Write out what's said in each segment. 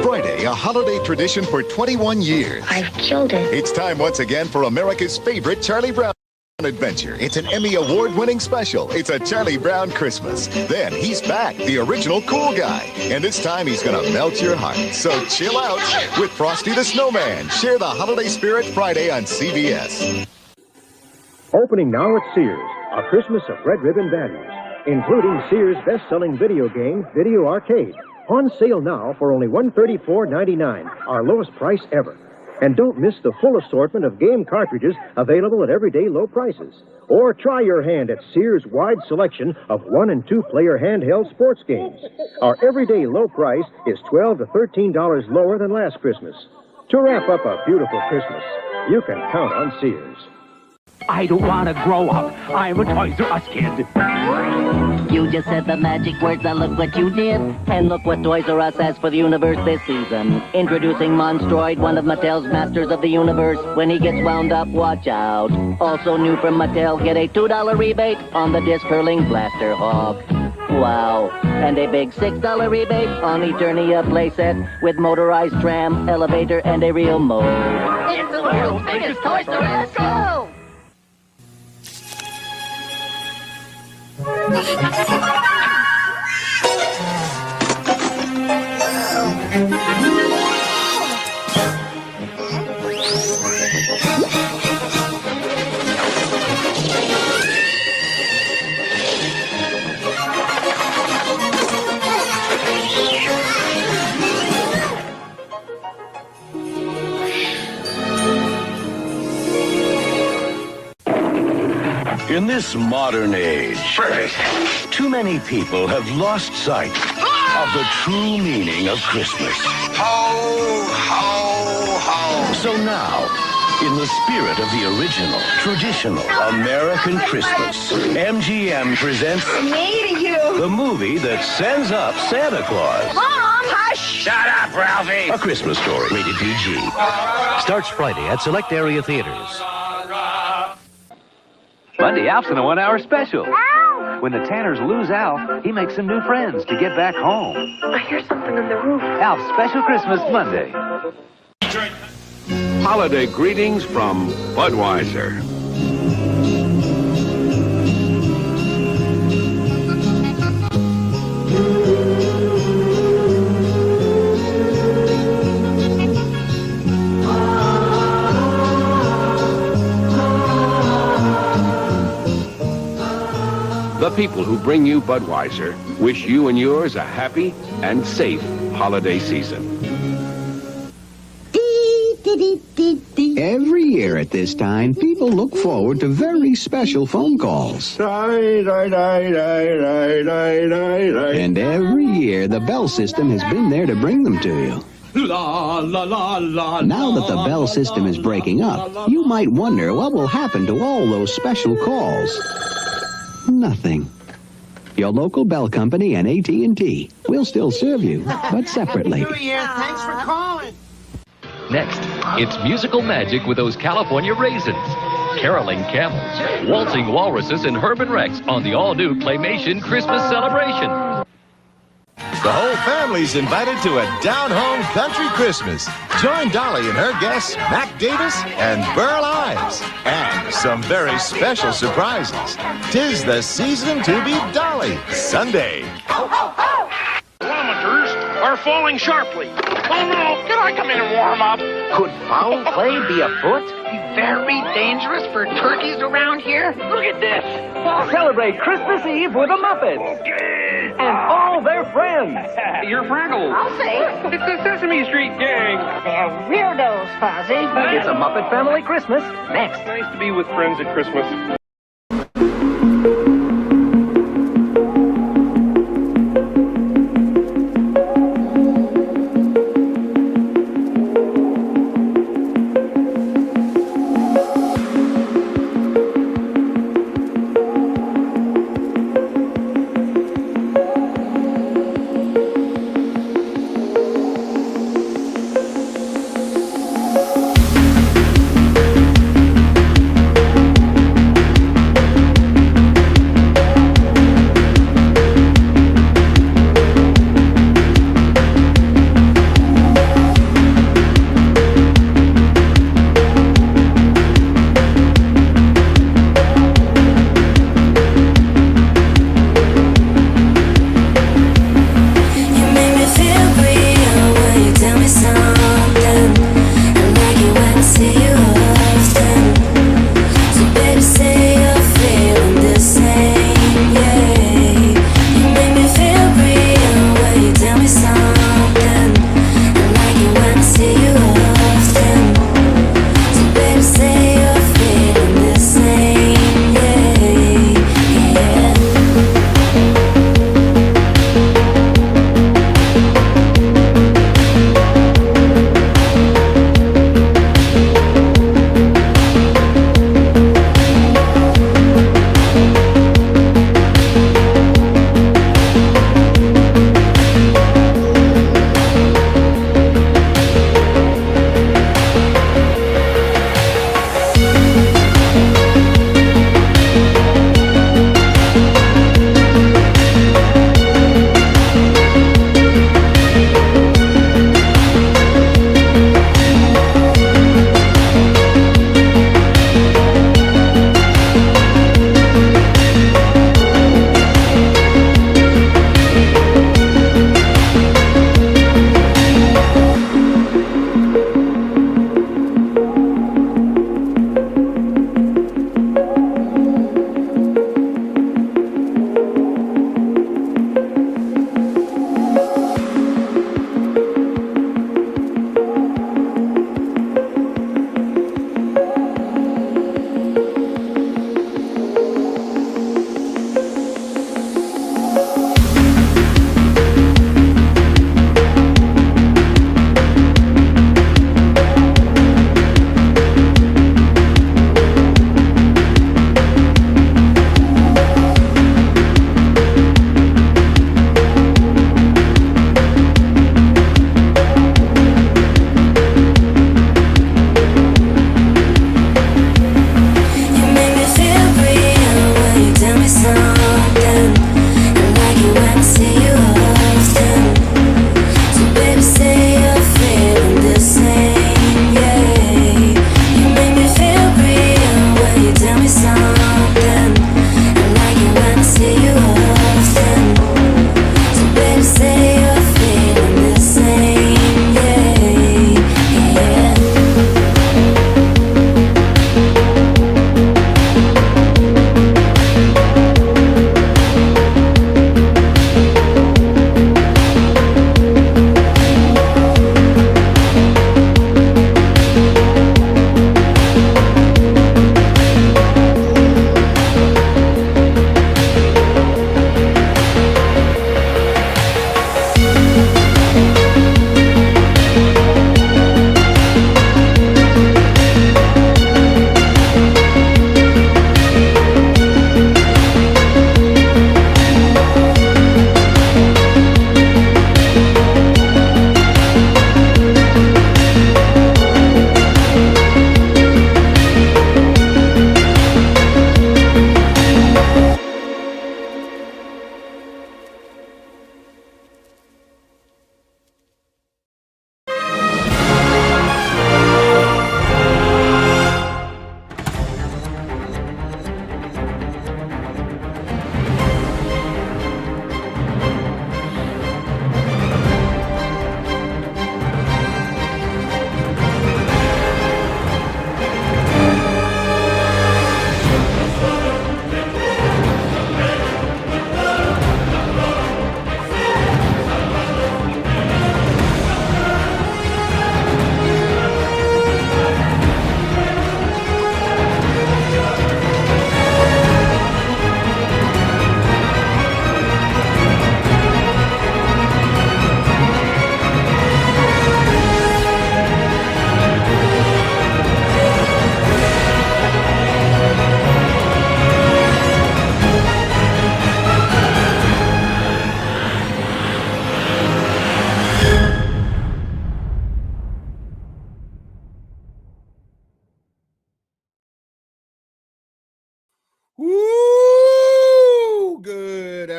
Friday, a holiday tradition for 21 years. I've killed it. It's time once again for America's favorite Charlie Brown adventure. It's an Emmy Award-winning special. It's a Charlie Brown Christmas. Then he's back, the original cool guy. And this time he's gonna melt your heart. So chill out with Frosty the Snowman. Share the holiday spirit Friday on CBS. Opening now at Sears, a Christmas of red ribbon values, including Sears' best-selling video game, Video Arcade. On sale now for only $134.99, our lowest price ever. And don't miss the full assortment of game cartridges available at everyday low prices. Or try your hand at Sears' wide selection of 1- and 2-player handheld sports games. Our everyday low price is $12 to $13 lower than last Christmas. To wrap up a beautiful Christmas, you can count on Sears. I don't want to grow up. I'm a Toys R Us kid. You just said the magic words, now look what you did. And look what Toys R Us has for the universe this season. Introducing Monstroid, one of Mattel's masters of the universe. When he gets wound up, watch out. Also new from Mattel, get a $2 rebate on the disc-hurling Blaster Hawk. Wow. And a big $6 rebate on Eternia playset with motorized tram, elevator, and a real mode. It's the world's biggest Toys R Us. Go! In this modern age, too many people have lost sight of the true meaning of Christmas. Ho, ho, ho. So now, in the spirit of the original, traditional American Christmas, MGM presents the movie that sends up Santa Claus. Mom! Hush! Shut up, Ralphie. A Christmas Story, rated PG. Starts Friday at select area theaters. Monday, Alf's in a 1-hour special. Ow! When the Tanners lose Alf, he makes some new friends to get back home. I hear something on the roof. Alf's Special Christmas Monday. Holiday greetings from Budweiser. The people who bring you Budweiser wish you and yours a happy and safe holiday season. Every year at this time, people look forward to very special phone calls. And every year, the Bell system has been there to bring them to you. Now that the Bell system is breaking up, you might wonder what will happen to all those special calls. Nothing. Your local Bell company and AT&T will still serve you, but separately. Thanks for calling. Next, it's musical magic with those California raisins, caroling camels, waltzing walruses, and Herb & Rex on the all-new Claymation Christmas celebration. The whole family's invited to a down-home country Christmas. Join Dolly and her guests, Mac Davis and Burl Ives. And some very special surprises. 'Tis the season to be Dolly, Sunday. Kilometers are falling sharply. Oh no, can I come in and warm up? Could foul play be afoot? Very dangerous for turkeys around here. Look at this. Celebrate Christmas Eve with the Muppets. Okay. And all their friends. You're Fraggles. I'll say. It's the Sesame Street gang. They're weirdos, Fozzie. It's a Muppet Family Christmas. Next. Nice to be with friends at Christmas.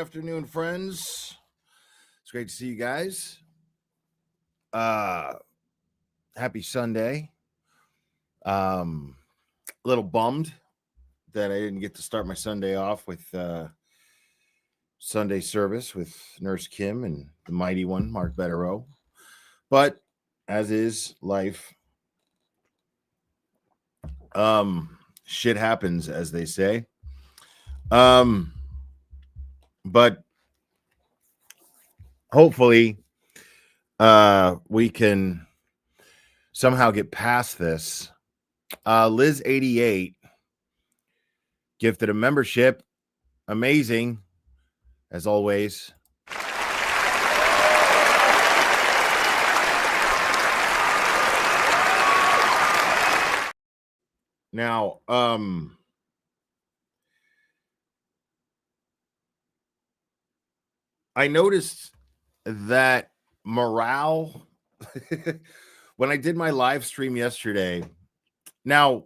afternoon, friends. It's great to see you guys. Happy Sunday. A little bummed that I didn't get to start my Sunday off with Sunday service with Nurse Kim and the mighty one, Mark Betterow. But as is life, shit happens, as they say. But hopefully we can somehow get past this. Liz 88 gifted a membership. Amazing, as always. Now, I noticed that morale when I did my live stream yesterday. Now,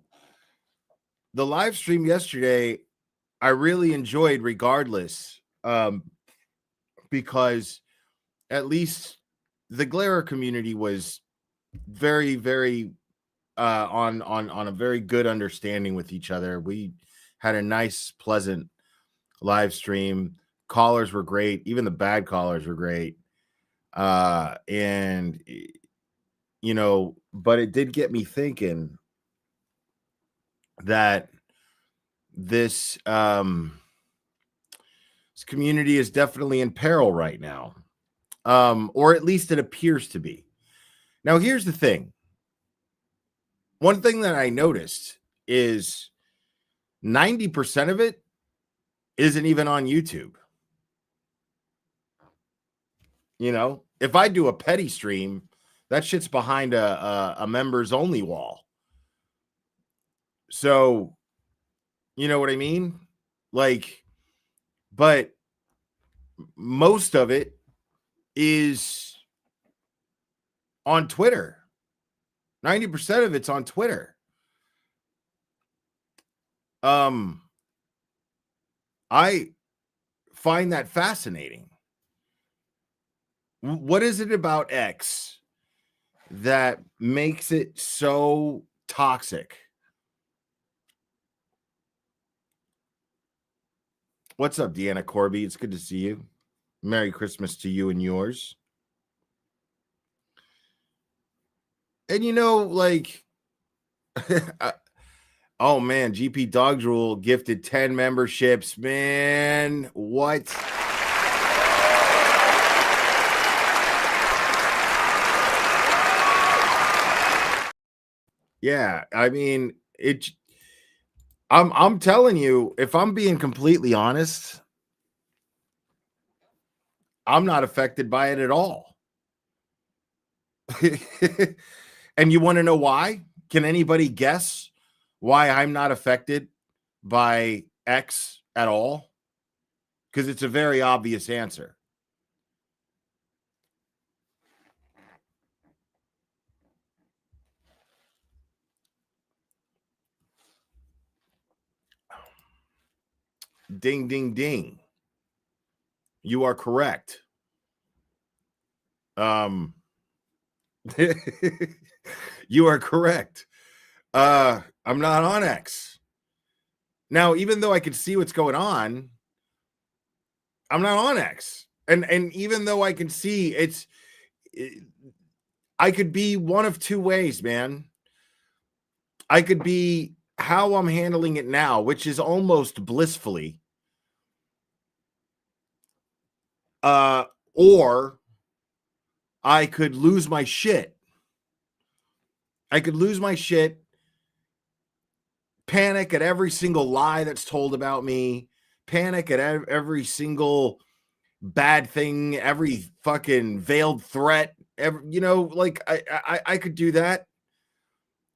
the live stream yesterday, I really enjoyed regardless, because at least the Glare community was very, very on a very good understanding with each other. We had a nice, pleasant live stream. Callers were great. Even the bad callers were great. And, you know, but it did get me thinking that this community is definitely in peril right now. Or at least it appears to be. Now, here's the thing. One thing that I noticed is 90% of it isn't even on YouTube. You know, if I do a petty stream, that shit's behind a members only wall. So, you know what I mean? Like, but most of it is on Twitter. 90% of it's on Twitter. I find that fascinating. What is it about X that makes it so toxic? What's up, Deanna Corby? It's good to see you. Merry Christmas to you and yours. And you know, like, oh man, GP Dog Drool gifted 10 memberships, man. What? Yeah, I mean, I'm telling you, if I'm being completely honest, I'm not affected by it at all. And you want to know why? Can anybody guess why I'm not affected by X at all? Because it's a very obvious answer. Ding, ding, ding. You are correct. You are correct. I'm not on X. Now, even though I could see what's going on, I'm not on X. And even though I can see I could be one of two ways, man. I could be how I'm handling it now, which is almost blissfully. Or I could lose my shit. I could lose my shit, panic at every single lie that's told about me, panic at every single bad thing, every fucking veiled threat, you know, like I could do that.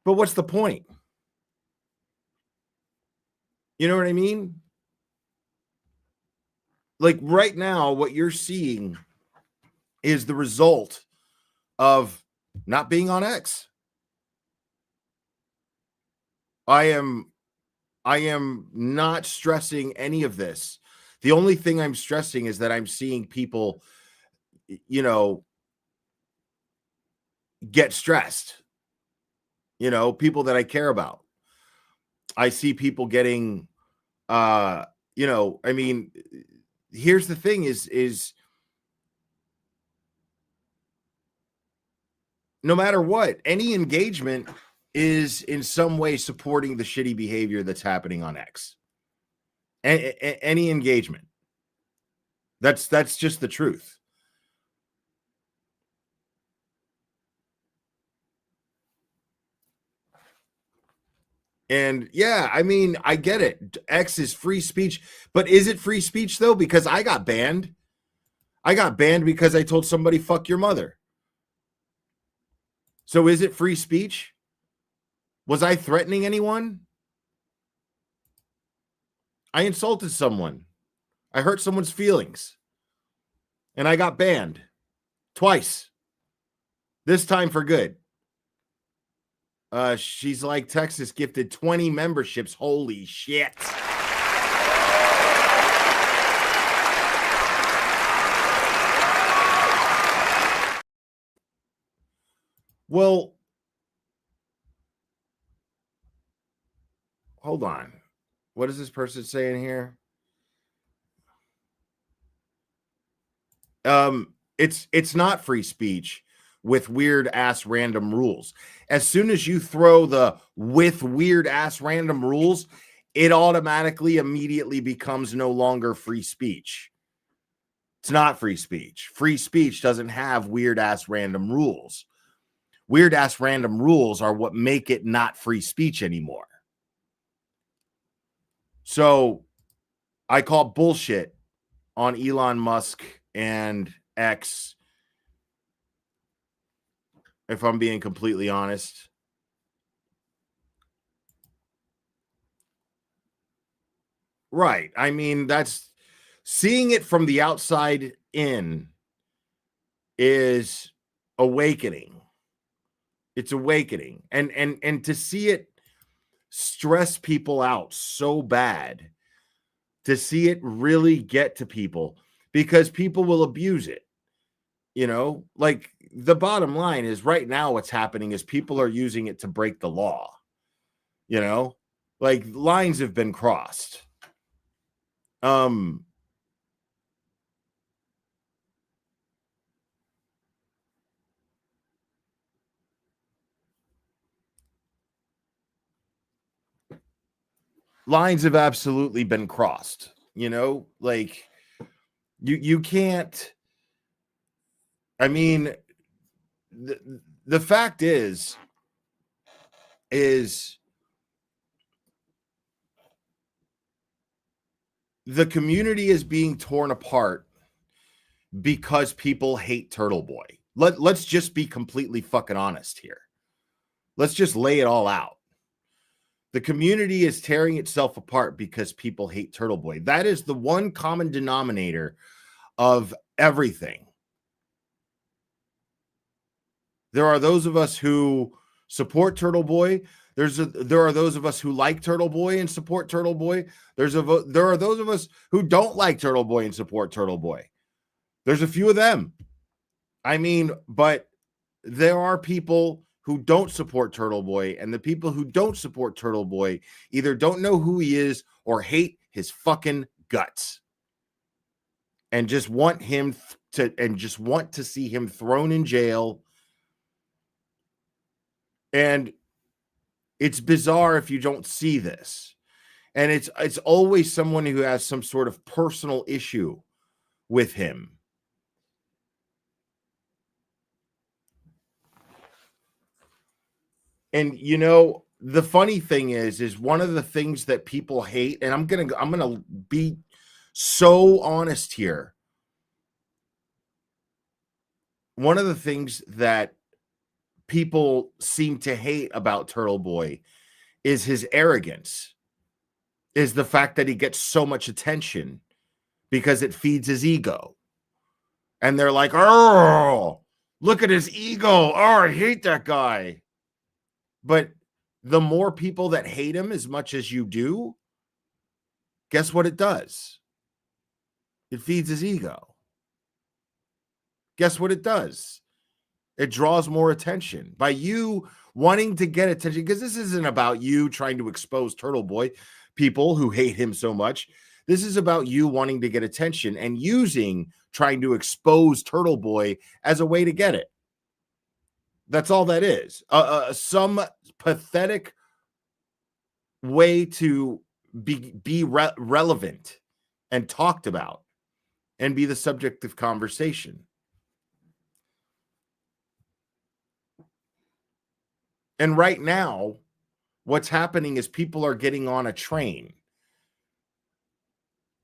But what's the point? You know what I mean? Like right now, what you're seeing is the result of not being on X. I am not stressing any of this. The only thing I'm stressing is that I'm seeing people, you know, get stressed. You know, people that I care about. I see people getting, you know, I mean, here's the thing is no matter what, any engagement is in some way supporting the shitty behavior that's happening on X. Any engagement. That's just the truth. And yeah, I mean, I get it. X is free speech, but is it free speech though? Because I got banned. I got banned because I told somebody, fuck your mother. So is it free speech? Was I threatening anyone? I insulted someone. I hurt someone's feelings. And I got banned twice. This time for good. She's like, Texas gifted 20 memberships. Holy shit. Well, hold on. What is this person saying here? It's not free speech with weird ass random rules. As soon as you throw the with weird ass random rules, it automatically immediately becomes no longer free speech. It's not free speech. Free speech doesn't have weird ass random rules. Weird ass random rules are what make it not free speech anymore. So I call bullshit on Elon Musk and X, if I'm being completely honest. Right. I mean, that's seeing it from the outside in is awakening. It's awakening. And to see it stress people out so bad, to see it really get to people, because people will abuse it. You know, like the bottom line is right now what's happening is people are using it to break the law. You know, like lines have been crossed. Lines have absolutely been crossed, you know, like you can't. I mean, the fact is the community is being torn apart because people hate Turtle Boy. Let's just be completely fucking honest here. Let's just lay it all out. The community is tearing itself apart because people hate Turtle Boy. That is the one common denominator of everything. There are those of us who support Turtle Boy. There are those of us who like Turtle Boy and support Turtle Boy. There are those of us who don't like Turtle Boy and support Turtle Boy. There's a few of them. I mean, but there are people who don't support Turtle Boy, and the people who don't support Turtle Boy either don't know who he is or hate his fucking guts and just want him to see him thrown in jail. And it's bizarre if you don't see this. And it's always someone who has some sort of personal issue with him. And you know, the funny thing is one of the things that people hate, and I'm gonna be so honest here. One of the things that people seem to hate about Turtle Boy is his arrogance, is the fact that he gets so much attention because it feeds his ego. And they're like, oh, look at his ego. Oh, I hate that guy. But the more people that hate him as much as you do, guess what it does? It feeds his ego. Guess what it does? It draws more attention. By you wanting to get attention, because this isn't about you trying to expose Turtle Boy, people who hate him so much. This is about you wanting to get attention and trying to expose Turtle Boy as a way to get it. That's all that is. Some pathetic way to be relevant and talked about and be the subject of conversation. And right now, what's happening is people are getting on a train.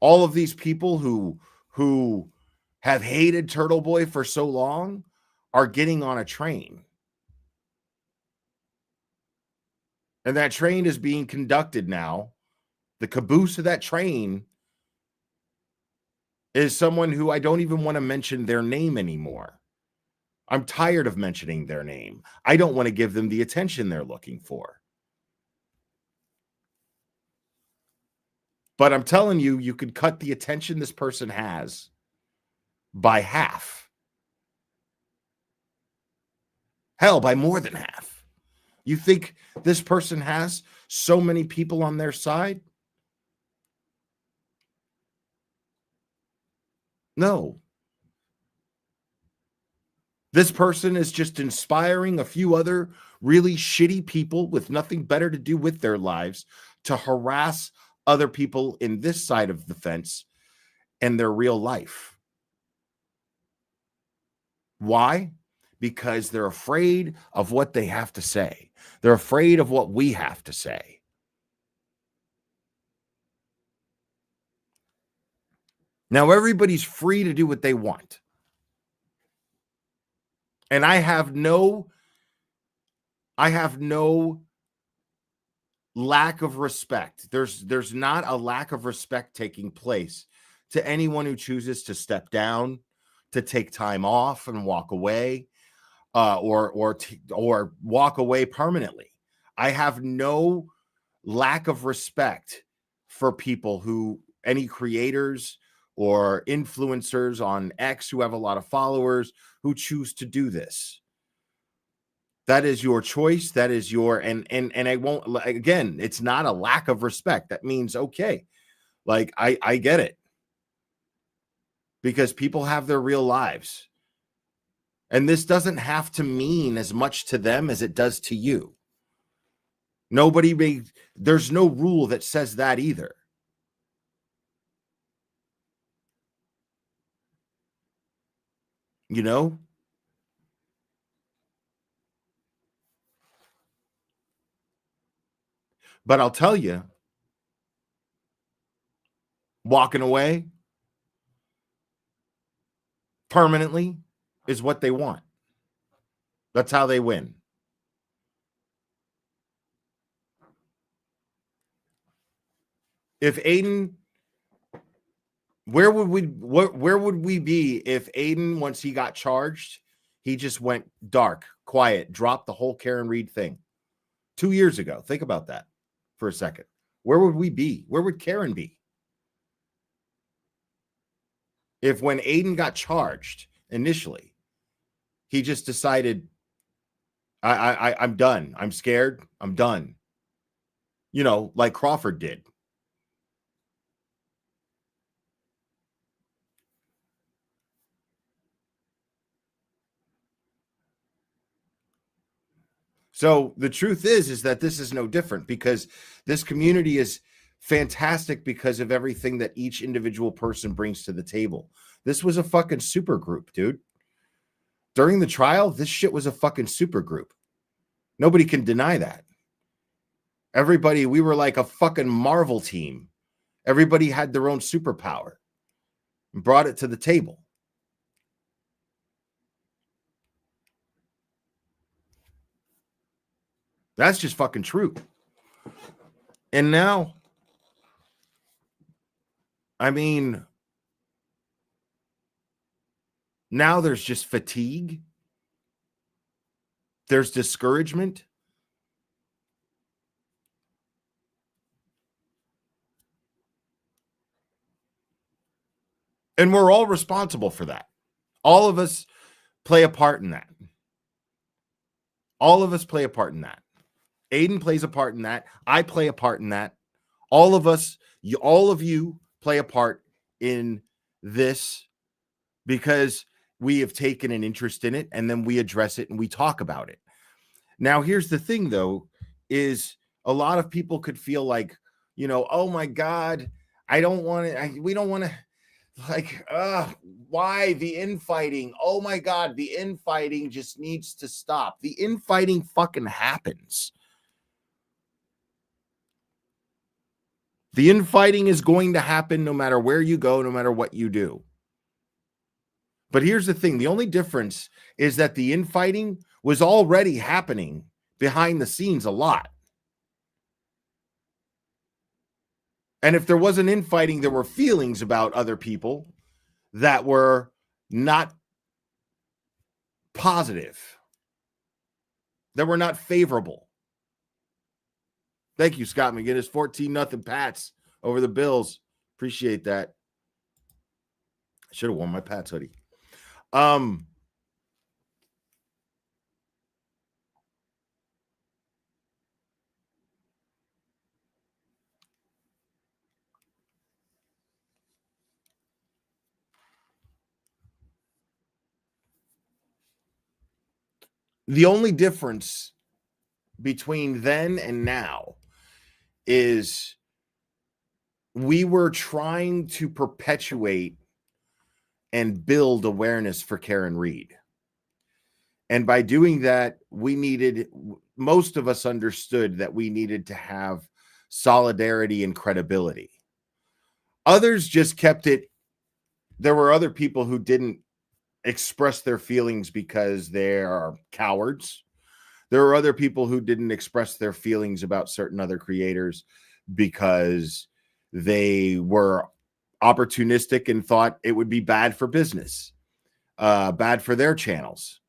All of these people who have hated Turtle Boy for so long are getting on a train. And that train is being conducted now. The caboose of that train is someone who I don't even want to mention their name anymore. I'm tired of mentioning their name. I don't want to give them the attention they're looking for. But I'm telling you, you could cut the attention this person has by half. Hell, by more than half. You think this person has so many people on their side? No. This person is just inspiring a few other really shitty people with nothing better to do with their lives to harass other people in this side of the fence and their real life. Why? Because they're afraid of what they have to say. They're afraid of what we have to say. Now, everybody's free to do what they want. And I have no lack of respect. There's not a lack of respect taking place to anyone who chooses to step down, to take time off and walk away, or walk away permanently. I have no lack of respect for people any creators or influencers on X who have a lot of followers who choose to do this. That is your choice. That is and I won't, again, it's not a lack of respect. That means, okay, like I get it. Because people have their real lives. And this doesn't have to mean as much to them as it does to you. There's no rule that says that either. You know? But I'll tell you, walking away permanently is what they want. That's how they win. If Aiden, where would we be if Aiden, once he got charged, he just went dark, quiet, dropped the whole Karen Reed thing 2 years ago? Think about that for a second. Where would we be? Where would Karen be? If when Aiden got charged initially, he just decided, I'm done. I'm scared. I'm done. You know, like Crawford did. So the truth is that this is no different, because this community is fantastic because of everything that each individual person brings to the table. This was a fucking super group, dude. During the trial, this shit was a fucking super group. Nobody can deny that. Everybody, we were like a fucking Marvel team. Everybody had their own superpower and brought it to the table. That's just fucking true. And now, I mean, now there's just fatigue. There's discouragement. And we're all responsible for that. All of us play a part in that. All of us play a part in that. Aiden plays a part in that. I play a part in that. All of us, all of you play a part in this because we have taken an interest in it, and then we address it and we talk about it. Now, here's the thing, though, is a lot of people could feel like, you know, oh my God, I don't want to, we don't want to, like, why the infighting? Oh my God, the infighting just needs to stop. The infighting fucking happens. The infighting is going to happen no matter where you go, no matter what you do. But here's the thing. The only difference is that the infighting was already happening behind the scenes a lot. And if there wasn't infighting, there were feelings about other people that were not positive, that were not favorable. Thank you, Scott McGinnis. 14-0 Pats over the Bills. Appreciate that. I should have worn my Pats hoodie. The only difference between then and now is we were trying to perpetuate and build awareness for Karen Reed. And by doing that, most of us understood that we needed to have solidarity and credibility. Others just kept it. There were other people who didn't express their feelings because they are cowards. There were other people who didn't express their feelings about certain other creators because they were opportunistic and thought it would be bad for business, bad for their channels.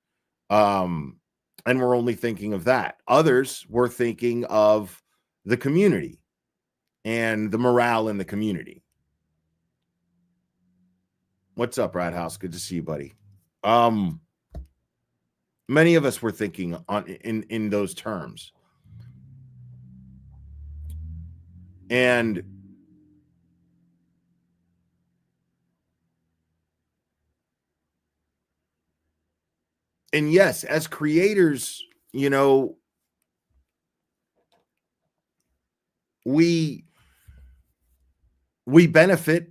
And we're only thinking of that. Others were thinking of the community and the morale in the community. What's up, Rat House? Good to see you, buddy. Many of us were thinking in those terms. And yes, as creators, you know, we benefit.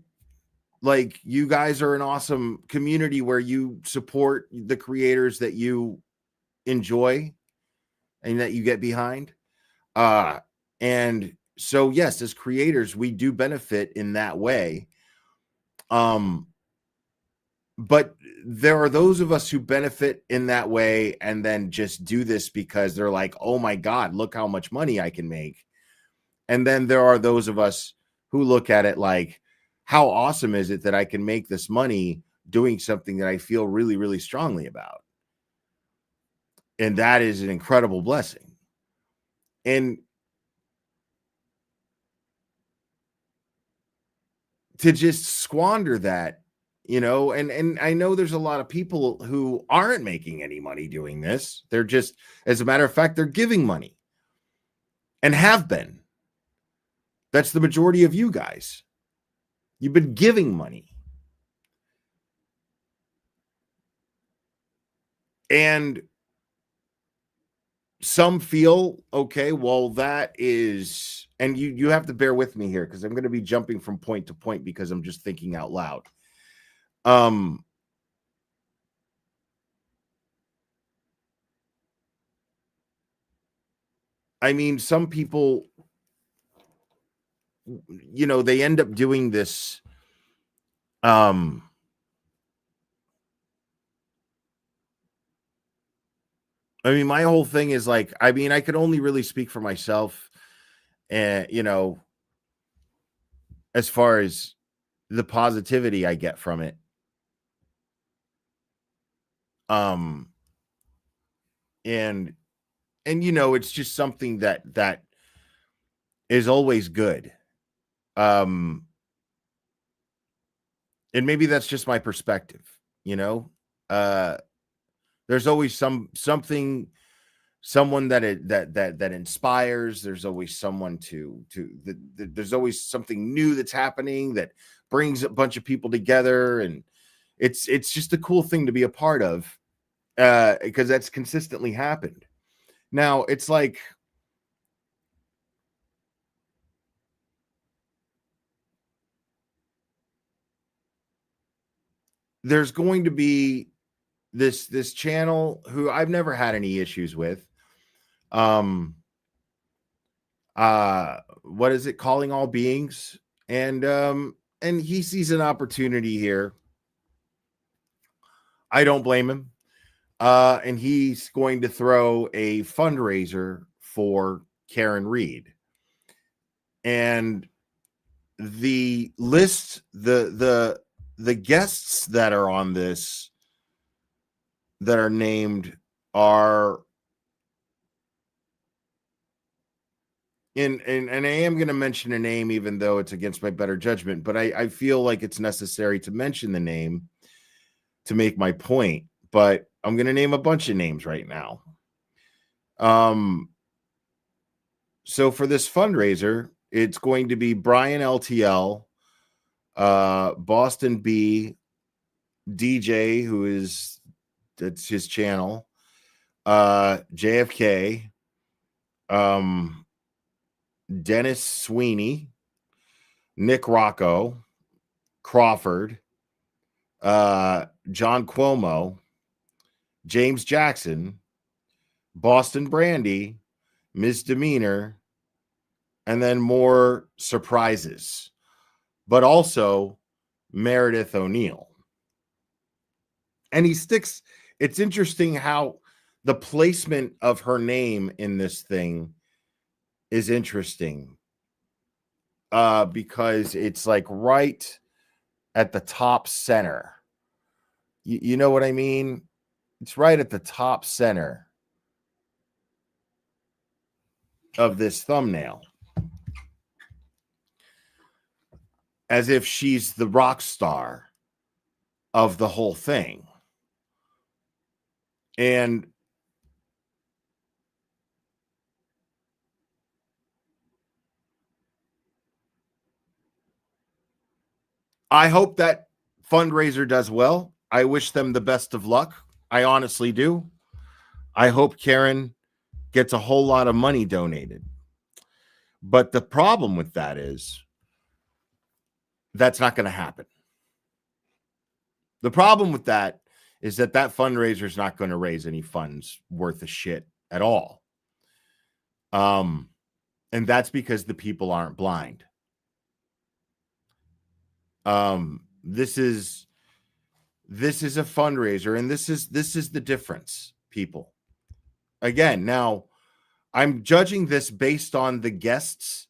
Like, you guys are an awesome community where you support the creators that you enjoy and that you get behind. And so, yes, as creators, we do benefit in that way. But there are those of us who benefit in that way and then just do this because they're like, oh my God, look how much money I can make. And then there are those of us who look at it like, how awesome is it that I can make this money doing something that I feel really, really strongly about? And that is an incredible blessing. And to just squander that, you know, and I know there's a lot of people who aren't making any money doing this. They're just, as a matter of fact, they're giving money and have been. That's the majority of you guys. You've been giving money. And some feel, okay, well, that is, and you have to bear with me here because I'm going to be jumping from point to point because I'm just thinking out loud. I mean, some people, you know, they end up doing this. I mean, my whole thing is like, I mean, I could only really speak for myself, and, you know, as far as the positivity I get from it. And you know, it's just something that is always good. and maybe that's just my perspective, you know. There's always something, someone that inspires. There's always someone there's always something new that's happening that brings a bunch of people together, and it's just a cool thing to be a part of, because that's consistently happened. Now it's like, there's going to be this channel who I've never had any issues with. What is it? Calling All Beings. And he sees an opportunity here. I don't blame him. And he's going to throw a fundraiser for Karen Reed. And the list, the guests that are on this, that are named, are and I am going to mention a name, even though it's against my better judgment, but I feel like it's necessary to mention the name to make my point. But I'm going to name a bunch of names right now. So for this fundraiser, it's going to be Brian LTL, Boston B, DJ, that's his channel, JFK, Dennis Sweeney, Nick Rocco, Crawford, John Cuomo, James Jackson, Boston Brandy, Ms. Demeanor, and then more surprises, but also Meredith O'Neill. And it's interesting how the placement of her name in this thing is interesting, because it's like right at the top center. You know what I mean? It's right at the top center of this thumbnail, as if she's the rock star of the whole thing. And I hope that fundraiser does well. I wish them the best of luck. I honestly do. I hope Karen gets a whole lot of money donated. But the problem with that is that's not going to happen. The problem with that is that fundraiser is not going to raise any funds worth a shit at all. And that's because the people aren't blind. This is a fundraiser, and this is the difference, people. Again, now I'm judging this based on the guests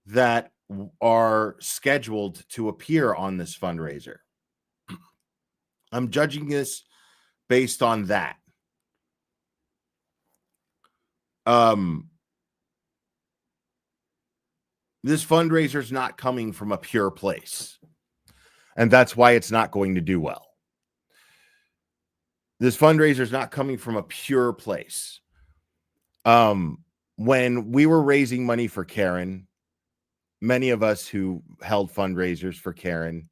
that are scheduled to appear on this fundraiser. I'm judging this based on that. This fundraiser is not coming from a pure place, and that's why it's not going to do well. This fundraiser is not coming from a pure place. When we were raising money for Karen, many of us who held fundraisers for Karen,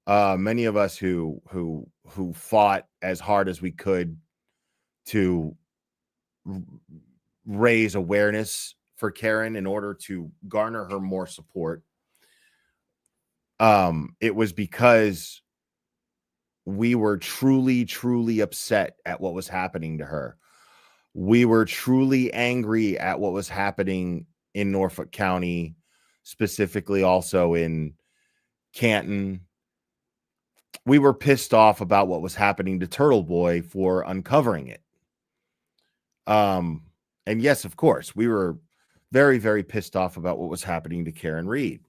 many of us who fought as hard as we could to raise awareness for Karen in order to garner her more support, it was because we were truly upset at what was happening to her. We were truly angry at what was happening in Norfolk County, specifically also in Canton. We were pissed off about what was happening to Turtle Boy for uncovering it. And yes, of course, we were very pissed off about what was happening to Karen Reed.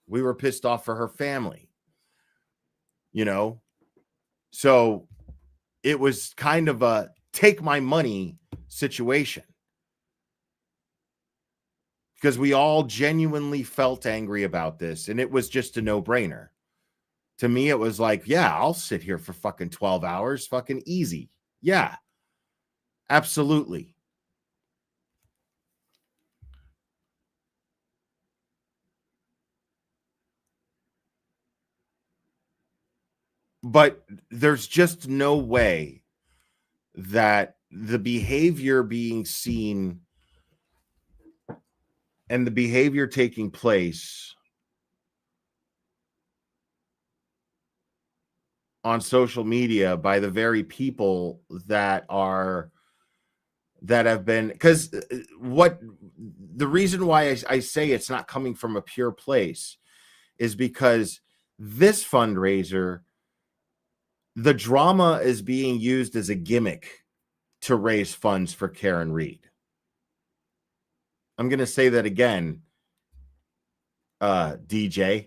We were pissed off for her family, you know? So it was kind of a take my money situation because we all genuinely felt angry about this, and it was just a no-brainer. To me, it was like, yeah, I'll sit here for fucking 12 hours, fucking easy. Yeah, absolutely. But there's just no way that the behavior being seen and the behavior taking place on social media by the very people that have been, because what the reason why I say it's not coming from a pure place is because this fundraiser, the drama is being used as a gimmick to raise funds for Karen Read. I'm going to say that again, DJ.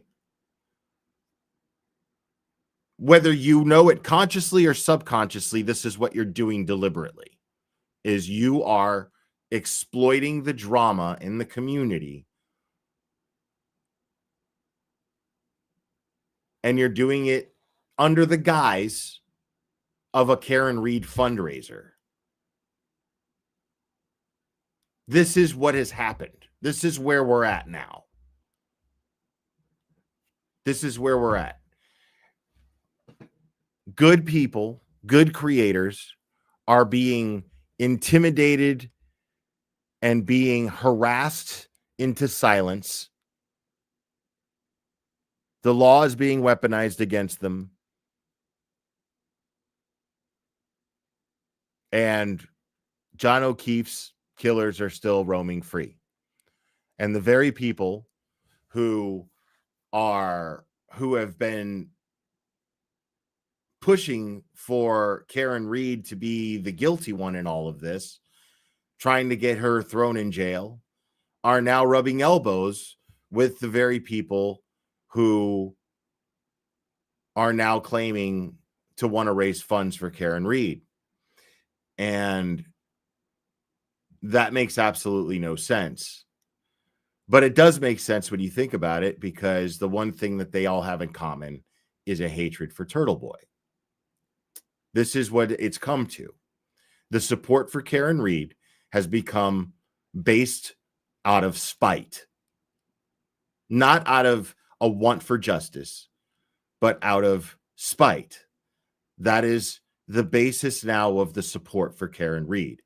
Whether you know it consciously or subconsciously, this is what you're doing deliberately, is you are exploiting the drama in the community, and you're doing it under the guise of a Karen Read fundraiser. This is what has happened. This is where we're at now. This is where we're at. Good people, good creators are being intimidated and being harassed into silence. The law is being weaponized against them. And John O'Keefe's killers are still roaming free. And the very people who have been pushing for Karen Read to be the guilty one in all of this, trying to get her thrown in jail, are now rubbing elbows with the very people who are now claiming to want to raise funds for Karen Read. And that makes absolutely no sense. But it does make sense when you think about it, because the one thing that they all have in common is a hatred for Turtle Boy. This is what it's come to. The support for Karen Read has become based out of spite, not out of a want for justice, but out of spite. That is the basis now of the support for Karen Read.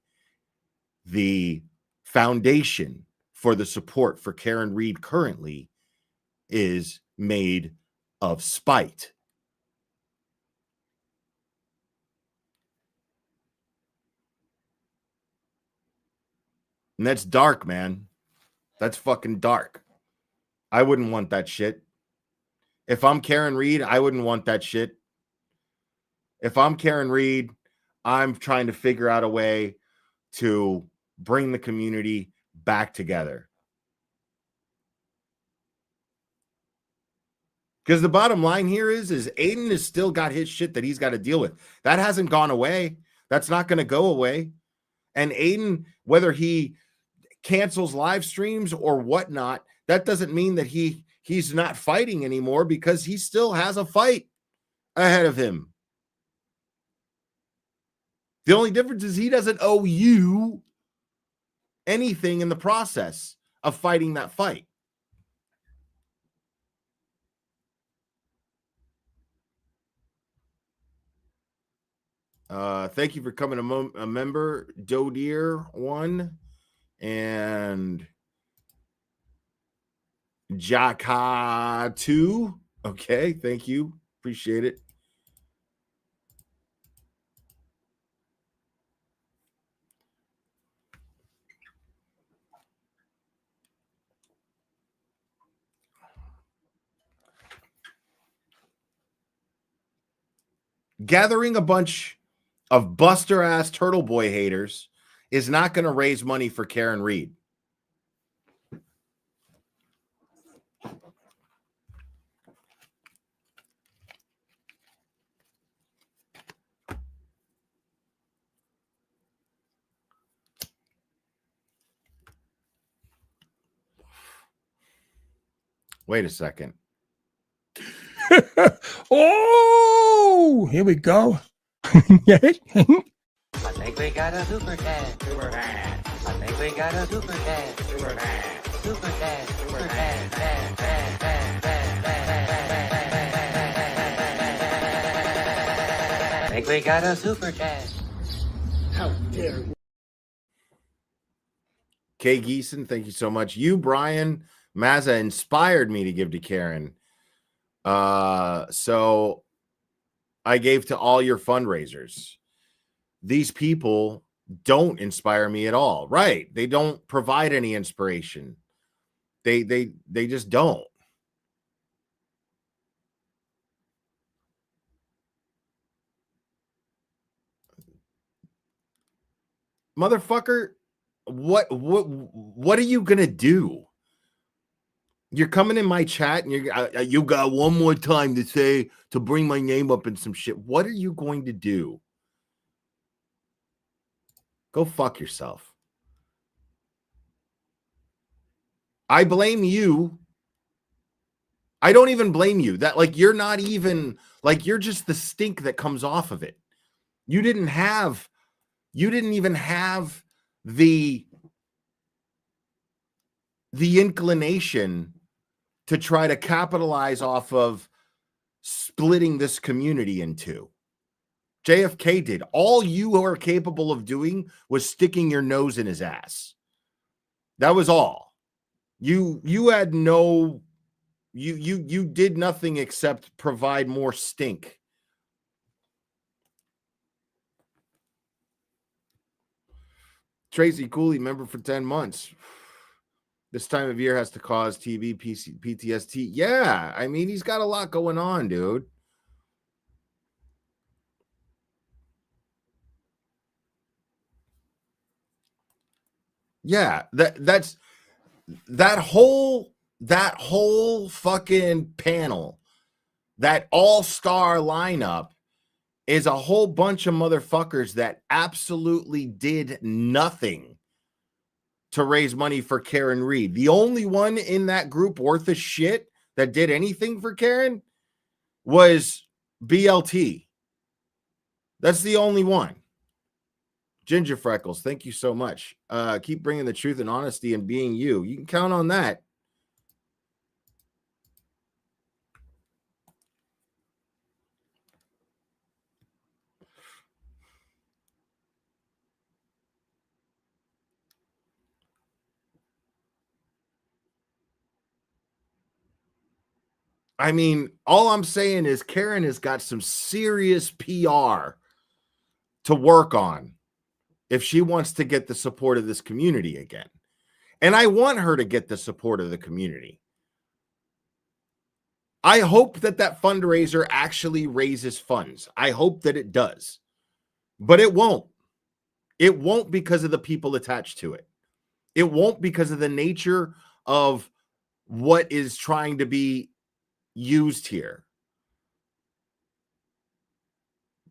The foundation for the support for Karen Read currently is made of spite. And that's dark, man. That's fucking dark. I wouldn't want that shit. If I'm Karen Read, I wouldn't want that shit. If I'm Karen Read, I'm trying to figure out a way to bring the community back together. Because the bottom line here is Aiden has still got his shit that he's got to deal with. That hasn't gone away. That's not going to go away. And Aiden, whether he cancels live streams or whatnot, that doesn't mean that he's not fighting anymore, because he still has a fight ahead of him. The only difference is he doesn't owe you anything in the process of fighting that fight. Thank you for coming a member, Dodeer 1 and Jaka 2. Okay, thank you. Appreciate it. Gathering a bunch of buster ass Turtle Boy haters is not going to raise money for Karen Read. Wait a second. Oh, here we go. I think we got a super cat. Super cat. I think we got a super cat. Super cat. Super cat. Super cat. I think we got a super cat. How dare you? Kay Geeson, thank you so much. You, Brian Mazza, inspired me to give to Karen. So I gave to all your fundraisers. These people don't inspire me at all. Right. They don't provide any inspiration. They just don't. Motherfucker, what are you gonna do? You're coming in my chat and you got one more time to bring my name up in some shit. What are you going to do? Go fuck yourself. I blame you. I don't even blame you. That like you're not even like you're just the stink that comes off of it. You didn't even have the inclination to try to capitalize off of splitting this community in two. JFK did. All you are capable of doing was sticking your nose in his ass. That was all. You had no you did nothing except provide more stink. Tracy Cooley, member for 10 months. This time of year has to cause TV PTSD. Yeah, I mean, he's got a lot going on, dude. Yeah, that's that whole fucking panel, that all-star lineup is a whole bunch of motherfuckers that absolutely did nothing to raise money for Karen Reed. The only one in that group worth of shit that did anything for Karen was BLT. That's the only one. Ginger Freckles, thank you so much. Keep bringing the truth and honesty and being you. You can count on that. I mean, all I'm saying is Karen has got some serious PR to work on if she wants to get the support of this community again. And I want her to get the support of the community. I hope that fundraiser actually raises funds. I hope that it does. But it won't. It won't because of the people attached to it. It won't because of the nature of what is trying to be used here.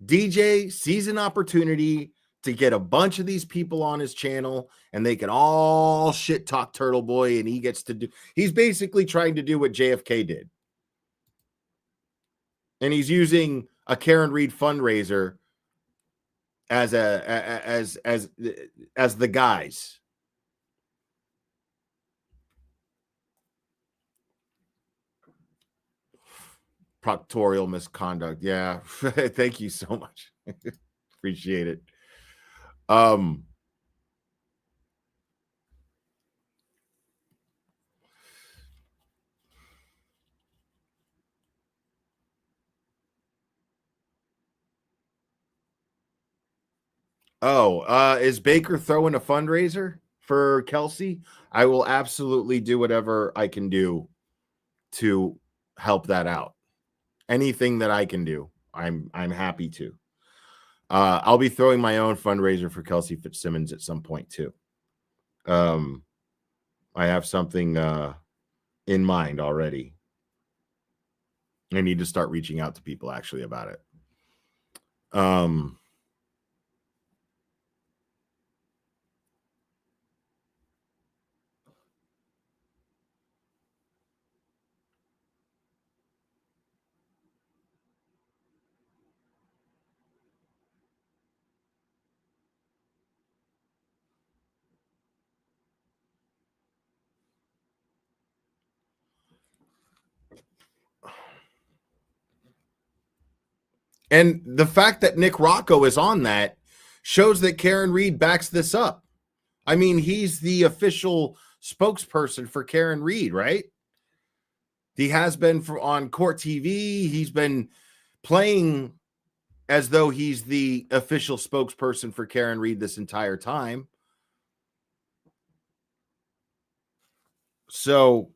DJ sees an opportunity to get a bunch of these people on his channel and they can all shit talk Turtle Boy, and he's basically trying to do what JFK did. And he's using a Karen Reed fundraiser as the guys. Proctorial misconduct. Yeah. Thank you so much. Appreciate it. Is Baker throwing a fundraiser for Kelsey? I will absolutely do whatever I can do to help that out. Anything that I can do, I'm happy to. I'll be throwing my own fundraiser for Kelsey Fitzsimmons at some point too. I have something in mind already. I need to start reaching out to people actually about it. And the fact that Nick Rocco is on that shows that Karen Reed backs this up. I mean, he's the official spokesperson for Karen Reed, right? He has been on Court TV. He's been playing as though he's the official spokesperson for Karen Reed this entire time. So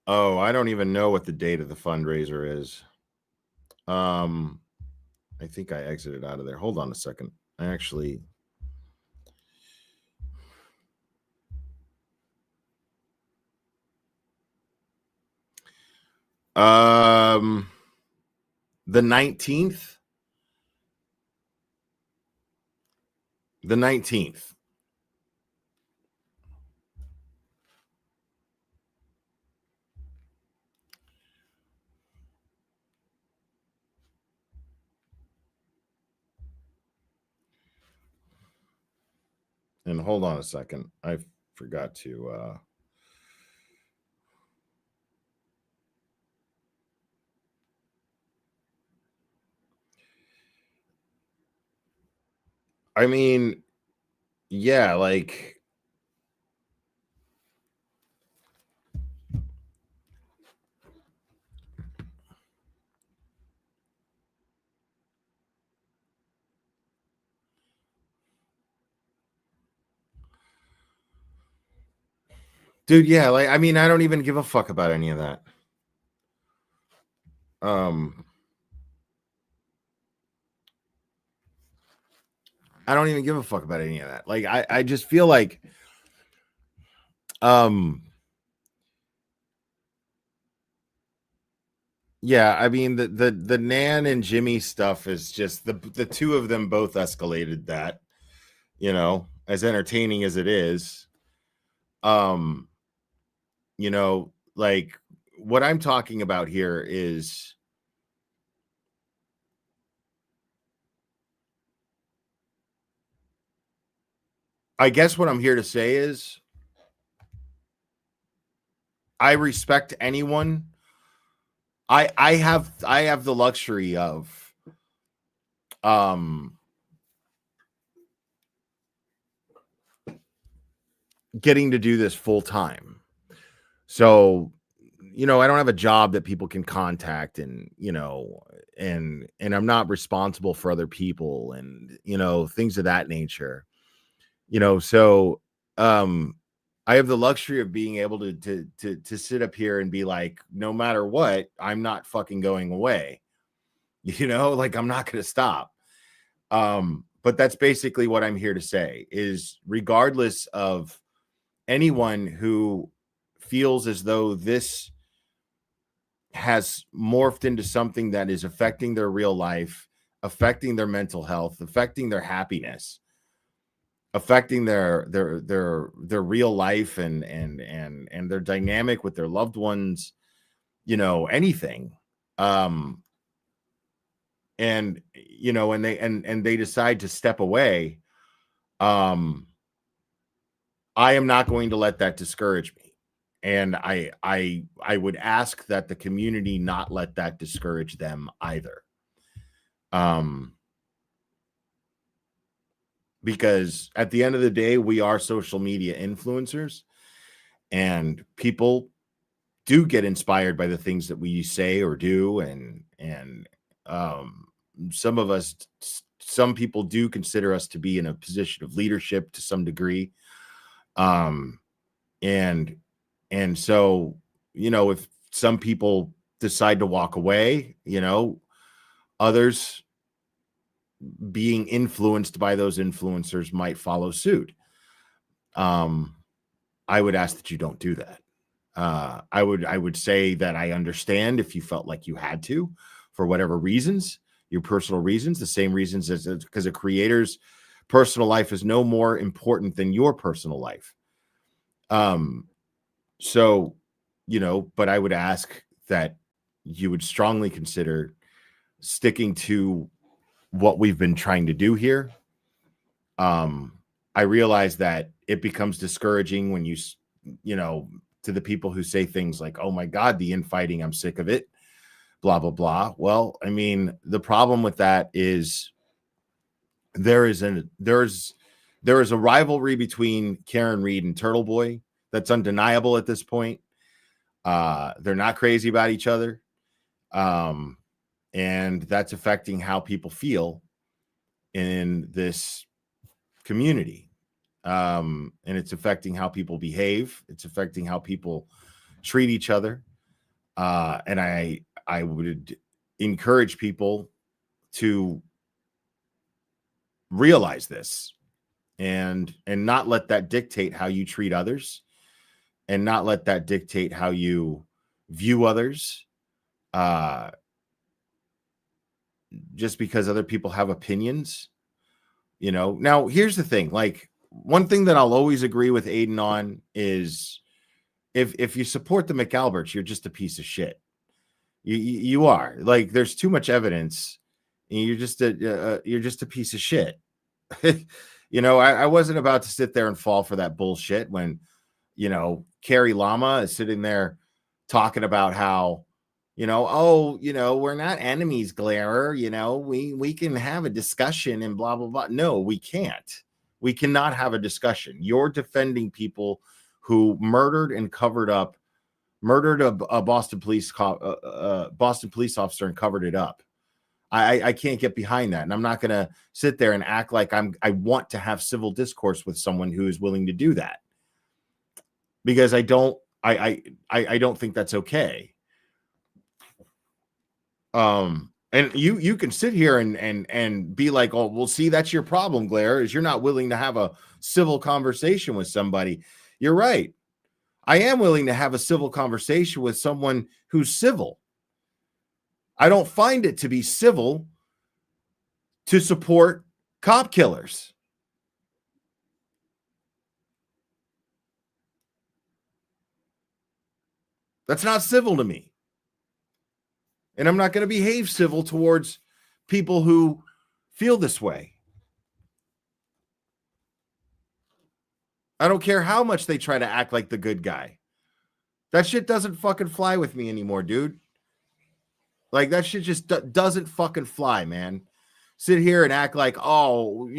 oh, I don't even know what the date of the fundraiser is. I think I exited out of there. Hold on a second. I actually the 19th. The 19th. And hold on a second. I forgot to I mean, yeah, like dude, yeah, like I mean, I don't even give a fuck about any of that. I don't even give a fuck about any of that. Like I just feel like yeah, I mean the Nan and Jimmy stuff is just the two of them both escalated that, you know, as entertaining as it is. You know, like what I'm talking about here is I guess what I'm here to say is I respect anyone. I have the luxury of getting to do this full time. So, you know, I don't have a job that people can contact and, you know, and I'm not responsible for other people and, you know, things of that nature. You know, so I have the luxury of being able to sit up here and be like, no matter what, I'm not fucking going away. You know, like I'm not going to stop. But that's basically what I'm here to say is regardless of anyone who feels as though this has morphed into something that is affecting their real life, affecting their mental health, affecting their happiness, affecting their real life and their dynamic with their loved ones, you know, anything. And you know, and they decide to step away. I am not going to let that discourage me. And I would ask that the community not let that discourage them either. Because at the end of the day, we are social media influencers, and people do get inspired by the things that we say or do. And some people do consider us to be in a position of leadership to some degree. And so, you know, if some people decide to walk away, you know, others being influenced by those influencers might follow suit. I would ask that you don't do that. I would say that I understand if you felt like you had to, for whatever reasons, your personal reasons, the same reasons as because a creator's personal life is no more important than your personal life. So, but I would ask that you would strongly consider sticking to what we've been trying to do here. I realize that it becomes discouraging when to the people who say things like, oh my God, the infighting, I'm sick of it, blah, blah, blah. Well, I mean, the problem with that is there is a rivalry between Karen Reed and Turtle Boy that's undeniable at this point. They're not crazy about each other. And that's affecting how people feel in this community. And it's affecting how people behave. It's affecting how people treat each other. And I would encourage people to realize this and not let that dictate how you treat others, and not let that dictate how you view others. Just because other people have opinions, Now, here's the thing. Like, one thing that I'll always agree with Aiden on is if you support the McAlberts, you're just a piece of shit. You are. Like, there's too much evidence, and you're just a piece of shit. I wasn't about to sit there and fall for that bullshit when, Carrie Lama is sitting there talking about how, we're not enemies, Glare. We can have a discussion and blah, blah, blah. No, we can't. We cannot have a discussion. You're defending people who murdered a Boston police officer and covered it up. I can't get behind that. And I'm not going to sit there and act like I want to have civil discourse with someone who is willing to do that, because I don't think that's okay. And you can sit here and be like, oh, well, see, that's your problem, Glare, is you're not willing to have a civil conversation with somebody. You're right. I am willing to have a civil conversation with someone who's civil. I don't find it to be civil to support cop killers. That's not civil to me. And I'm not going to behave civil towards people who feel this way. I don't care how much they try to act like the good guy. That shit doesn't fucking fly with me anymore, dude. Like, that shit just doesn't fucking fly, man. Sit here and act like, oh,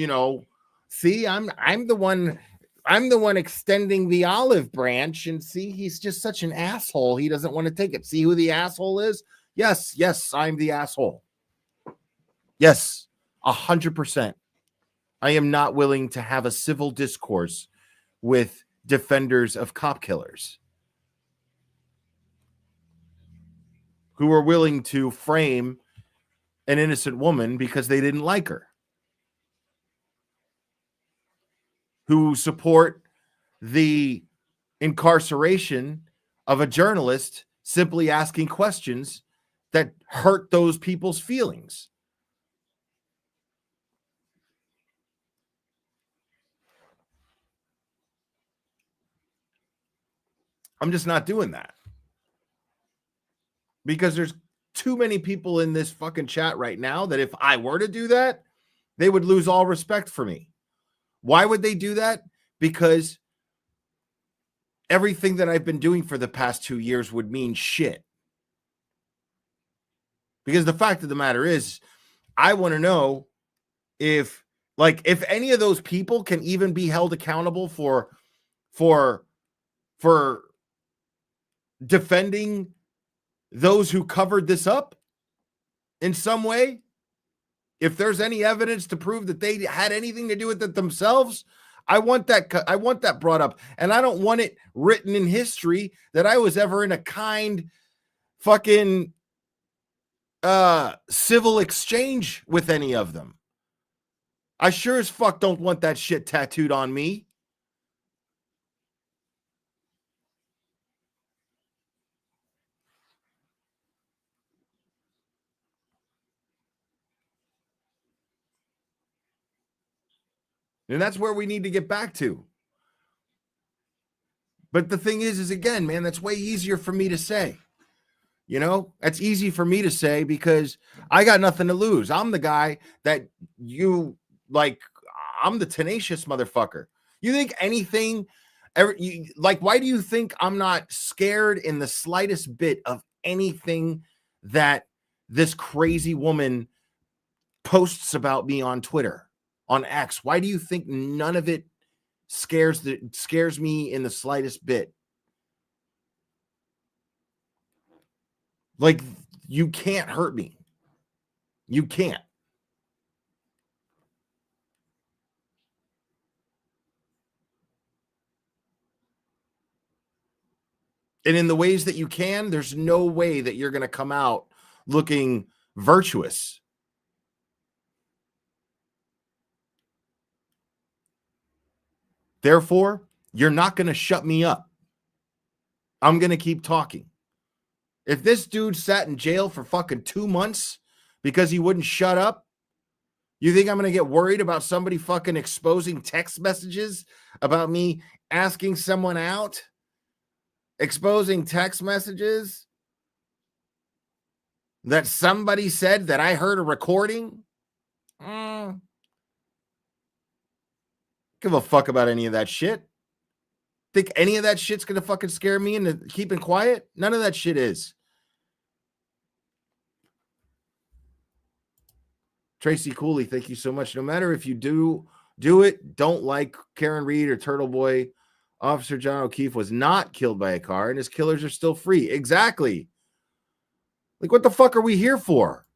see, I'm the one extending the olive branch, and see, he's just such an asshole. He doesn't want to take it. See who the asshole is? Yes, I'm the asshole. Yes, 100%. I am not willing to have a civil discourse with defenders of cop killers who are willing to frame an innocent woman because they didn't like her, who support the incarceration of a journalist simply asking questions that hurt those people's feelings. I'm just not doing that, because there's too many people in this fucking chat right now that if I were to do that, they would lose all respect for me. Why would they do that? Because everything that I've been doing for the past 2 years would mean shit. Because the fact of the matter is, I want to know if any of those people can even be held accountable for defending those who covered this up in some way. If there's any evidence to prove that they had anything to do with it themselves, I want that brought up. And I don't want it written in history that I was ever in a kind fucking civil exchange with any of them. I sure as fuck don't want that shit tattooed on me. And that's where we need to get back to. But the thing is again, man, that's way easier for me to say. You know, that's easy for me to say because I got nothing to lose. I'm the guy that you like. I'm the tenacious motherfucker. You think anything ever, why do you think I'm not scared in the slightest bit of anything that this crazy woman posts about me on Twitter, on X? Why do you think none of it scares me in the slightest bit? Like, you can't hurt me. You can't. And in the ways that you can, there's no way that you're going to come out looking virtuous. Therefore, you're not going to shut me up. I'm going to keep talking. If this dude sat in jail for fucking 2 months because he wouldn't shut up, you think I'm going to get worried about somebody fucking exposing text messages about me asking someone out? Exposing text messages that somebody said that I heard a recording? Give a fuck about any of that shit. Think any of that shit's gonna fucking scare me into keeping quiet? None of that shit is. Tracy Cooley, thank you so much. No matter if you do it, don't like Karen Reed or Turtle Boy, Officer John O'Keefe was not killed by a car and his killers are still free. Exactly. Like, what the fuck are we here for?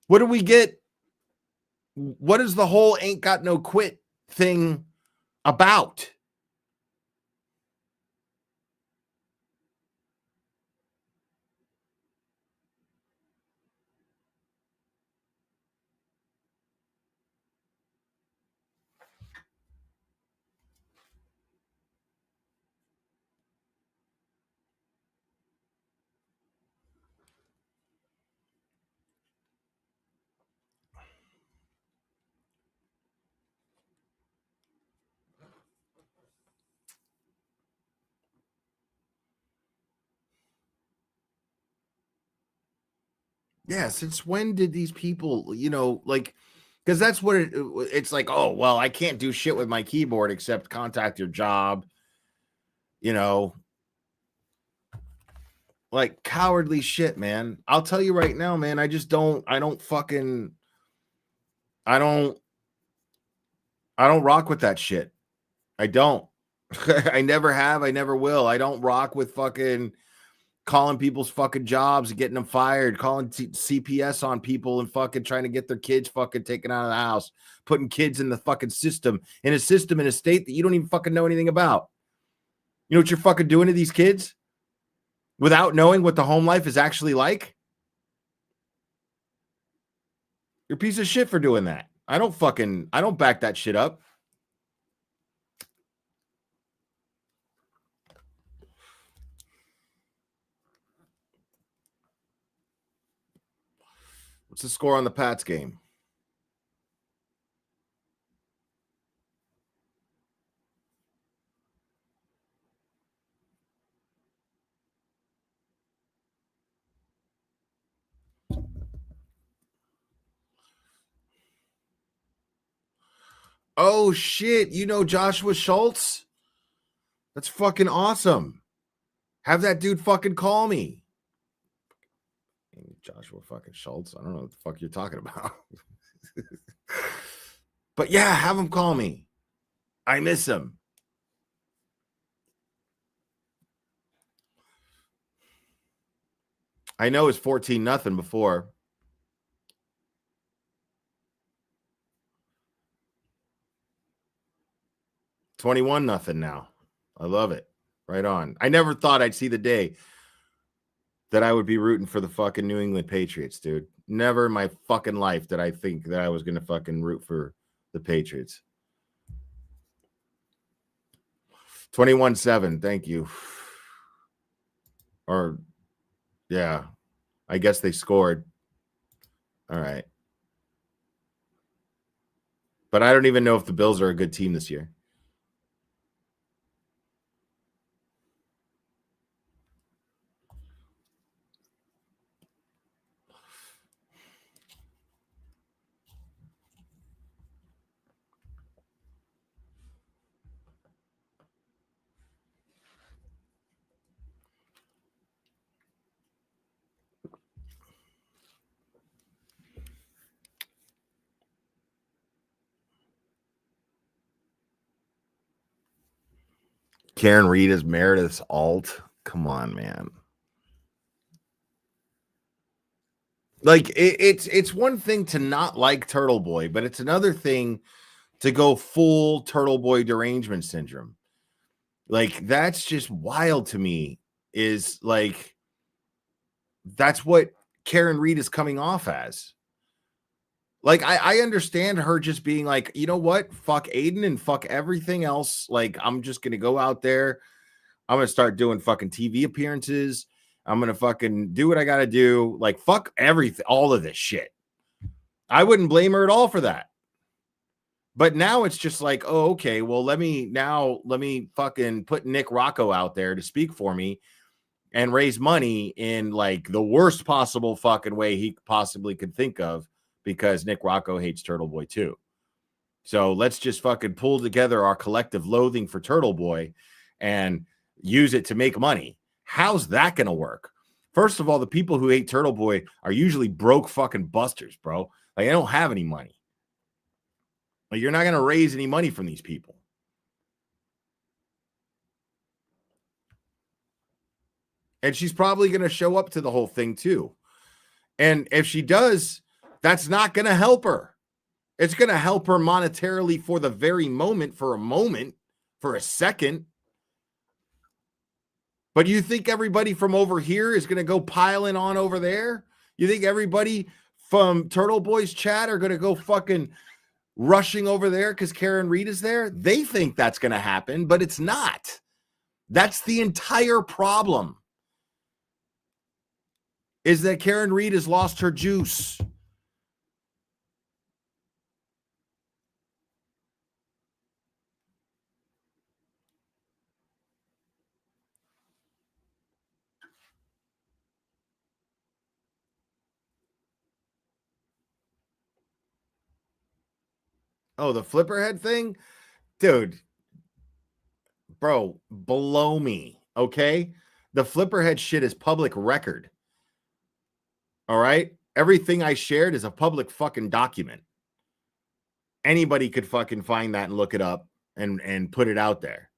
What do we get? What is the whole ain't got no quit thing about? Yeah, since when did these people, like, because that's what it's like, oh, well, I can't do shit with my keyboard except contact your job, like cowardly shit, man. I'll tell you right now, man, I don't rock with that shit. I don't. I never have. I never will. I don't rock with fucking calling people's fucking jobs and getting them fired, calling CPS on people and fucking trying to get their kids fucking taken out of the house, putting kids in the fucking system, in a state that you don't even fucking know anything about. You know what you're fucking doing to these kids without knowing what the home life is actually like? You're a piece of shit for doing that. I don't back that shit up. What's the score on the Pats game? Oh, shit. You know Joshua Schultz? That's fucking awesome. Have that dude fucking call me. Joshua fucking Schultz. I don't know what the fuck you're talking about. But yeah, have him call me. I miss him. I know it's 14-0 before. $21-0 now. I love it. Right on. I never thought I'd see the day that I would be rooting for the fucking New England Patriots, dude. Never in my fucking life did I think that I was going to fucking root for the Patriots. 21-7. Thank you. Or, yeah, I guess they scored. All right. But I don't even know if the Bills are a good team this year. Karen Reed as Meredith's alt. Come on, man. Like it's one thing to not like Turtle Boy, but it's another thing to go full Turtle Boy derangement syndrome. Like that's just wild to me. Is like that's what Karen Reed is coming off as. Like I understand her just being like, you know what? Fuck Aiden and fuck everything else. Like I'm just gonna go out there. I'm gonna start doing fucking TV appearances. I'm gonna fucking do what I gotta do. Like fuck everything, all of this shit. I wouldn't blame her at all for that. But now it's just like, oh, okay, well, let me fucking put Nick Rocco out there to speak for me and raise money in like the worst possible fucking way he possibly could think of, because Nick Rocco hates Turtle Boy too. So let's just fucking pull together our collective loathing for Turtle Boy and use it to make money. How's that going to work? First of all, the people who hate Turtle Boy are usually broke fucking busters, bro. Like, they don't have any money. Like, you're not going to raise any money from these people. And she's probably going to show up to the whole thing too. And if she does, that's not going to help her. It's going to help her monetarily for the very moment, for a second. But you think everybody from over here is going to go piling on over there? You think everybody from Turtle Boy's chat are going to go fucking rushing over there because Karen Reed is there? They think that's going to happen, but it's not. That's the entire problem. Is that Karen Reed has lost her juice. Oh, the flipper head thing? Dude. Bro, below me, okay? The flipper head shit is public record. All right? Everything I shared is a public fucking document. Anybody could fucking find that and look it up and put it out there.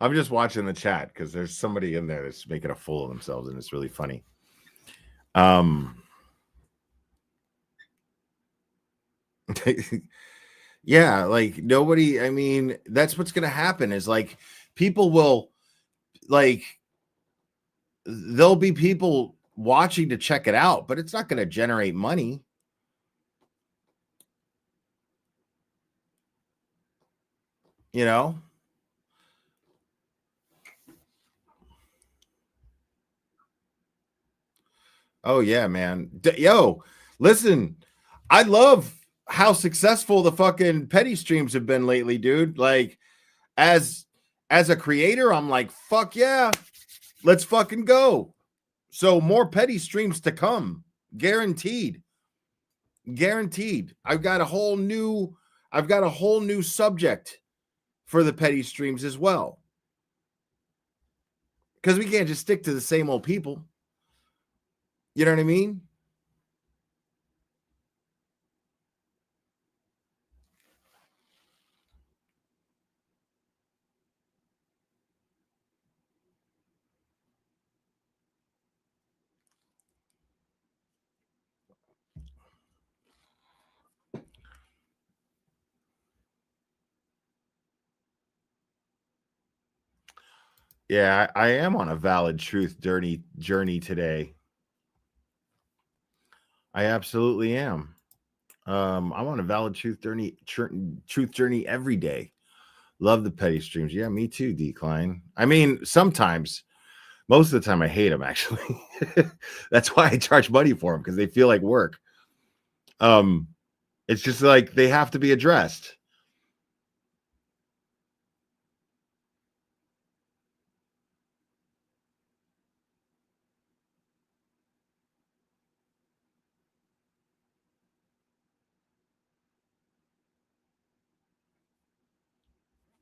I'm just watching the chat because there's somebody in there that's making a fool of themselves, and it's really funny. Yeah, like nobody, I mean, that's what's going to happen is like people will, like, there'll be people watching to check it out, but it's not going to generate money. You know? Oh, yeah, man. Yo, listen, I love how successful the fucking petty streams have been lately, dude. Like, as a creator, I'm like, fuck yeah, let's fucking go. So more petty streams to come. Guaranteed. Guaranteed. I've got a whole new subject for the petty streams as well. Because we can't just stick to the same old people. You know what I mean? Yeah, I am on a valid truth journey today. I absolutely am. I'm on a valid truth journey every day. Love the petty streams. Yeah, me too, Decline. I mean, sometimes, most of the time, I hate them, actually. That's why I charge money for them, because they feel like work. It's just like they have to be addressed.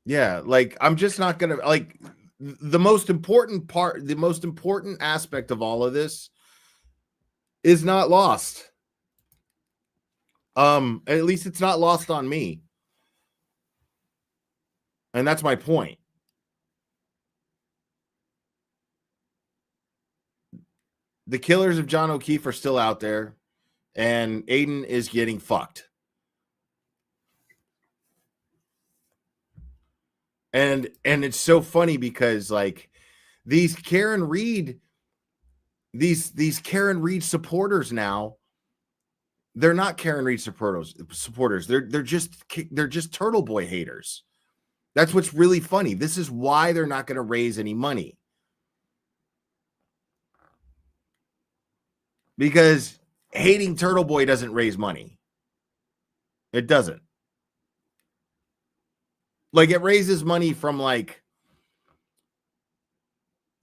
Yeah, like I'm just not gonna like the most important aspect of all of this is not lost. At least it's not lost on me. And that's my point. The killers of John O'Keefe are still out there, and Aiden is getting fucked. And it's so funny because like these Karen Reed supporters now, they're not Karen Reed supporters. They're just Turtle Boy haters. That's what's really funny. This is why they're not going to raise any money. Because hating Turtle Boy doesn't raise money. It doesn't. Like, it raises money from, like,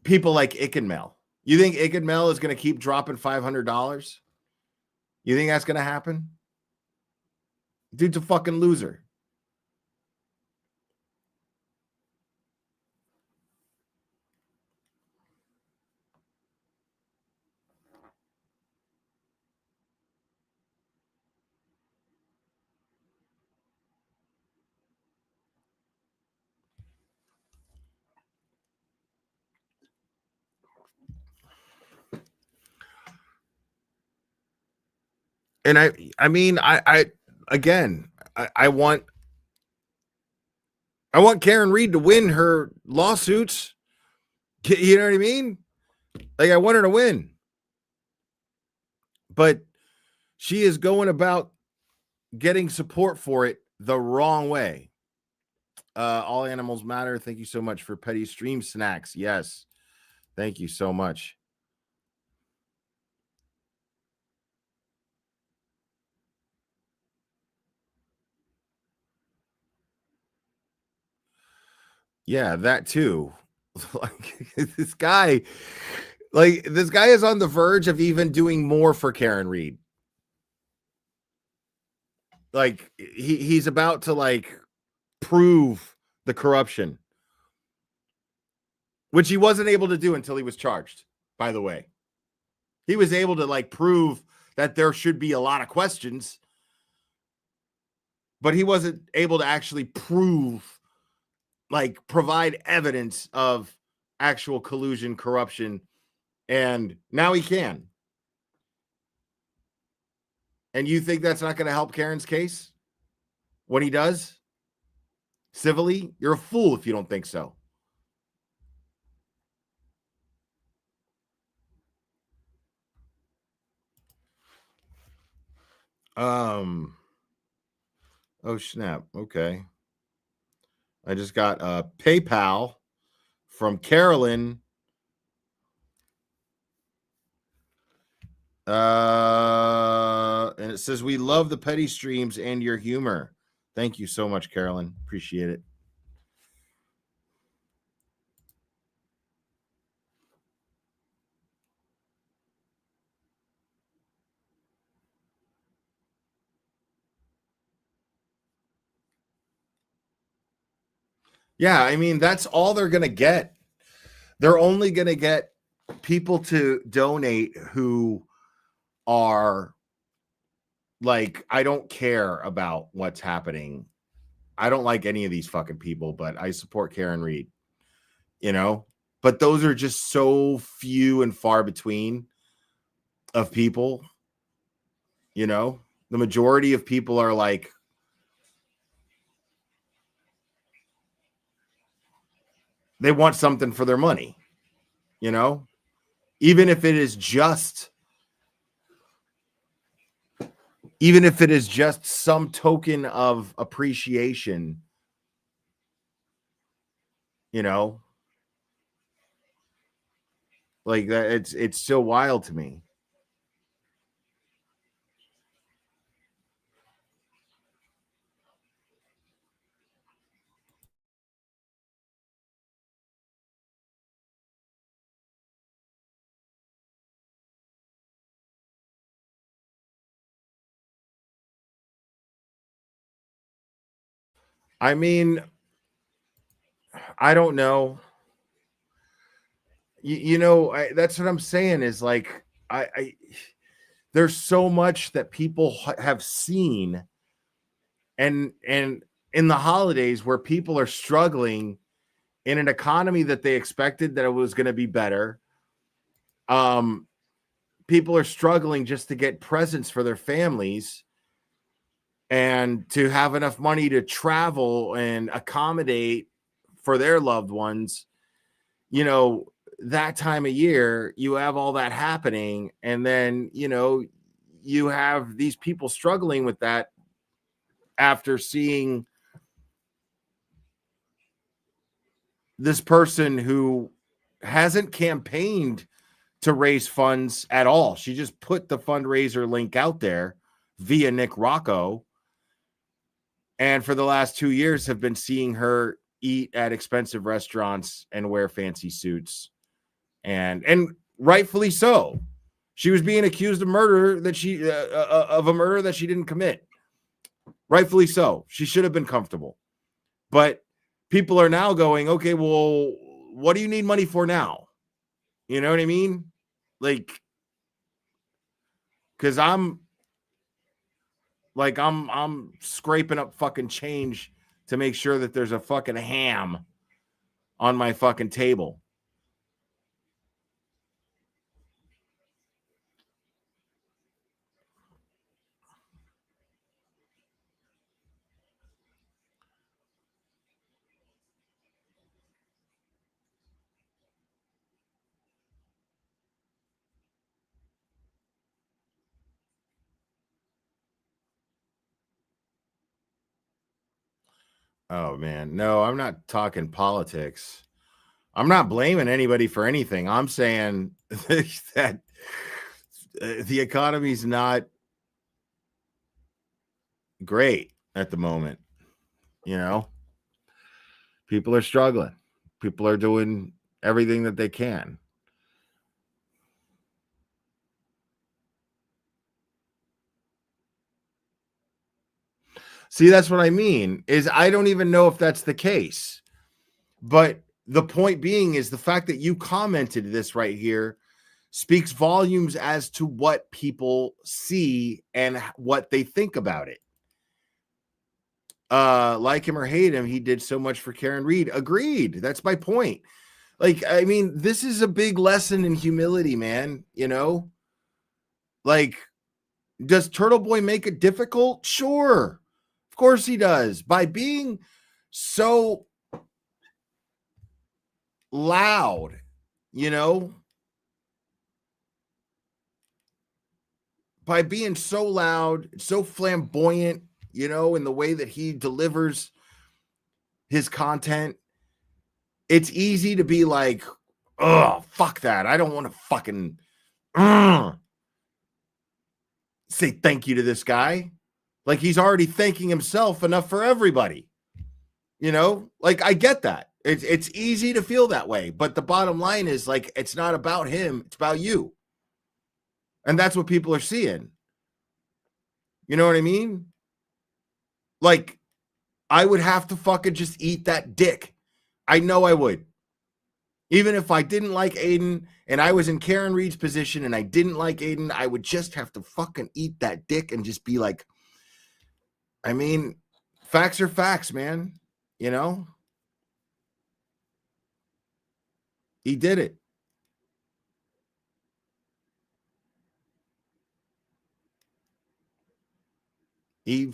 people like Ick and Mel. You think Ick and Mel is going to keep dropping $500? You think that's going to happen? Dude's a fucking loser. And I mean, I want Karen Reed to win her lawsuits. You know what I mean? Like, I want her to win. But she is going about getting support for it the wrong way. All animals matter. Thank you so much for petty stream snacks. Yes. Thank you so much. Yeah, that too. Like this guy is on the verge of even doing more for Karen Reed. Like he's about to like prove the corruption, which he wasn't able to do until he was charged, by the way. He was able to like prove that there should be a lot of questions, but he wasn't able to actually provide evidence of actual collusion, corruption, and now he can. And you think that's not going to help Karen's case when he does? Civilly? You're a fool if you don't think so. Oh snap. Okay. I just got a PayPal from Carolyn. And it says, we love the petty streams and your humor. Thank you so much, Carolyn. Appreciate it. Yeah, I mean, that's all they're going to get. They're only going to get people to donate who are like, I don't care about what's happening. I don't like any of these fucking people, but I support Karen Reed, you know? But those are just so few and far between of people, you know? The majority of people are like, they want something for their money, you know, even if it is just some token of appreciation, you know, like that. It's so wild to me. I mean, I don't know. That's what I'm saying is like, there's so much that people have seen, and in the holidays where people are struggling in an economy that they expected that it was going to be better. People are struggling just to get presents for their families and to have enough money to travel and accommodate for their loved ones. That time of year, you have all that happening, and then you have these people struggling with that after seeing this person who hasn't campaigned to raise funds at all. She just put the fundraiser link out there via Nick Rocco, and for the last 2 years have been seeing her eat at expensive restaurants and wear fancy suits. And rightfully so. She was being accused of murder of a murder that she didn't commit. Rightfully so. She should have been comfortable. But people are now going, okay, well, what do you need money for now? You know what I mean? Like, because I'm scraping up fucking change to make sure that there's a fucking ham on my fucking table. Oh, man. No, I'm not talking politics. I'm not blaming anybody for anything. I'm saying that the economy's not great at the moment. People are struggling. People are doing everything that they can. See, that's what I mean, is I don't even know if that's the case. But the point being is the fact that you commented this right here speaks volumes as to what people see and what they think about it. Like him or hate him, he did so much for Karen Reed. Agreed. That's my point. Like, I mean, this is a big lesson in humility, man. Like, does Turtle Boy make it difficult? Sure. Of course he does. By being so loud, by being so loud, so flamboyant, in the way that he delivers his content, it's easy to be like, oh, fuck that. I don't want to fucking say thank you to this guy. Like, he's already thanking himself enough for everybody. Like, I get that. It's easy to feel that way. But the bottom line is, like, it's not about him. It's about you. And that's what people are seeing. You know what I mean? Like, I would have to fucking just eat that dick. I know I would. Even if I didn't like Aiden and I was in Karen Reed's position and I didn't like Aiden, I would just have to fucking eat that dick and just be like, I mean, facts are facts, man. He did it. He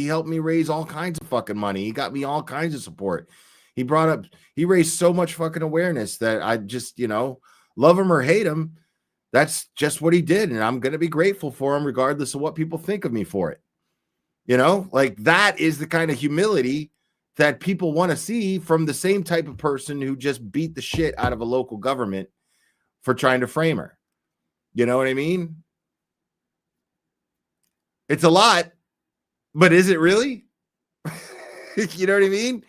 helped me raise all kinds of fucking money. He got me all kinds of support. He raised so much fucking awareness that I just, love him or hate him. That's just what he did. And I'm going to be grateful for him, regardless of what people think of me for it. Like that is the kind of humility that people want to see from the same type of person who just beat the shit out of a local government for trying to frame her. You know what I mean? It's a lot, but is it really? You know what I mean?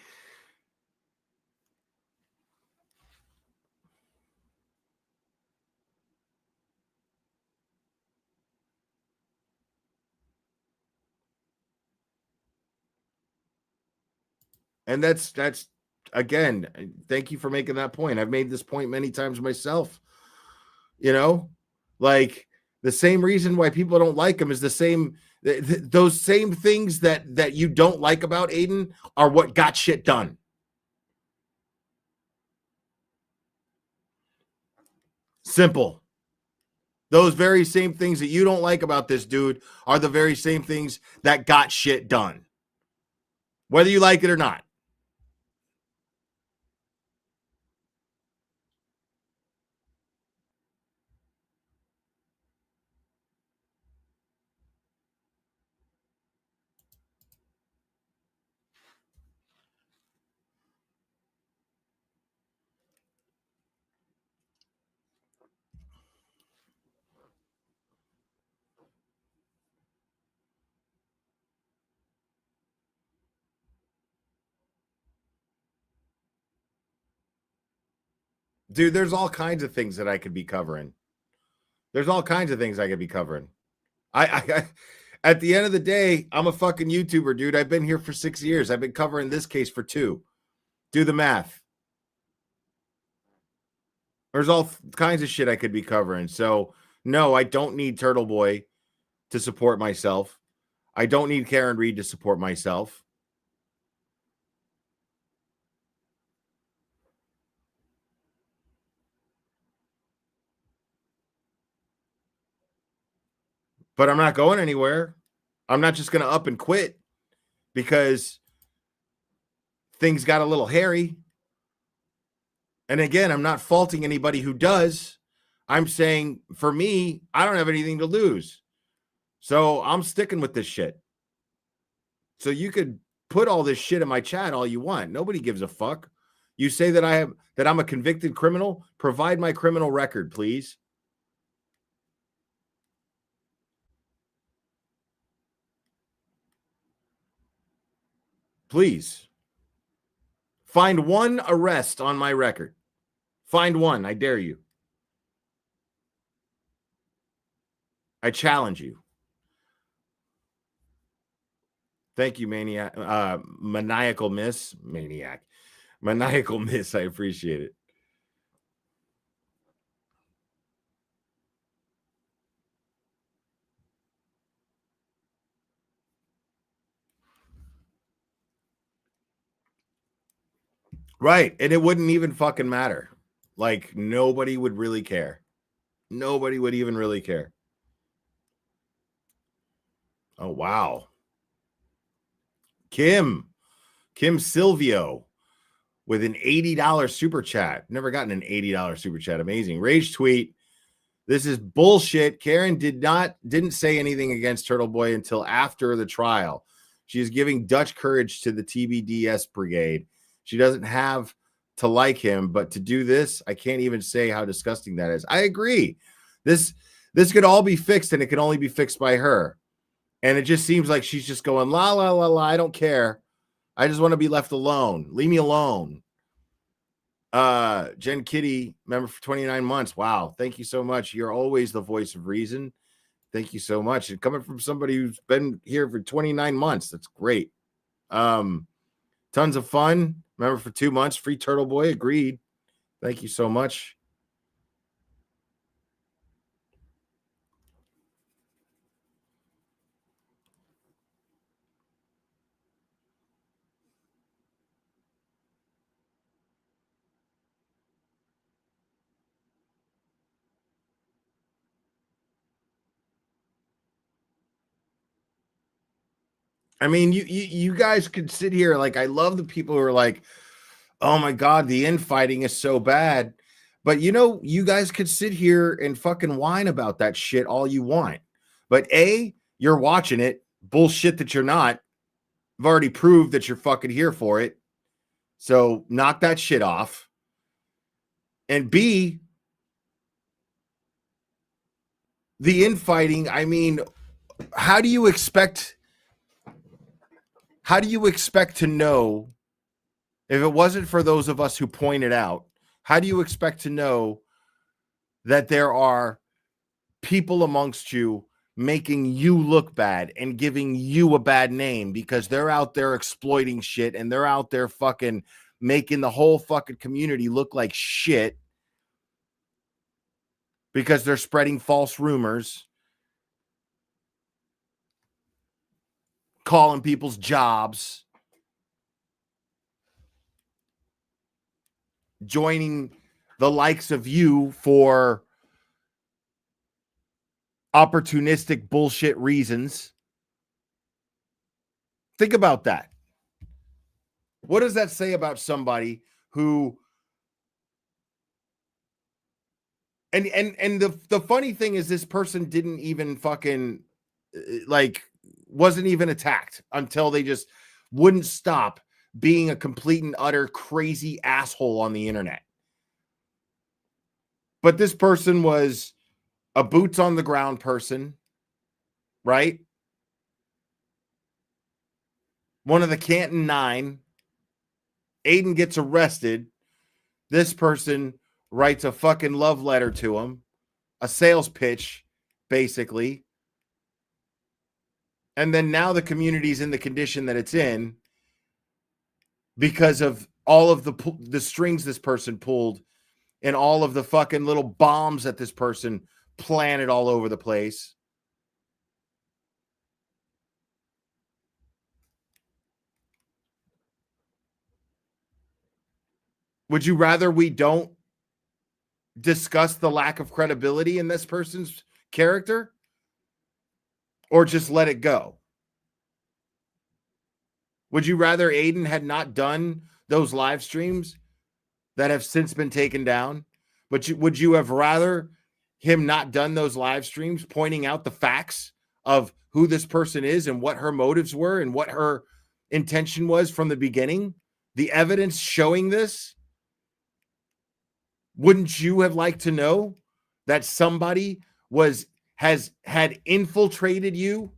And that's again, thank you for making that point. I've made this point many times myself. Like the same reason why people don't like him is the same. Those same things that you don't like about Aiden are what got shit done. Simple. Those very same things that you don't like about this dude are the very same things that got shit done, whether you like it or not. Dude, there's all kinds of things that I could be covering. There's all kinds of things I could be covering. I at the end of the day, I'm a fucking YouTuber, dude. I've been here for 6 years. I've been covering this case for 2. Do the math. There's all kinds of shit I could be covering. So, no, I don't need Turtle Boy to support myself. I don't need Karen Read to support myself. But I'm not going anywhere. I'm not just going to up and quit because things got a little hairy. And again, I'm not faulting anybody who does. I'm saying for me, I don't have anything to lose. So I'm sticking with this shit. So you could put all this shit in my chat all you want. Nobody gives a fuck. You say that I'm a convicted criminal. Provide my criminal record, please. Please. Find one arrest on my record. Find one. I dare you. I challenge you. Thank you, Maniac. Maniacal Miss. Maniac. Maniacal Miss. I appreciate it. Right. And it wouldn't even fucking matter. Like, nobody would really care. Nobody would even really care. Oh, wow. Kim Silvio with an $80 super chat. Never gotten an $80 super chat. Amazing. Rage tweet. This is bullshit. Karen didn't say anything against Turtle Boy until after the trial. She is giving Dutch courage to the TBDS brigade. She doesn't have to like him, but to do this, I can't even say how disgusting that is. I agree. This could all be fixed, and it can only be fixed by her. And it just seems like she's just going, la, la, la, la, I don't care. I just want to be left alone. Leave me alone. Jen Kitty, member for 29 months. Wow. Thank you so much. You're always the voice of reason. Thank you so much. And coming from somebody who's been here for 29 months, that's great. Tons of fun. Member for 2 months. Free Turtle Boy. Agreed. Thank you so much. I mean, you guys could sit here like I love the people who are like, oh my God, the infighting is so bad. But you know, you guys could sit here and fucking whine about that shit all you want. But A, you're watching it. Bullshit that you're not. I've already proved that you're fucking here for it. So knock that shit off. And B, the infighting, I mean, how do you expect to know if it wasn't for those of us who pointed out? How do you expect to know that there are people amongst you making you look bad and giving you a bad name because they're out there exploiting shit and they're out there fucking making the whole fucking community look like shit because they're spreading false rumors, calling people's jobs, joining the likes of you for opportunistic bullshit reasons. Think about that. What does that say about somebody who and the funny thing is this person didn't even fucking like wasn't even attacked until they just wouldn't stop being a complete and utter crazy asshole on the internet. But this person was a boots on the ground person, right? One of the Canton Nine. Aiden gets arrested. This person writes a fucking love letter to him, a sales pitch, basically. And then now the community's in the condition that it's in because of all of the strings this person pulled and all of the fucking little bombs that this person planted all over the place. Would you rather we don't discuss the lack of credibility in this person's character or just let it go? Would you rather Aiden had not done those live streams that have since been taken down? But would you have rather him not done those live streams pointing out the facts of who this person is and what her motives were and what her intention was from the beginning? The evidence showing this? Wouldn't you have liked to know that somebody had infiltrated you,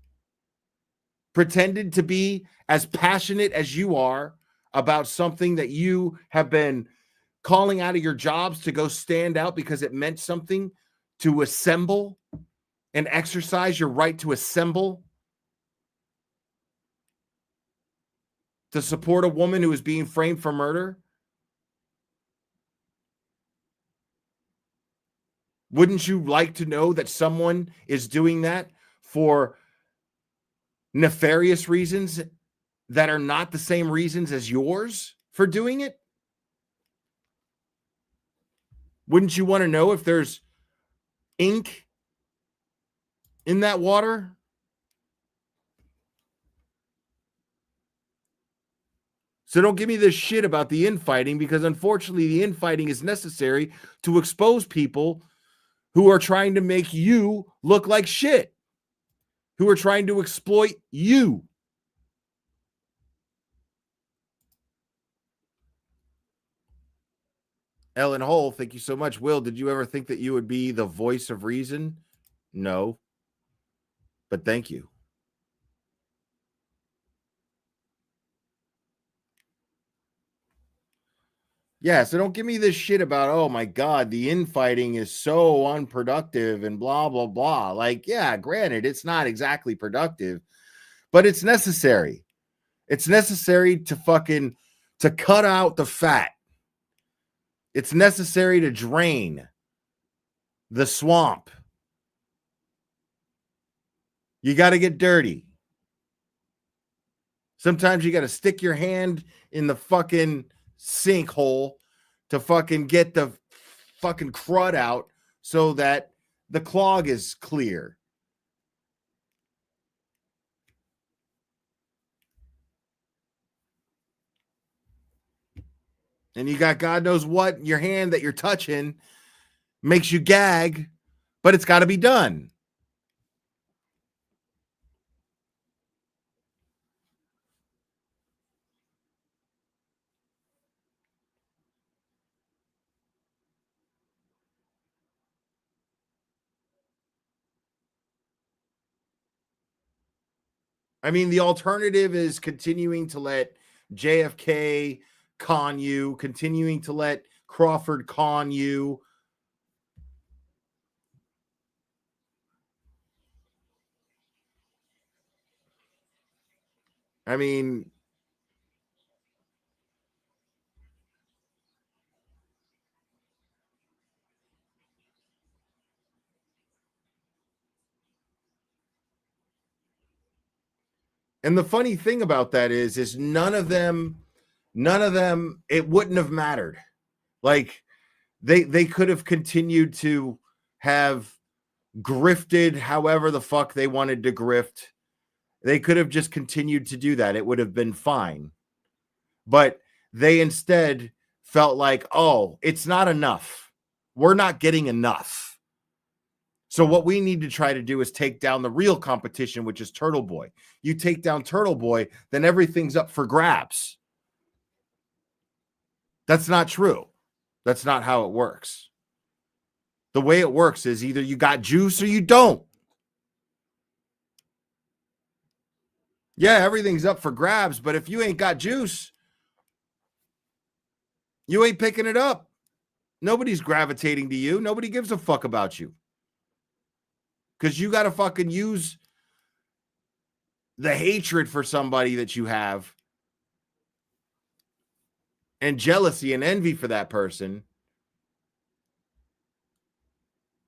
pretended to be as passionate as you are about something that you have been calling out of your jobs to go stand out because it meant something to assemble and exercise your right to assemble to support a woman who is being framed for murder? Wouldn't you like to know that someone is doing that for nefarious reasons that are not the same reasons as yours for doing it? Wouldn't you want to know if there's ink in that water? So don't give me this shit about the infighting, because unfortunately the infighting is necessary to expose people who are trying to make you look like shit, who are trying to exploit you. Ellen Hole, thank you so much. Will, did you ever think that you would be the voice of reason? No. But thank you. Yeah, so don't give me this shit about, oh my God, the infighting is so unproductive and blah, blah, blah. Like, yeah, granted, it's not exactly productive, but it's necessary. It's necessary to cut out the fat. It's necessary to drain the swamp. You got to get dirty. Sometimes you got to stick your hand in the fucking sinkhole to fucking get the fucking crud out so that the clog is clear. and you got God knows what in your hand that you're touching, makes you gag, but it's got to be done. I mean, the alternative is continuing to let JFK con you, continuing to let Crawford con you. I mean, and the funny thing about that is none of them, it wouldn't have mattered. Like they could have continued to have grifted however the fuck they wanted to grift. They could have just continued to do that. It would have been fine. But they instead felt like, oh, it's not enough. We're not getting enough. So what we need to try to do is take down the real competition, which is Turtle Boy. You take down Turtle Boy, then everything's up for grabs. That's not true. That's not how it works. The way it works is either you got juice or you don't. Yeah, everything's up for grabs, but if you ain't got juice, you ain't picking it up. Nobody's gravitating to you. Nobody gives a fuck about you. Because you got to fucking use the hatred for somebody that you have and jealousy and envy for that person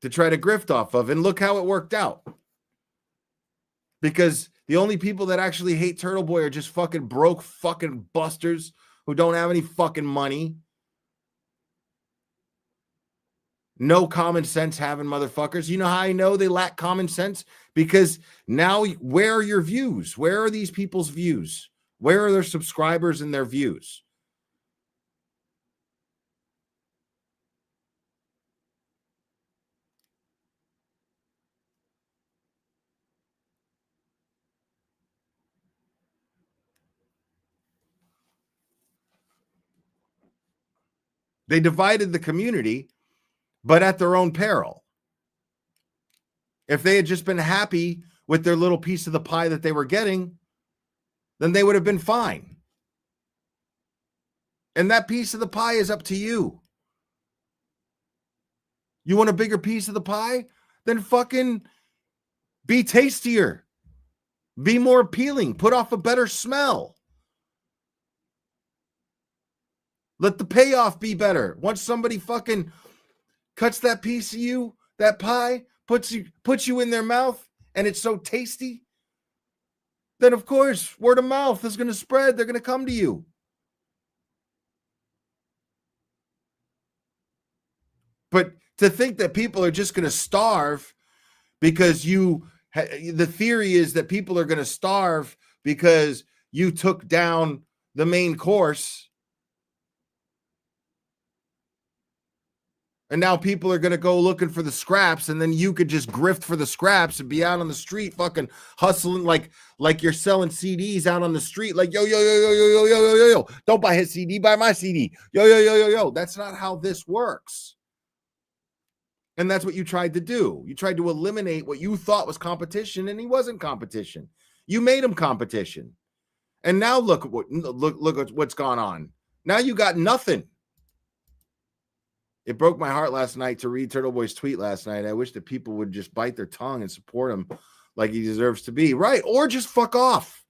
to try to grift off of. And look how it worked out. Because the only people that actually hate Turtle Boy are just fucking broke fucking busters who don't have any fucking money. No common sense having motherfuckers. You know how I know they lack common sense? Because now, where are your views? Where are these people's views? Where are their subscribers and their views? They divided the community, but at their own peril. If they had just been happy with their little piece of the pie that they were getting, then they would have been fine. And that piece of the pie is up to you. You want a bigger piece of the pie? Then fucking be tastier. Be more appealing. Put off a better smell. Let the payoff be better. Once somebody fucking cuts that piece of you, that pie, puts you in their mouth, and it's so tasty, then of course, word of mouth is going to spread. They're going to come to you. But to think that people are just going to starve because the theory is that people are going to starve because you took down the main course. And now people are going to go looking for the scraps, and then you could just grift for the scraps and be out on the street fucking hustling like you're selling CDs out on the street. Like, yo, yo, yo, yo, yo, yo, yo, yo, yo. Don't buy his CD, buy my CD. Yo, yo, yo, yo, yo. That's not how this works. And that's what you tried to do. You tried to eliminate what you thought was competition, and he wasn't competition. You made him competition. And now look at what's gone on. Now you got nothing. It broke my heart last night to read Turtle Boy's tweet last night. I wish that people would just bite their tongue and support him like he deserves to be. Right. Or just fuck off.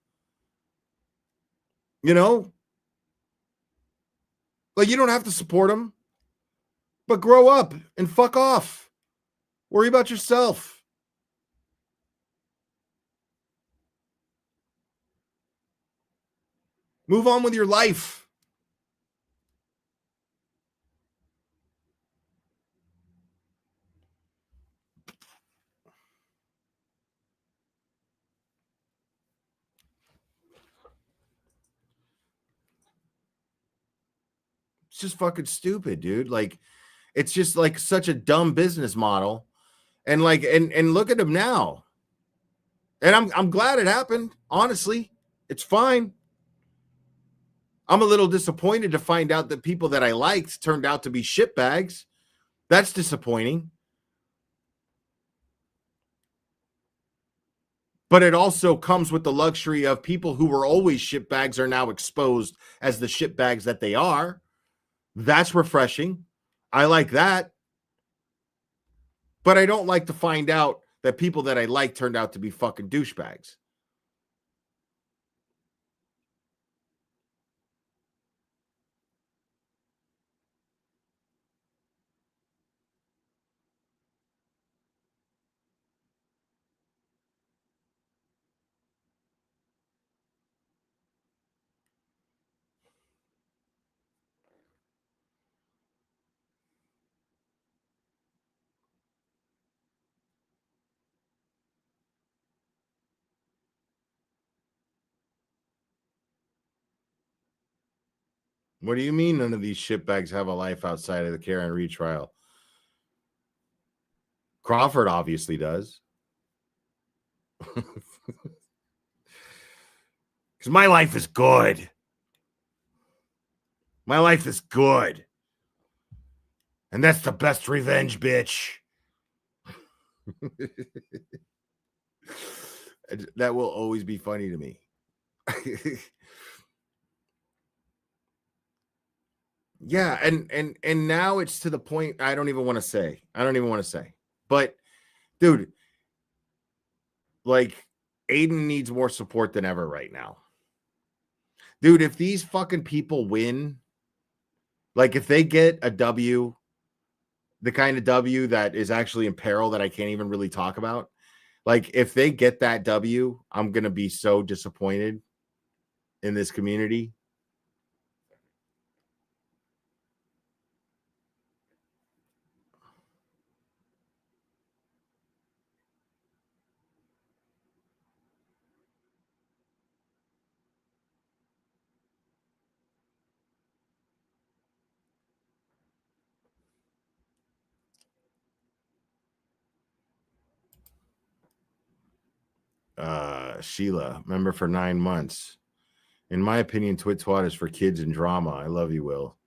You know? Like, you don't have to support him, but grow up and fuck off. Worry about yourself. Move on with your life. just fucking stupid, dude. Like, it's just like such a dumb business model. And like, and look at him now. And I'm glad it happened. Honestly, it's fine. I'm a little disappointed to find out that people that I liked turned out to be shitbags. That's disappointing. But it also comes with the luxury of people who were always shitbags are now exposed as the shitbags that they are. That's refreshing. I like that. But I don't like to find out that people that I like turned out to be fucking douchebags. What do you mean none of these shitbags have a life outside of the Karen Reed trial? Crawford obviously does. Because my life is good. My life is good. And that's the best revenge, bitch. That will always be funny to me. Yeah, and now it's to the point I don't even want to say. But dude, like Aiden needs more support than ever right now. Dude, if these fucking people win, like if they get a W, the kind of W that is actually in peril that I can't even really talk about. Like if they get that W, I'm going to be so disappointed in this community. Sheila, member for 9 months. In my opinion, Twit Twat is for kids and drama. I love you, Will.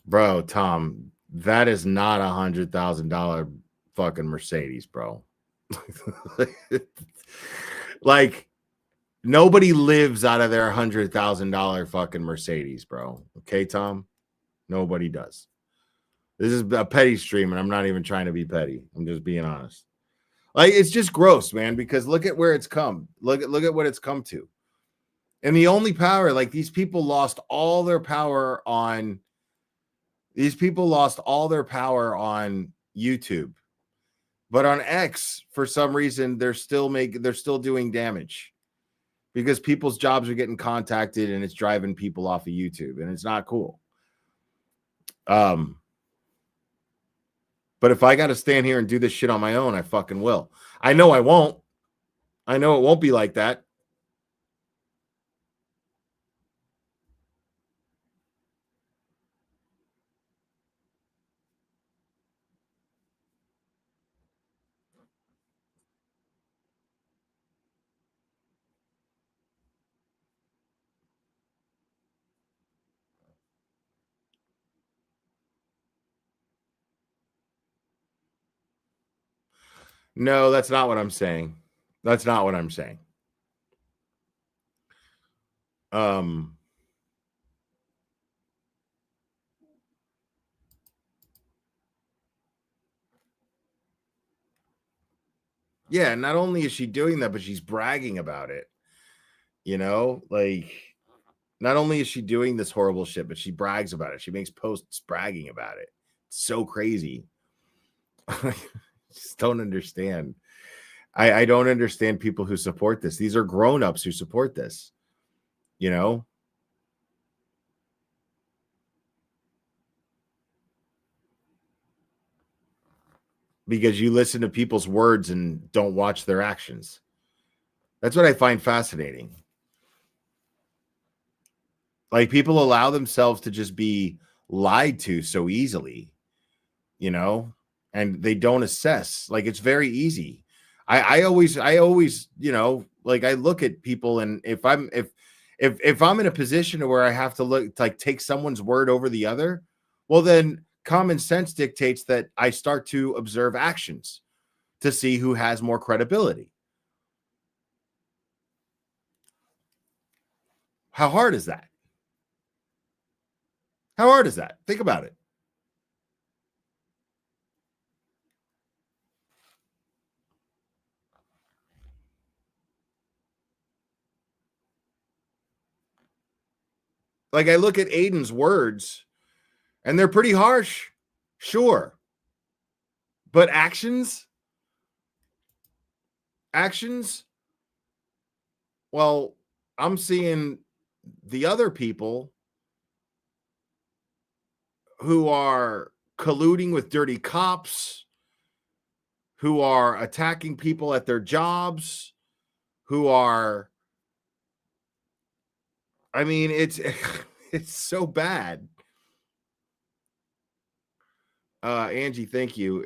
Bro, Tom, that is not $100,000 fucking Mercedes, bro. Like, nobody lives out of their $100,000 fucking Mercedes, bro. Okay, Tom? Nobody does. This is a petty stream, and I'm not even trying to be petty. I'm just being honest. Like, it's just gross, man, because look at where it's come. Look at what it's come to. And the only power, like, these people lost all their power on YouTube. But on X, for some reason, they're still doing damage because people's jobs are getting contacted and it's driving people off of YouTube, and it's not cool. But if I got to stand here and do this shit on my own, I fucking will. I know I won't. I know it won't be like that. No, that's not what I'm saying. That's not what I'm saying. Yeah, not only is she doing that, but she's bragging about it. You know, like, not only is she doing this horrible shit, but she brags about it. She makes posts bragging about it. It's so crazy. I just don't understand. I don't understand people who support this. These are grown-ups who support this. You know? Because you listen to people's words and don't watch their actions. That's what I find fascinating. Like, people allow themselves to just be lied to so easily, you know, and they don't assess. Like, it's very easy. I always, you know, like, I look at people, and if I'm in a position where I have to look, like, take someone's word over the other, well, then common sense dictates that I start to observe actions to see who has more credibility. How hard is that? How hard is that? Think about it. Like, I look at Aiden's words, and they're pretty harsh, sure. But actions? Well, I'm seeing the other people who are colluding with dirty cops, who are attacking people at their jobs, who are, I mean, it's so bad. Angie, thank you.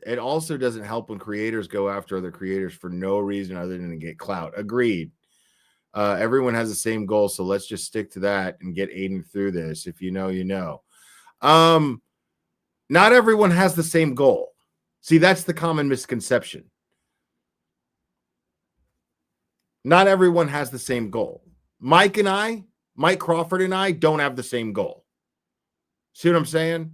It also doesn't help when creators go after other creators for no reason other than to get clout. Agreed. Everyone has the same goal, so let's just stick to that and get Aiden through this. If you know, you know. Not everyone has the same goal. See, that's the common misconception. Not everyone has the same goal. Mike Crawford and I don't have the same goal. See what I'm saying?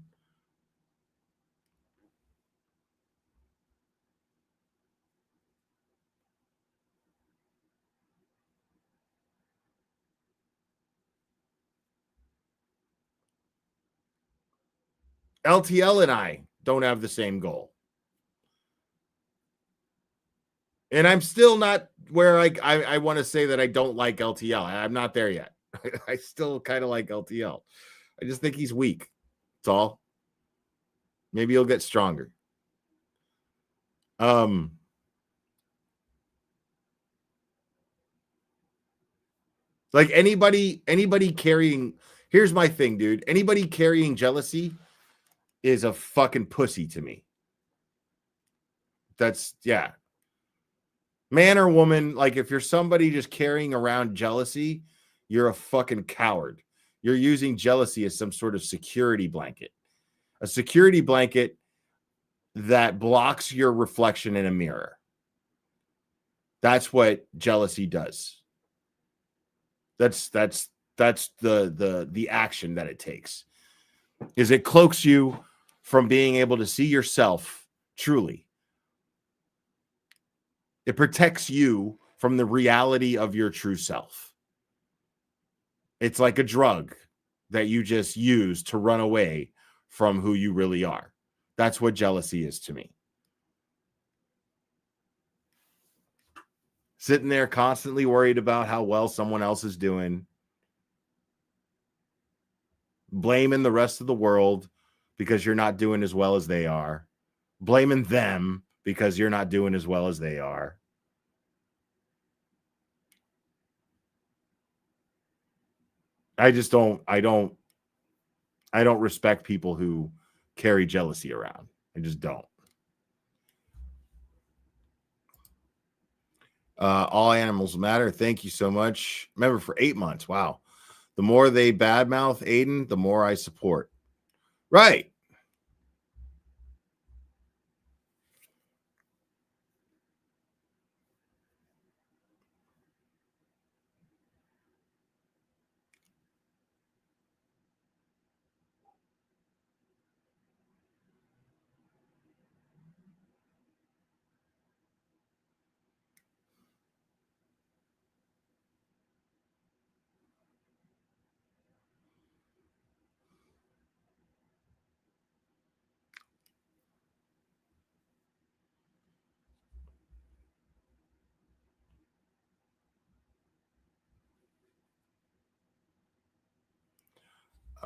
LTL and I don't have the same goal. And I'm still not where I want to say that I don't like LTL. I'm not there yet. I still kind of like LTL. I just think he's weak. That's all. Maybe he'll get stronger. Like, anybody carrying, here's my thing, dude. Anybody carrying jealousy is a fucking pussy to me. That's, yeah. Man or woman, like, if you're somebody just carrying around jealousy, you're a fucking coward. You're using jealousy as some sort of security blanket. A security blanket that blocks your reflection in a mirror. That's what jealousy does. That's the action that it takes. Is it cloaks you from being able to see yourself truly. It protects you from the reality of your true self. It's like a drug that you just use to run away from who you really are. That's what jealousy is to me. Sitting there constantly worried about how well someone else is doing. Blaming the rest of the world because you're not doing as well as they are. Blaming them because you're not doing as well as they are. I don't respect people who carry jealousy around. I just don't. All animals matter. Thank you so much. Remember, for 8 months. Wow. The more they badmouth Aiden, the more I support. Right.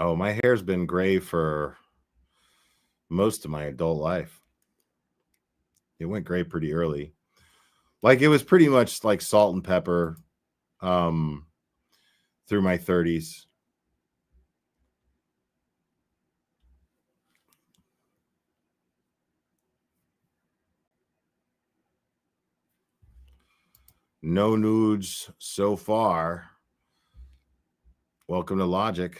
Oh, my hair's been gray for most of my adult life. It went gray pretty early. Like, it was pretty much like salt and pepper through my 30s. No nudes so far. Welcome to Logic.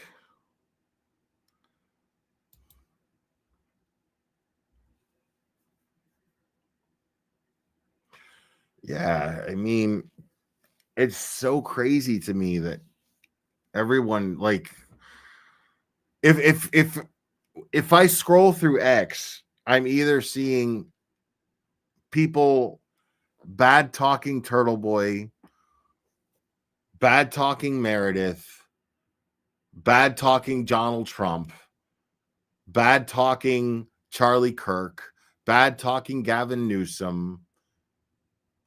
Yeah, I mean, it's so crazy to me that everyone, like, if I scroll through X, I'm either seeing people bad talking Turtle Boy, bad talking Meredith, bad talking Donald Trump, bad talking Charlie Kirk, bad talking Gavin Newsom,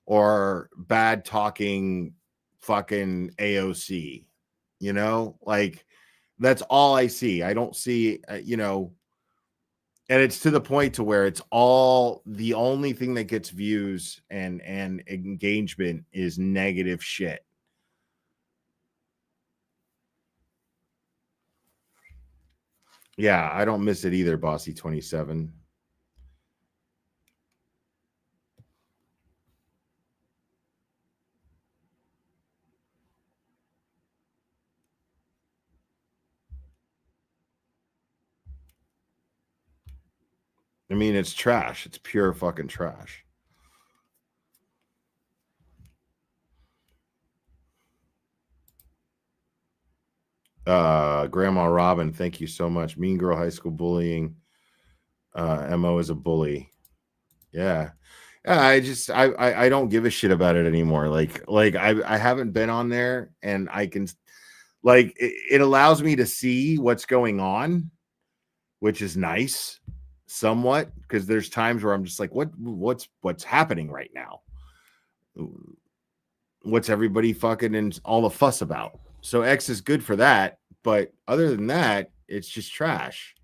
or bad talking fucking AOC. You know, like, that's all I see. I don't see, and it's to the point to where it's all, the only thing that gets views and engagement is negative shit. Yeah, I don't miss it either, Bossy 27. I mean, it's trash. It's pure fucking trash. Grandma Robin, thank you so much. Mean Girl High School Bullying. Mo is a bully. Yeah. I don't give a shit about it anymore. Like I haven't been on there, and I can, like, it allows me to see what's going on, which is nice somewhat, because there's times where I'm just like, what's happening right now? What's everybody fucking and all the fuss about? So X is good for that, but other than that, it's just trash.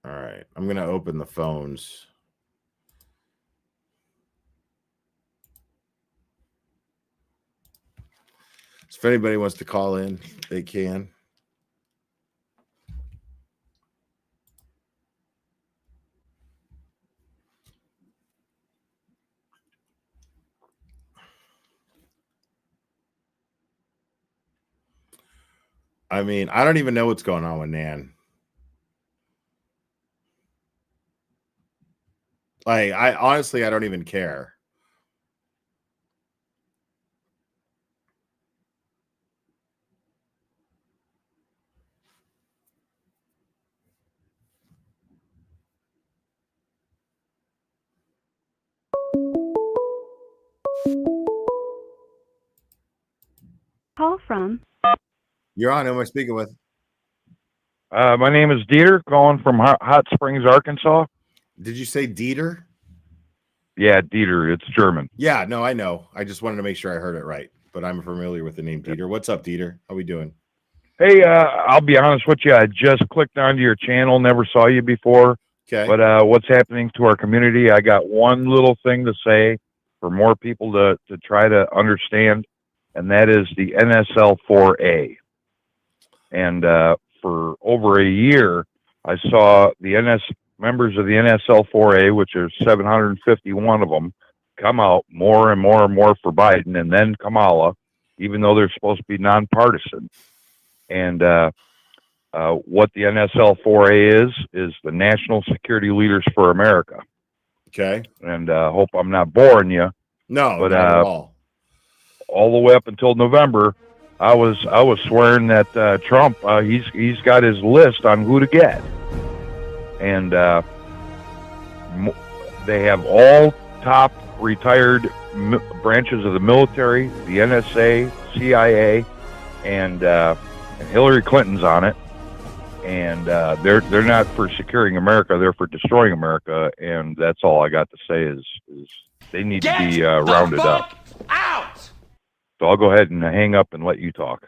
All right, I'm going to open the phones. So if anybody wants to call in, they can. I mean, I don't even know what's going on with Nan. Like, I honestly don't even care. Call from. You're on. Who am I speaking with? My name is Dieter, calling from Hot Springs, Arkansas. Did you say Dieter? Yeah, Dieter. It's German. Yeah, no, I know. I just wanted to make sure I heard it right, but I'm familiar with the name Dieter. What's up, Dieter? How we doing? Hey, I'll be honest with you. I just clicked onto your channel. Never saw you before. Okay. But what's happening to our community? I got one little thing to say for more people to try to understand, and that is the NSL4A. And for over a year, I saw the members of the NSL4A, which are 751 of them, come out more and more and more for Biden, and then Kamala, even though they're supposed to be nonpartisan. And what the NSL4A is the National Security Leaders for America. Okay. And hope I'm not boring you. No, but not at all. All the way up until November, I was swearing that Trump he's got his list on who to get, and they have all top retired branches of the military, the NSA, CIA, and Hillary Clinton's on it, and they're not for securing America, they're for destroying America, and that's all I got to say is they need to be rounded up. Out! So I'll go ahead and hang up and let you talk.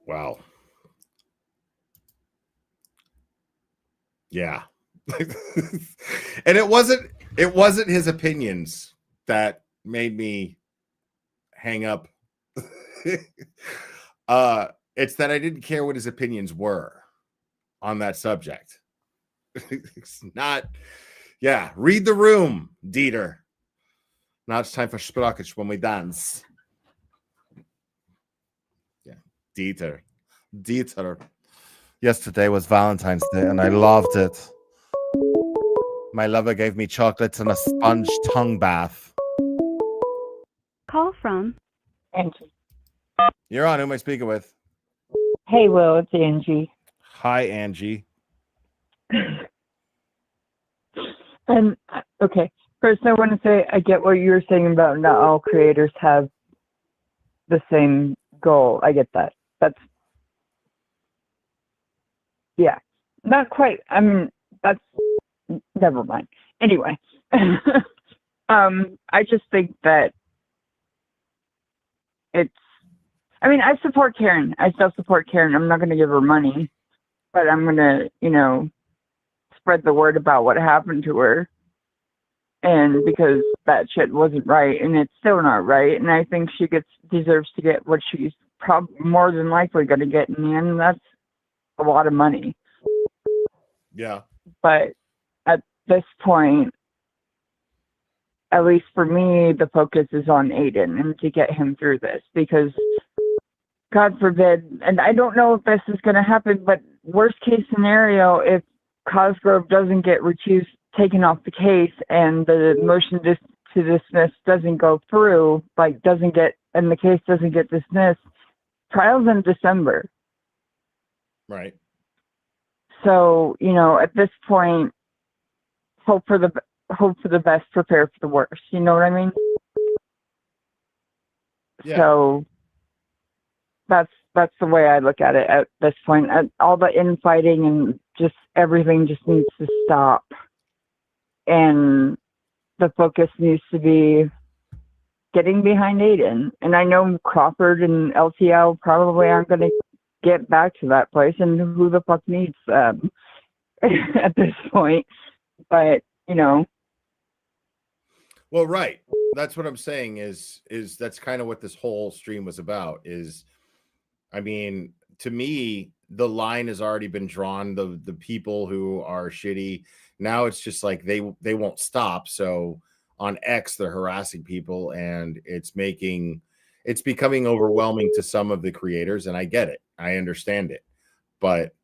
Wow. Yeah. And it wasn't his opinions that made me hang up. It's that I didn't care what his opinions were on that subject. It's not, yeah, read the room, Dieter. Now it's time for Sprockets when we dance. Yeah, Dieter. Yesterday was Valentine's Day and I loved it. My lover gave me chocolates and a sponge tongue bath. Call from Angie. You're on. Who am I speaking with? Hey, Will, it's Angie. Hi, Angie. And okay, first I want to say I get what you were saying about not all creators have the same goal. I get that. That's yeah, not quite. I mean, that's never mind. Anyway, I just think that it's. I mean, I support Karen. I still support Karen. I'm not going to give her money, but I'm going to, spread the word about what happened to her. And because that shit wasn't right, and it's still not right. And I think she deserves to get what she's more than likely going to get in the end. And that's a lot of money. Yeah. But at this point, at least for me, the focus is on Aiden and to get him through this, because God forbid, and I don't know if this is going to happen, but worst case scenario, if Cosgrove doesn't get taken off the case and the motion to dismiss doesn't go through, and the case doesn't get dismissed, trial's in December. Right. So, at this point, hope for the best, prepare for the worst. You know what I mean? Yeah. So that's the way I look at it at this point. All the infighting and just everything just needs to stop. And the focus needs to be getting behind Aiden. And I know Crawford and LTL probably aren't going to get back to that place, and who the fuck needs them at this point. But, Well, right. That's what I'm saying is that's kind of what this whole stream was about is, I mean, to me, the line has already been drawn. The people who are shitty, now it's just like they won't stop. So on X, they're harassing people, and it's becoming overwhelming to some of the creators, and I get it. I understand it. But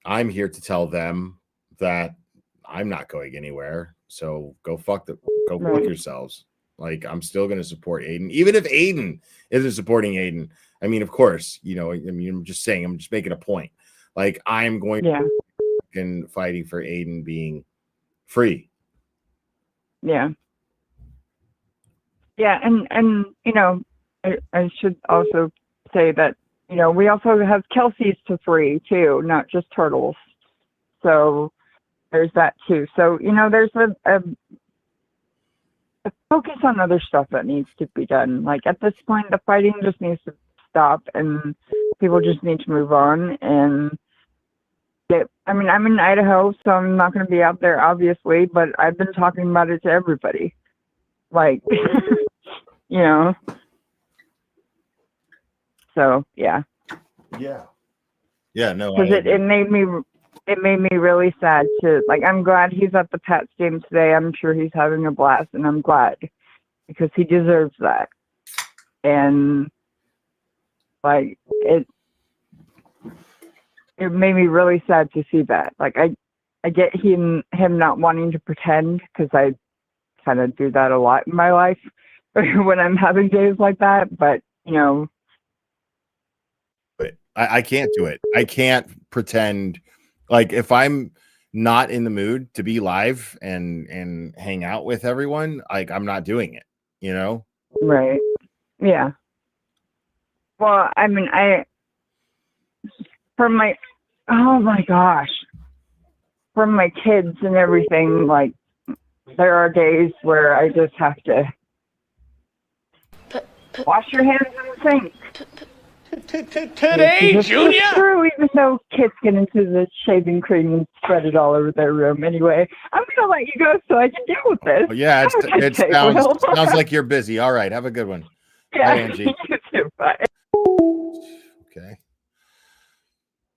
I'm here to tell them that I'm not going anywhere. So go fuck yourselves. Like, I'm still going to support Aiden, even if Aiden isn't supporting Aiden. I mean, of course, I'm just saying, I'm just making a point. Like, I'm going to be fighting for Aiden being free. Yeah. Yeah. And I should also say that, we also have Kelsey's to free too, not just Turtles. So there's that too. So, there's a focus on other stuff that needs to be done. Like, at this point, the fighting just needs to stop, and people just need to move on and I'm in Idaho, so I'm not going to be out there, obviously, but I've been talking about it to everybody. Like, so yeah. Yeah, no, because it made me really sad to, like, I'm glad he's at the Pats game today. I'm sure he's having a blast, and I'm glad because he deserves that. And like, it made me really sad to see that. Like, I get him not wanting to pretend, because I kind of do that a lot in my life when I'm having days like that. But I can't do it. I can't pretend. Like, if I'm not in the mood to be live and hang out with everyone, like, I'm not doing it, Right. Yeah. Well, oh my gosh, from my kids and everything, like, there are days where I just have to wash your hands in the sink. Today, Junior? It's true, even though kids get into the shaving cream and spread it all over their room. Anyway, I'm going to let you go so I can deal with this. Oh, yeah, Have a good it day, sounds, Will. sounds like you're busy. All right, have a good one. Yeah, Bye, Angie. you too. Bye. Okay.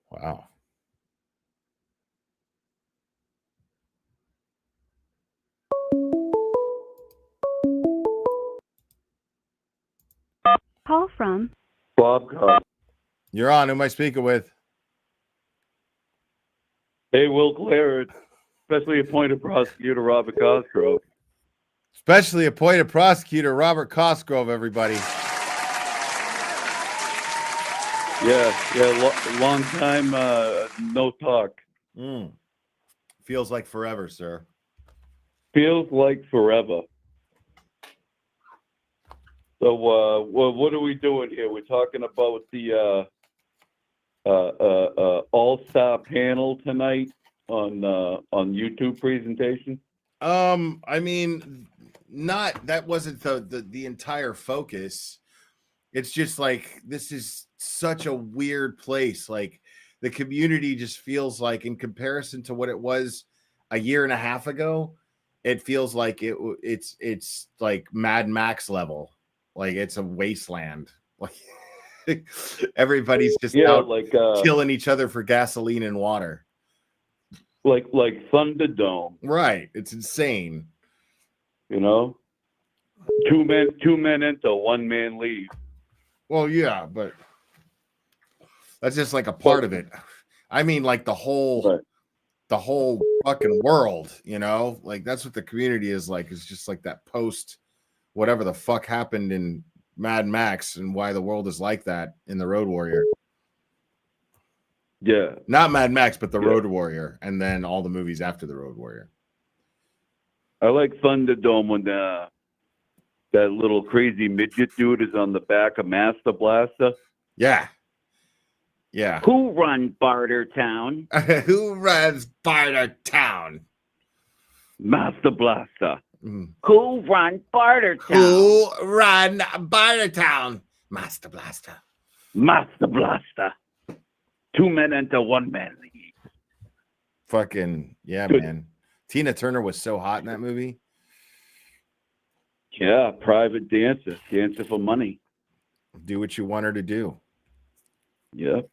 Wow. Call from Bob Cosgrove. You're on. Who am I speaking with? Hey, Will Clare, especially appointed prosecutor Robert Cosgrove. Specially appointed prosecutor Robert Cosgrove, everybody. Long time no talk. Feels like forever, sir. Feels like forever. So, what are we doing here? We're talking about the all-star panel tonight on YouTube presentation. I mean, that wasn't the entire focus. It's just like, this is such a weird place. Like, the community just feels like, in comparison to what it was a year and a half ago, it feels like it's like Mad Max level. Like, it's a wasteland. Like, everybody's just out killing each other for gasoline and water. Like Thunderdome. Right. It's insane. You know? Two men enter, one man leave. Well, yeah, but that's just like a part of it. I mean, like the whole fucking world, you know? Like, that's what the community is like. It's just like that post whatever the fuck happened in Mad Max and why the world is like that in the Road Warrior. Yeah. Not Mad Max, but the Road Warrior, and then all the movies after the Road Warrior. I like Thunderdome when that little crazy midget dude is on the back of Master Blaster. Yeah. Yeah. Who runs Bartertown? Who runs Bartertown? Master Blaster. Who run Bartertown? Who run Bartertown? Master Blaster. Master Blaster. Two men enter, one man leave. Fucking yeah, Good. man. Tina Turner was so hot in that movie. Yeah, private dancer for money. Do what you want her to do. Yep.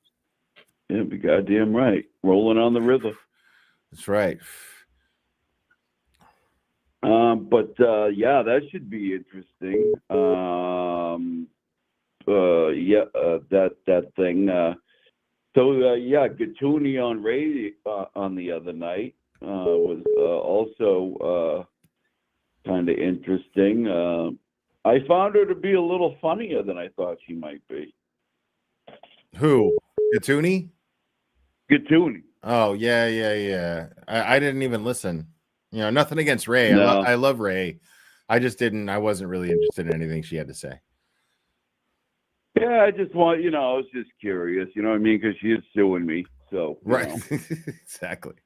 Yeah, be goddamn right. Rolling on the river. That's right. But yeah, that should be interesting. That thing. Gatuni on Ray on the other night was also kind of interesting. I found her to be a little funnier than I thought she might be. Who? Gatuni? Gatuni. Oh, yeah. I didn't even listen. You know, nothing against Ray. No. I love Ray. I wasn't really interested in anything she had to say. Yeah, I was just curious, you know what I mean? Because she is suing me. So, right. Exactly.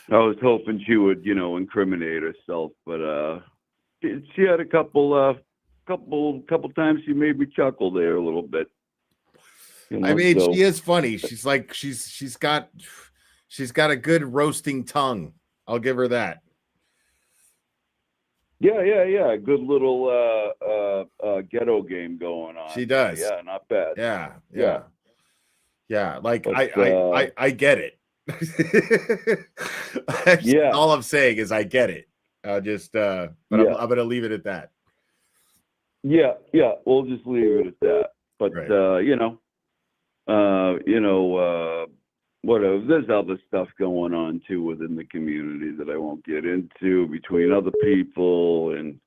I was hoping she would, incriminate herself, but she had a couple times she made me chuckle there a little bit. I mean, she is funny. She's like she's got a good roasting tongue. I'll give her that. Yeah. Good little ghetto game going on. She does. Yeah, not bad. Yeah. Like but, I get it. Yeah. All I'm saying is I get it. I'm gonna leave it at that. Yeah. We'll just leave it at that. But right. whatever. There's other stuff going on too within the community that I won't get into between other people, and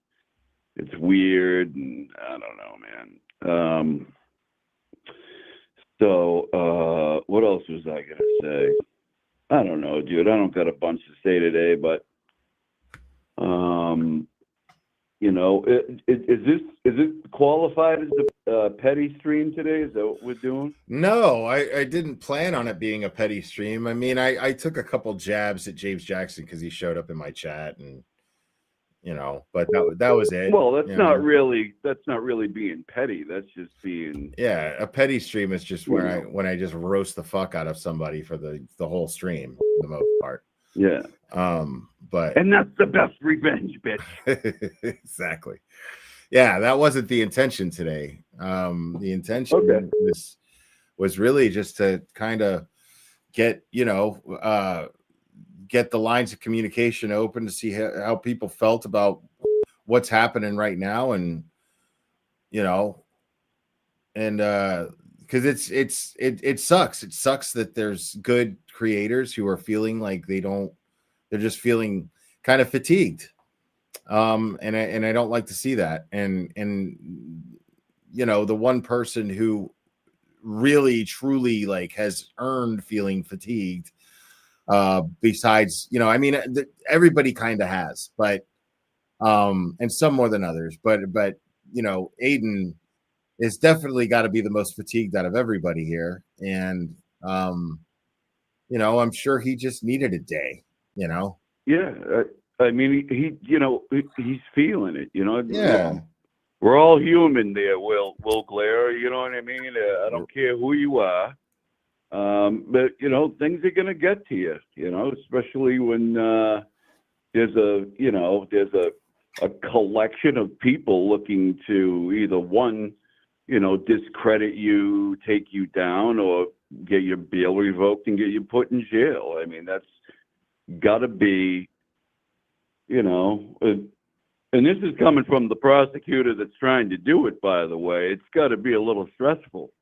it's weird, and I don't know, man. So what else was I gonna say? I don't know, dude. I don't got a bunch to say today, but is it qualified as a petty stream today? Is that what we're doing? No, I didn't plan on it being a petty stream. I mean, I took a couple jabs at James Jackson because he showed up in my chat, and But that was it. Well, that's not really being petty. That's just being a petty stream is just when I just roast the fuck out of somebody for the whole stream for the most part. Yeah. But and that's the best revenge, bitch. Exactly. Yeah, that wasn't the intention today. The intention was really just to kind of get get the lines of communication open to see how people felt about what's happening right now, and because it sucks. It sucks that there's good creators who are feeling like they're just feeling kind of fatigued. And I don't like to see that. And the one person who really truly has earned feeling fatigued, besides, everybody kind of has, but and some more than others, but Aiden is definitely got to be the most fatigued out of everybody here. And I'm sure he just needed a day, Yeah. I mean, he's feeling it, Yeah. We're all human there, Will Glare, you know what I mean? I don't care who you are. But things are gonna get to you, especially when there's a collection of people looking to either one, discredit you, take you down, or get your bail revoked and get you put in jail. I mean, that's gotta be, and this is coming from the prosecutor that's trying to do it, by the way. It's got to be a little stressful.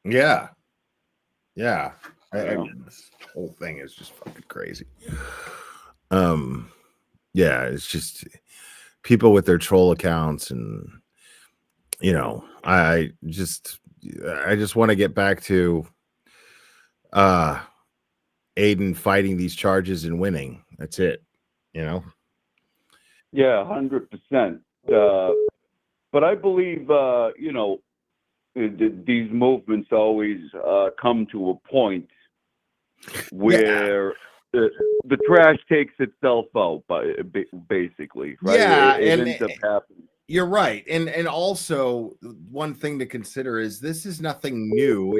Yeah. This whole thing is just fucking crazy. It's just people with their troll accounts, and I just want to get back to Aiden fighting these charges and winning. That's it. Yeah, 100%. But I believe these movements always come to a point where the trash takes itself out, basically. Right? Yeah, it ends up happening. You're right, and also one thing to consider is this is nothing new.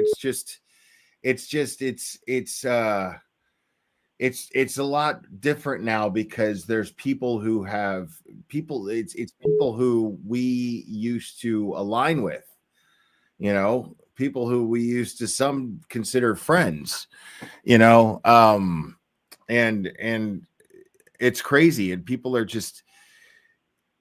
It's a lot different now because there's people who it's people who we used to align with, people who we used to some consider friends, and it's crazy, and people are just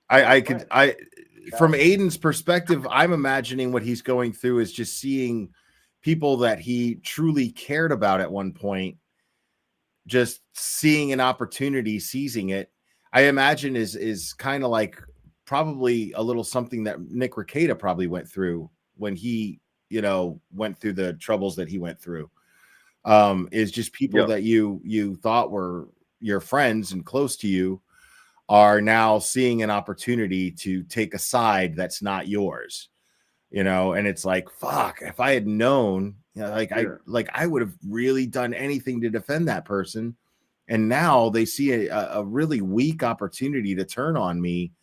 from Aiden's perspective, I'm imagining what he's going through is just seeing people that he truly cared about at one point, just seeing an opportunity, seizing it. I imagine is kind of like probably a little something that Nick Rekieta probably went through when he, went through the troubles that he went through. Is just people that you thought were your friends and close to you are now seeing an opportunity to take a side that's not yours, and it's like, fuck, if I had known, I would have really done anything to defend that person. And now they see a really weak opportunity to turn on me.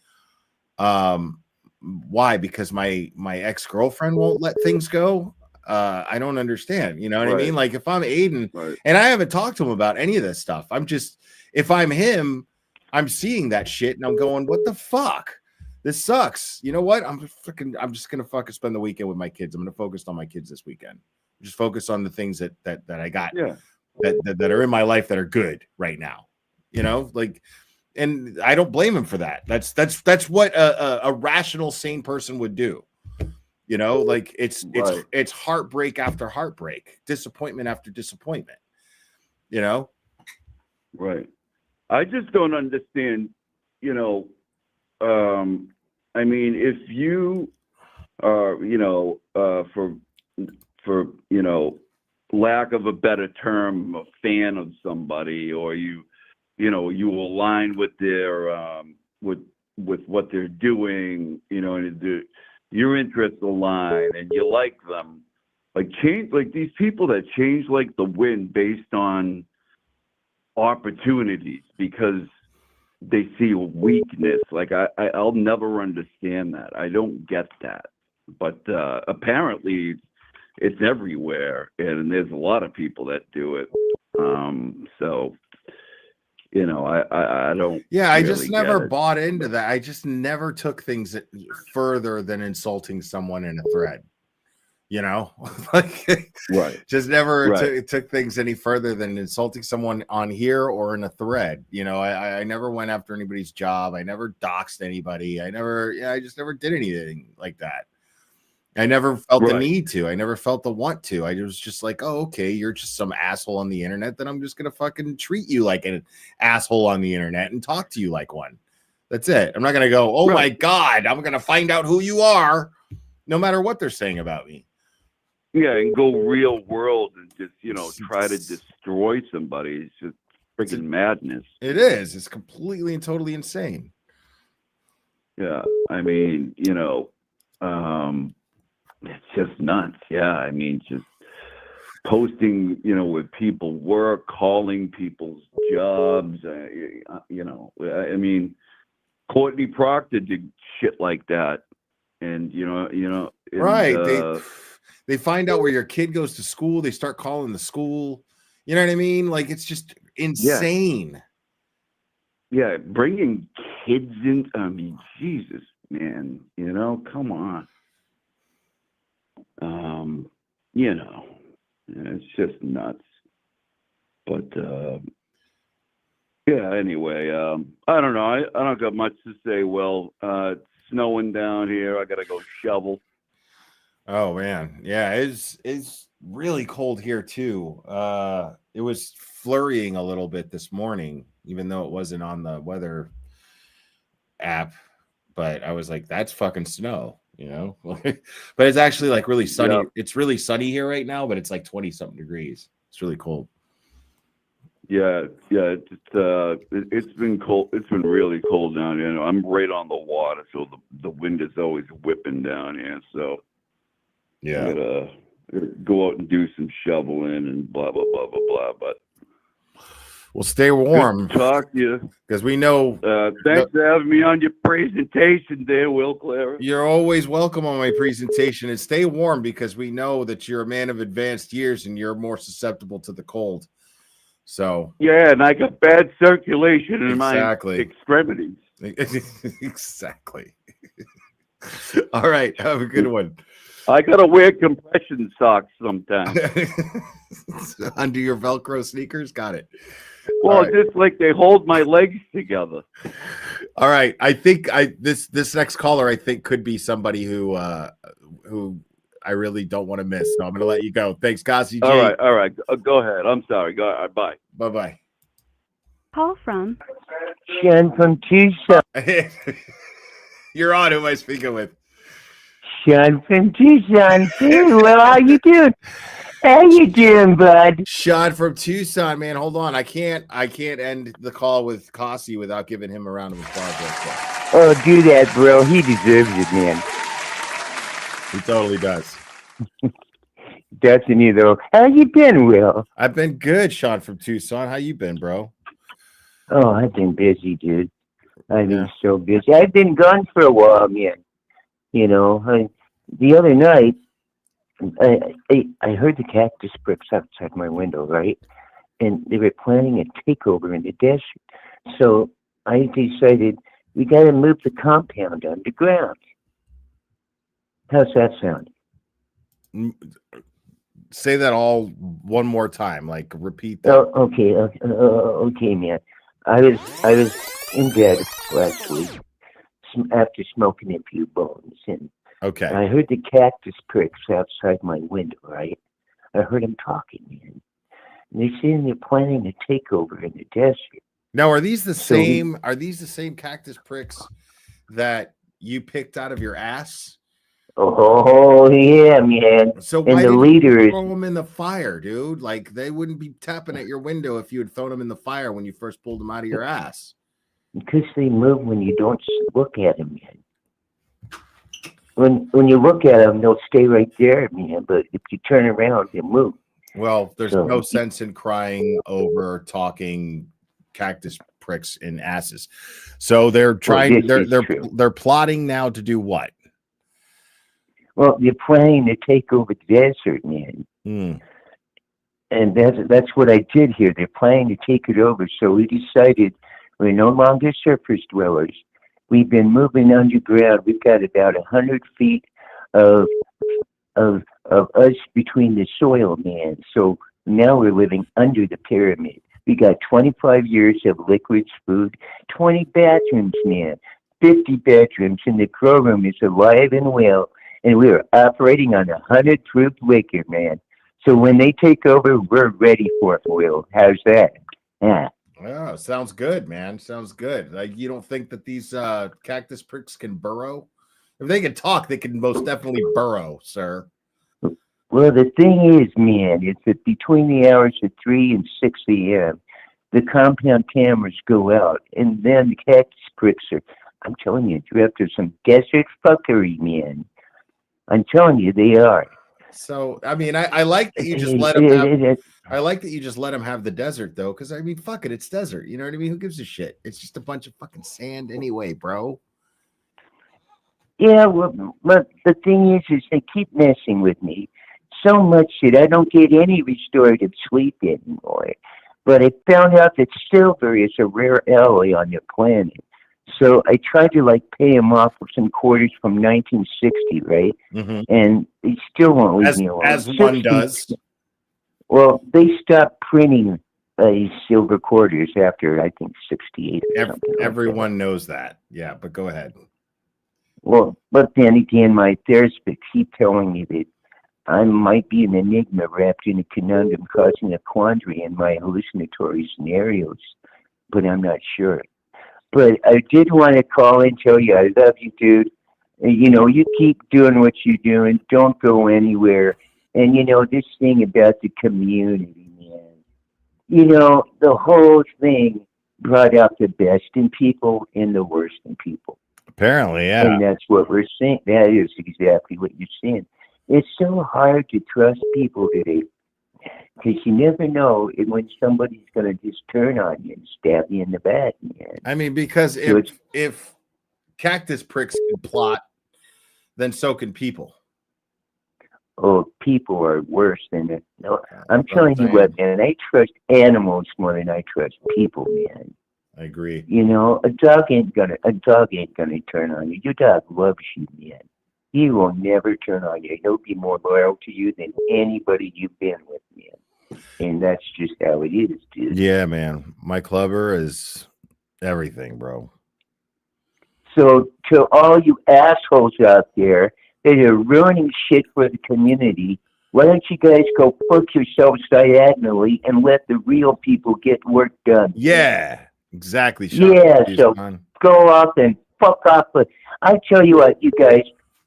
Why? Because my ex-girlfriend won't let things go. I don't understand. You know what I mean? Like if I'm Aiden, and I haven't talked to him about any of this stuff, if I'm him, I'm seeing that shit and I'm going, what the fuck? This sucks. You know what? I'm just gonna fucking spend the weekend with my kids. I'm gonna focus on my kids this weekend. Just focus on the things that I got, that are in my life that are good right now. And I don't blame him for that. That's what a rational, sane person would do. It's heartbreak after heartbreak, disappointment after disappointment. Right. I just don't understand. I mean, if you are, for lack of a better term, a fan of somebody, or you align with their with what they're doing, and your interests align, and you like them, like these people that change like the wind based on opportunities, because they see weakness. Like I'll never understand that. I don't get that. But apparently it's everywhere, and there's a lot of people that do it. So, you know, I don't. Yeah, I really just never get it. bought into that. I just never took things further than insulting someone in a thread. You know, like Right. just never Right. took things any further than insulting someone on here or in a thread. You know, I never went after anybody's job. I never doxed anybody. I just never did anything like that. I never felt the Right. need to. I never felt the want to. I was just like, oh, okay, you're just some asshole on the internet. Then I'm just gonna fucking treat you like an asshole on the internet and talk to you like one. That's it. I'm not gonna go, oh my God, I'm gonna find out who you are, no matter what they're saying about me. Yeah, and go real world and just, you know, try to destroy somebody. It's just freaking madness. It is. It's completely and totally insane. Yeah, I mean, you know, it's just nuts. Yeah, I mean, just posting, you know, with people work, calling people's jobs. You know, I mean, Courtney Proctor did shit like that, and and, Right. They find out where your kid goes to school. They start calling the school. You know what I mean? Like, it's just insane. Yeah, bringing kids in. I mean, Jesus, man, you know, come on. You know, it's just nuts. But yeah, anyway, I don't know. I don't got much to say. Well, it's snowing down here. I gotta go shovel. Oh man, yeah, it's really cold here too. It was flurrying a little bit this morning, even though it wasn't on the weather app. But I was like, that's fucking snow, you know. But it's actually like really sunny. Yeah. It's really sunny here right now, but it's like 20 something degrees. It's really cold. Yeah. It's been cold. It's been really cold down here. You know, I'm right on the water, so the wind is always whipping down here. So yeah, I gotta go out and do some shoveling and blah blah blah blah blah. But we'll stay warm. Good to talk to you, because we know. Thanks for having me on your presentation there, Will Clara. You're always welcome on my presentation, and stay warm because we know that you're a man of advanced years and you're more susceptible to the cold. So yeah, and I got bad circulation in my extremities. Exactly. All right, have a good one. I gotta wear compression socks sometimes. Under your Velcro sneakers? Got it. Well, right. Just like they hold my legs together. All right. I think this next caller I think could be somebody who I really don't want to miss. So I'm gonna let you go. Thanks, Gossi G. All right. Go ahead. I'm sorry. Go ahead. Bye. Bye. Call from Sean from Tucson. You're on. Who am I speaking with? Sean from Tucson. Hey, well, how you doing? How you doing, bud? Sean from Tucson, man. Hold on. I can't end the call with Gossi without giving him a round of applause. Oh, do that, bro. He deserves it, man. He totally does. Doesn't he, though? How you been, Will? I've been good, Sean from Tucson. How you been, bro? Oh, I've been busy, dude. I've been so busy. I've been gone for a while, man. You know, the other night, I heard the cactus bricks outside my window, right? And they were planning a takeover in the desert. So I decided we got to move the compound underground. How's that sound? Say that all one more time. Like repeat that. Oh, okay, okay, man. I was in bed last week after smoking a few bones, and okay, I heard the cactus pricks outside my window. Right, I heard them talking, man. And they're saying they're planning a takeover in the desert. Now, are these the same? Are these the same cactus pricks that you picked out of your ass? Oh yeah, man. So and why the did leader you throw them in the fire, dude? Like they wouldn't be tapping at your window if you had thrown them in the fire when you first pulled them out of your ass. Because they move when you don't look at them, man. When you look at them, they'll stay right there, man. But if you turn around, they move. Well, there's no sense in crying over talking cactus pricks in asses. So they're trying. They're plotting now to do what? Well, they're planning to take over the desert, man. And that's what I did here. They're planning to take it over. So we decided we're no longer surface dwellers. We've been moving underground. We've got about 100 feet of us between the soil, man. So now we're living under the pyramid. We got 25 years of liquids, food, 20 bathrooms, man, 50 bedrooms, and the grow room is alive and well. And we are operating on 100 proof liquor, man. So when they take over, we're ready for it, Will. How's that? Yeah. Oh, sounds good, man. Sounds good. Like, you don't think that these cactus pricks can burrow? If they can talk, they can most definitely burrow, sir. Well, the thing is, man, it's that between the hours of 3 and 6 a.m., the compound cameras go out, and then the cactus pricks are, I'm telling you, you're after some desert fuckery, man. I'm telling you, they are. So, I mean, I like that you just let them have. I like that you just let them have the desert, though, because I mean, fuck it, it's desert. You know what I mean? Who gives a shit? It's just a bunch of fucking sand anyway, bro. Yeah, well, but the thing is they keep messing with me so much that I don't get any restorative sleep anymore. But I found out that silver is a rare alloy on the planet. So I tried to like pay him off with some quarters from 1960, right? And he still won't leave me alone. As one does. Well, they stopped printing silver quarters after, I think, 68 or something. Everyone knows that. Yeah, but go ahead. Well, but then again, my therapist keep telling me that I might be an enigma wrapped in a conundrum causing a quandary in my hallucinatory scenarios, but I'm not sure. But I did want to call and tell you I love you, dude. You know, you keep doing what you're doing. Don't go anywhere. And, you know, this thing about the community, man. You know, the whole thing brought out the best in people and the worst in people. Apparently, yeah. And that's what we're seeing. That is exactly what you're seeing. It's so hard to trust people today because you never know when somebody's going to just turn on you and stab you in the back, man. I mean, because if cactus pricks can plot, then so can people. Oh, people are worse than it. No, I'm telling you what, man. I trust animals more than I trust people, man. I agree. You know, a dog ain't gonna turn on you. Your dog loves you, man. He will never turn on you. He'll be more loyal to you than anybody you've been with, man. And that's just how it is, dude. Yeah, man. My clubber is everything, bro. So to all you assholes out there that are ruining shit for the community, why don't you guys go fuck yourselves diagonally and let the real people get work done? Yeah, exactly. Sean. Yeah, so go off and fuck off. I tell you what, you guys,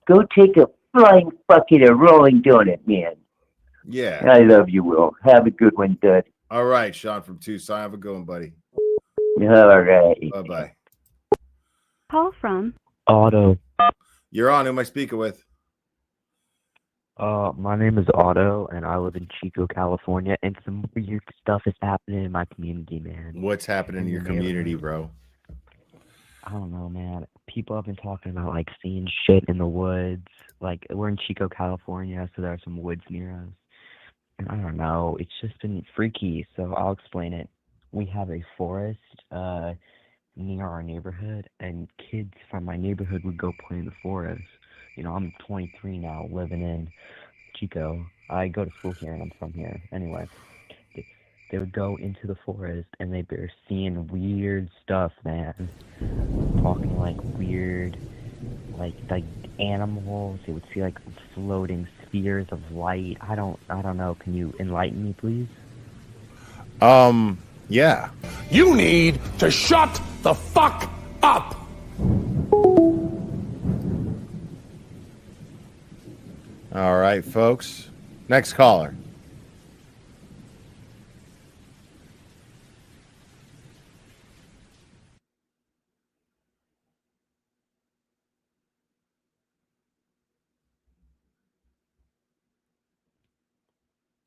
go take a flying fucking a rolling donut, man. Yeah. I love you, Will. Have a good one, Dud. All right, Sean from Tucson. Have a good one, buddy. All right. Bye-bye. Call from Otto. You're on. Who am I speaking with? My name is Otto, and I live in Chico, California, and some weird stuff is happening in my community, man. What's happening in your community, bro? I don't know, man. People have been talking about, like, seeing shit in the woods. Like, we're in Chico, California, so there are some woods near us. And I don't know. It's just been freaky, so I'll explain it. We have a forest near our neighborhood, and kids from my neighborhood would go play in the forest. You know, I'm 23 now, living in Chico. I go to school here, and I'm from here. Anyway, they would go into the forest, and they were seeing weird stuff, man. Talking like weird, like animals. They would see like floating spheres of light. I don't know. Can you enlighten me, please? Yeah. You need to shut the fuck up. All right, folks. Next caller.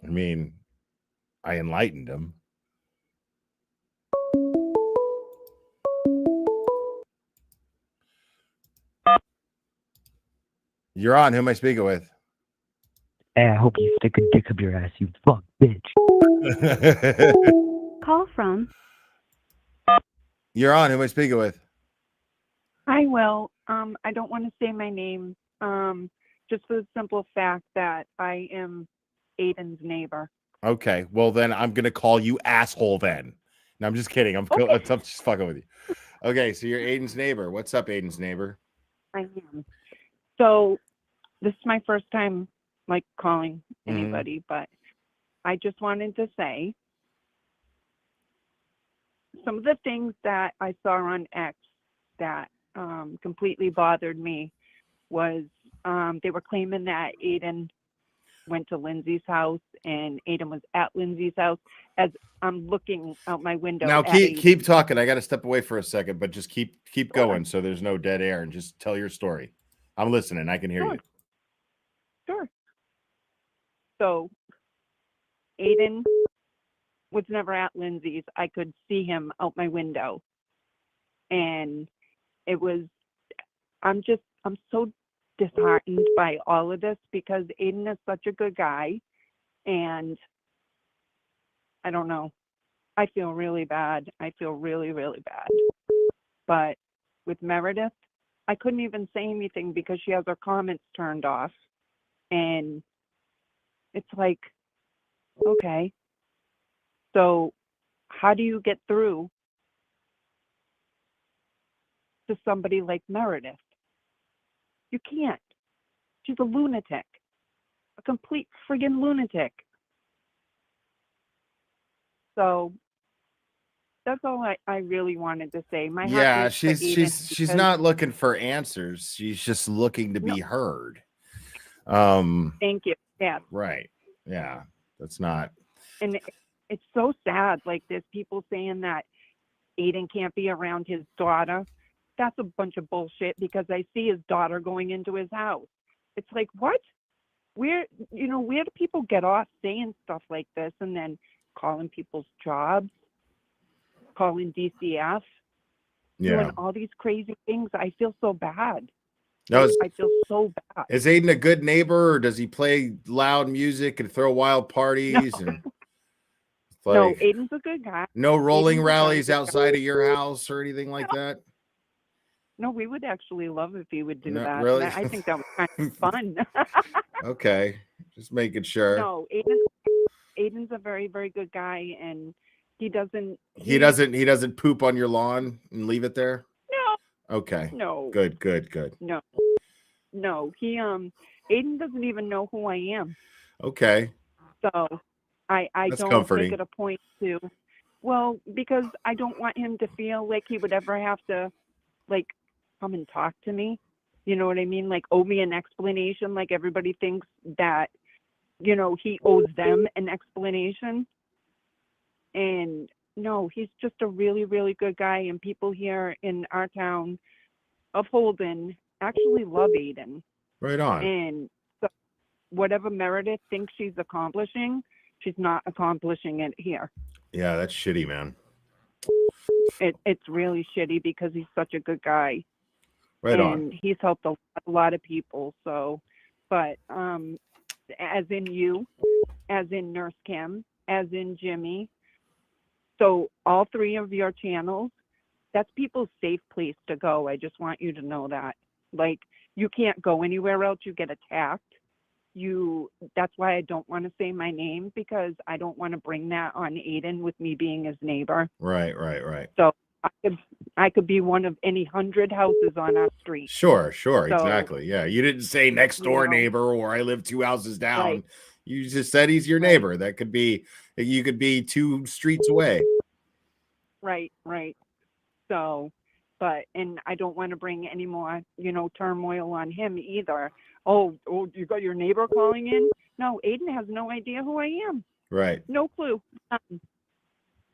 I mean, I enlightened him. You're on. Who am I speaking with? Hey, I hope you stick a dick up your ass, you fuck bitch. Call from. You're on. Who am I speaking with? Hi, Will. I don't want to say my name, just for the simple fact that I am Aiden's neighbor. Okay. Well, then I'm gonna call you asshole. Then. No, I'm just kidding. I'm just fucking with you. Okay. So you're Aiden's neighbor. What's up, Aiden's neighbor? I am. So this is my first time like calling anybody, but I just wanted to say some of the things that I saw on X that completely bothered me was they were claiming that Aiden went to Lindsay's house and Aiden was at Lindsay's house. As I'm looking out my window. Now keep talking. I got to step away for a second, but just keep going so there's no dead air and just tell your story. I'm listening. I can hear you. Sure. So Aiden was never at Lindsay's. I could see him out my window. And it was, I'm so disheartened by all of this because Aiden is such a good guy. And I don't know. I feel really bad. I feel really, really bad. But with Meredith, I couldn't even say anything because she has her comments turned off. And it's like, okay, so how do you get through to somebody like Meredith? You can't. She's a lunatic, a complete friggin' lunatic. So that's all I really wanted to say. My heart goes to Aiden she's not looking for answers. She's just looking to be heard. Thank you. Yeah. Right. Yeah. That's not. And it's so sad. Like there's people saying that Aiden can't be around his daughter. That's a bunch of bullshit because I see his daughter going into his house. It's like, what? Where do people get off saying stuff like this and then calling people's jobs, calling DCF, doing all these crazy things? I feel so bad. No, I feel so bad. Is Aiden a good neighbor, or does he play loud music and throw wild parties? No. And No, Aiden's a good guy. No rolling Aiden's rallies outside of your house or anything like that? No, we would actually love if he would do No, that. really? I think that was kind of fun. Okay, just making sure. No, Aiden's a very, very good guy, and he doesn't. He doesn't poop on your lawn and leave it there? No. Okay. No. Good. No. He Aiden doesn't even know who I am. Okay. So I That's don't comforting. make it a point to. Well, because I don't want him to feel like he would ever have to, like, come and talk to me. You know what I mean? Like, owe me an explanation. Like, everybody thinks that, he owes them an explanation. And no, he's just a really, really good guy. And people here in our town of Holden actually love Aiden. Right on. And so whatever Meredith thinks she's accomplishing, she's not accomplishing it here. Yeah, that's shitty, man. It's really shitty because he's such a good guy. Right on. And he's helped a lot of people. So, but as in you, as in Nurse Kim, as in Jimmy. So all three of your channels, that's people's safe place to go. I just want you to know that. Like, you can't go anywhere else. You get attacked. That's why I don't want to say my name, because I don't want to bring that on Aiden with me being his neighbor. Right. So I could be one of any 100 houses on our street. Sure, So, exactly. Yeah, you didn't say next door neighbor or I live 2 houses down. Right. You just said he's your neighbor. That could be, you could be 2 streets away. Right. So, and I don't want to bring any more, turmoil on him either. Oh, you got your neighbor calling in? No, Aiden has no idea who I am. Right. No clue.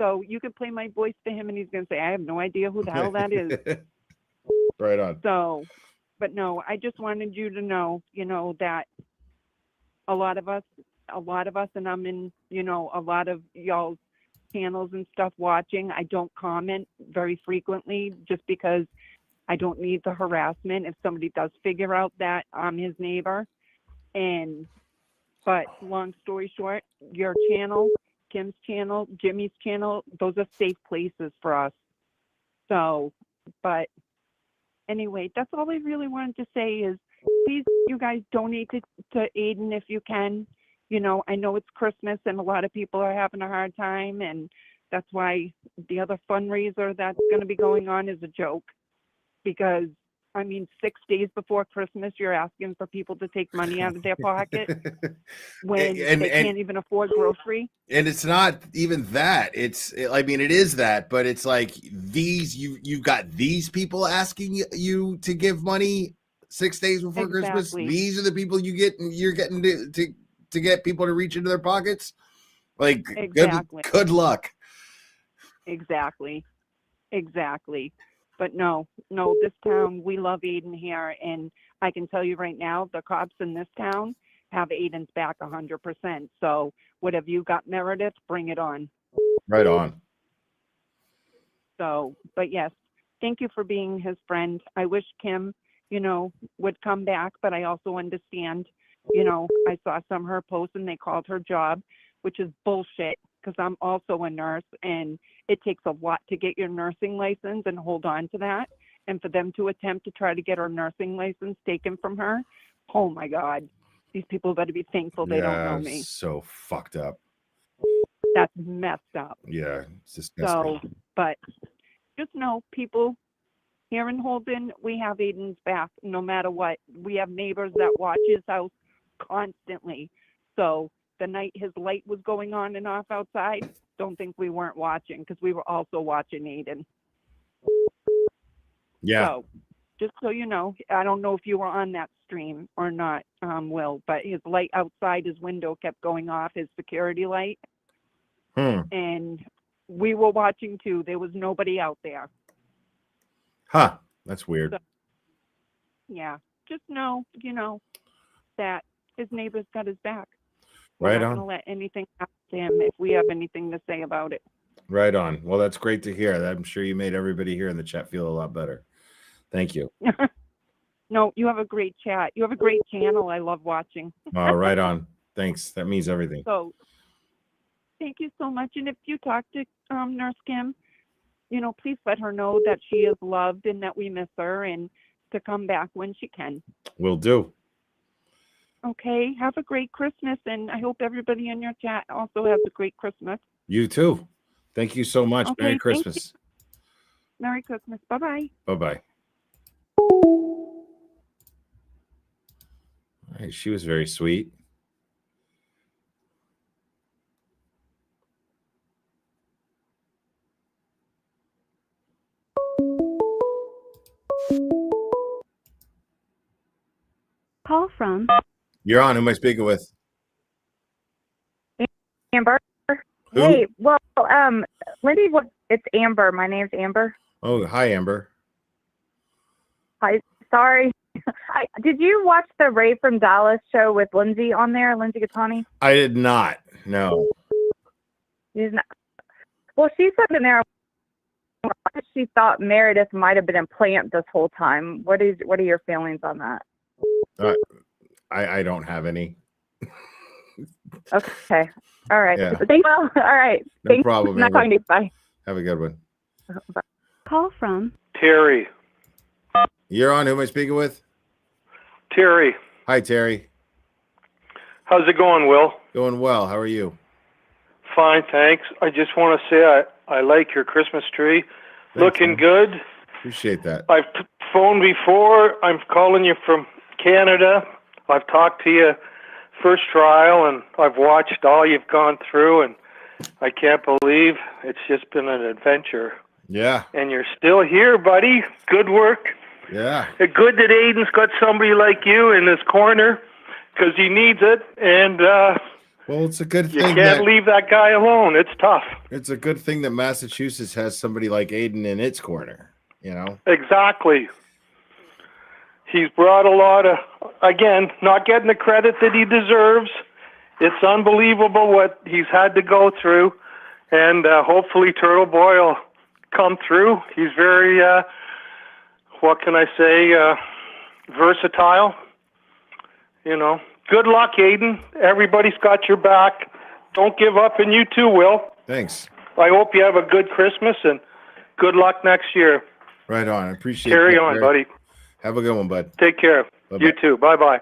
So you could play my voice to him and he's going to say, I have no idea who the hell that is. Right on. So, but no, I just wanted you to know, that a lot of us, and I'm in, a lot of y'all's channels and stuff watching. I don't comment very frequently just because I don't need the harassment if somebody does figure out that I'm his neighbor. But long story short, your channel, Kim's channel, Jimmy's channel, those are safe places for us. So, but anyway, that's all I really wanted to say is please, you guys donate to Aiden if you can. You know, I know it's Christmas and a lot of people are having a hard time, and that's why the other fundraiser that's going to be going on is a joke. Because, I mean, 6 days before Christmas, you're asking for people to take money out of their pocket when they can't even afford groceries. And it's not even that. I mean, it is that, but it's like you've got these people asking you to give money 6 days before Christmas. These are the people you're getting to get people to reach into their pockets. Like, good luck. Exactly. But no, this town, we love Aiden here. And I can tell you right now, the cops in this town have Aiden's back 100%. So whatever you got, Meredith, bring it on. Right on. So, but yes, thank you for being his friend. I wish Kim, would come back, but I also understand, I saw some of her posts and they called her job, which is bullshit. Because I'm also a nurse, and it takes a lot to get your nursing license and hold on to that. And for them to attempt to try to get her nursing license taken from her, oh my God, these people better be thankful they don't know me. So fucked up. That's messed up. Yeah, it's disgusting. So, but just know, people here in Holden, we have Aiden's back no matter what. We have neighbors that watch his house constantly. So the night his light was going on and off outside, don't think we weren't watching, because we were also watching Aiden. Yeah. So just so you know, I don't know if you were on that stream or not, Will, but his light outside his window kept going off, his security light. And we were watching too. There was nobody out there. Huh. That's weird. So, yeah. Just know, that his neighbor's got his back. We're not going to let anything happen to him if we have anything to say about it. Right on. Well, that's great to hear. I'm sure you made everybody here in the chat feel a lot better. Thank you. No, you have a great chat. You have a great channel. I love watching. Right on. Thanks. That means everything. So thank you so much. And if you talk to Nurse Kim, please let her know that she is loved and that we miss her and to come back when she can. Will do. Okay, have a great Christmas, and I hope everybody in your chat also has a great Christmas. You too. Thank you so much. Okay, Merry Christmas. Merry Christmas. Bye-bye. Bye-bye. All right, she was very sweet. Call from. You're on. Who am I speaking with? Amber. Who? Hey, well, Lindsay, it's Amber. My name's Amber. Oh, hi, Amber. Hi. Sorry. Did you watch the Ray from Dallas show with Lindsay on there, Lindsay Gattani? I did not. No. She's not. Well, she said in there she thought Meredith might have been a plant this whole time. What are your feelings on that? I don't have any. Okay. All right. Yeah. Well, all right. No Thanks. problem. Not Amber. going to. Bye. Have a good one. Call from. Terry. You're on. Who am I speaking with? Terry. Hi, Terry. How's it going, Will? Going well. How are you? Fine, thanks. I just want to say I like your Christmas tree. Looking good. Appreciate that. I've phoned before. I'm calling you from Canada. I've talked to you first trial, and I've watched all you've gone through, and I can't believe it's just been an adventure. Yeah. And you're still here, buddy. Good work. Yeah. Good that Aiden's got somebody like you in his corner, because he needs it, and well, it's a good you thing can't leave that guy alone. It's tough. It's a good thing that Massachusetts has somebody like Aiden in its corner, Exactly. He's brought a lot of, again, not getting the credit that he deserves. It's unbelievable what he's had to go through, and hopefully Turtle Boy will come through. He's very what can I say? Versatile. You know. Good luck, Aiden. Everybody's got your back. Don't give up, and you too, Will. Thanks. I hope you have a good Christmas and good luck next year. Right on. I appreciate Carry that, on, Barry. buddy. Have a good one, bud. Take care. Bye-bye. You too. Bye-bye.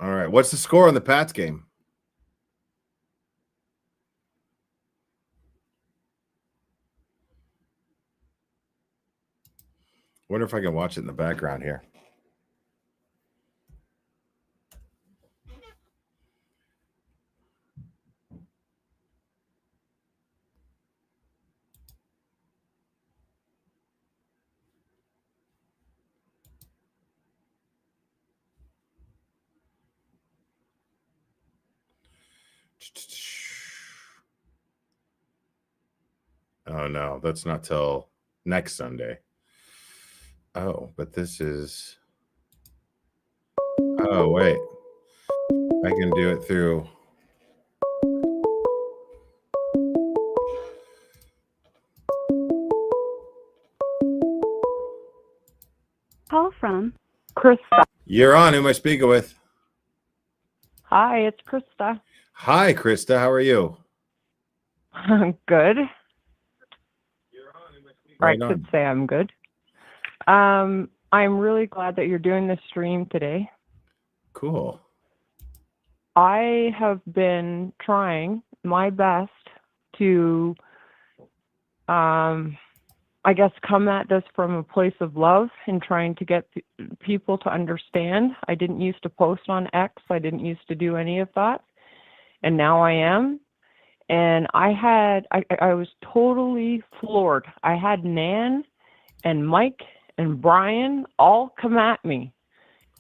All right. What's the score on the Pats game? Wonder if I can watch it in the background here. Oh no, that's not till next Sunday. Oh, but this is. Oh, wait. I can do it through. Call from Krista. You're on. Who am I speaking with? Hi, it's Krista. Hi, Krista. How are you? Good. Right I on. could say I'm good. I'm really glad that you're doing this stream today. Cool. I have been trying my best to, I guess, come at this from a place of love and trying to get people to understand. I didn't used to post on X. I didn't used to do any of that. And now I am. And I was totally floored. I had Nan and Mike and Brian all come at me.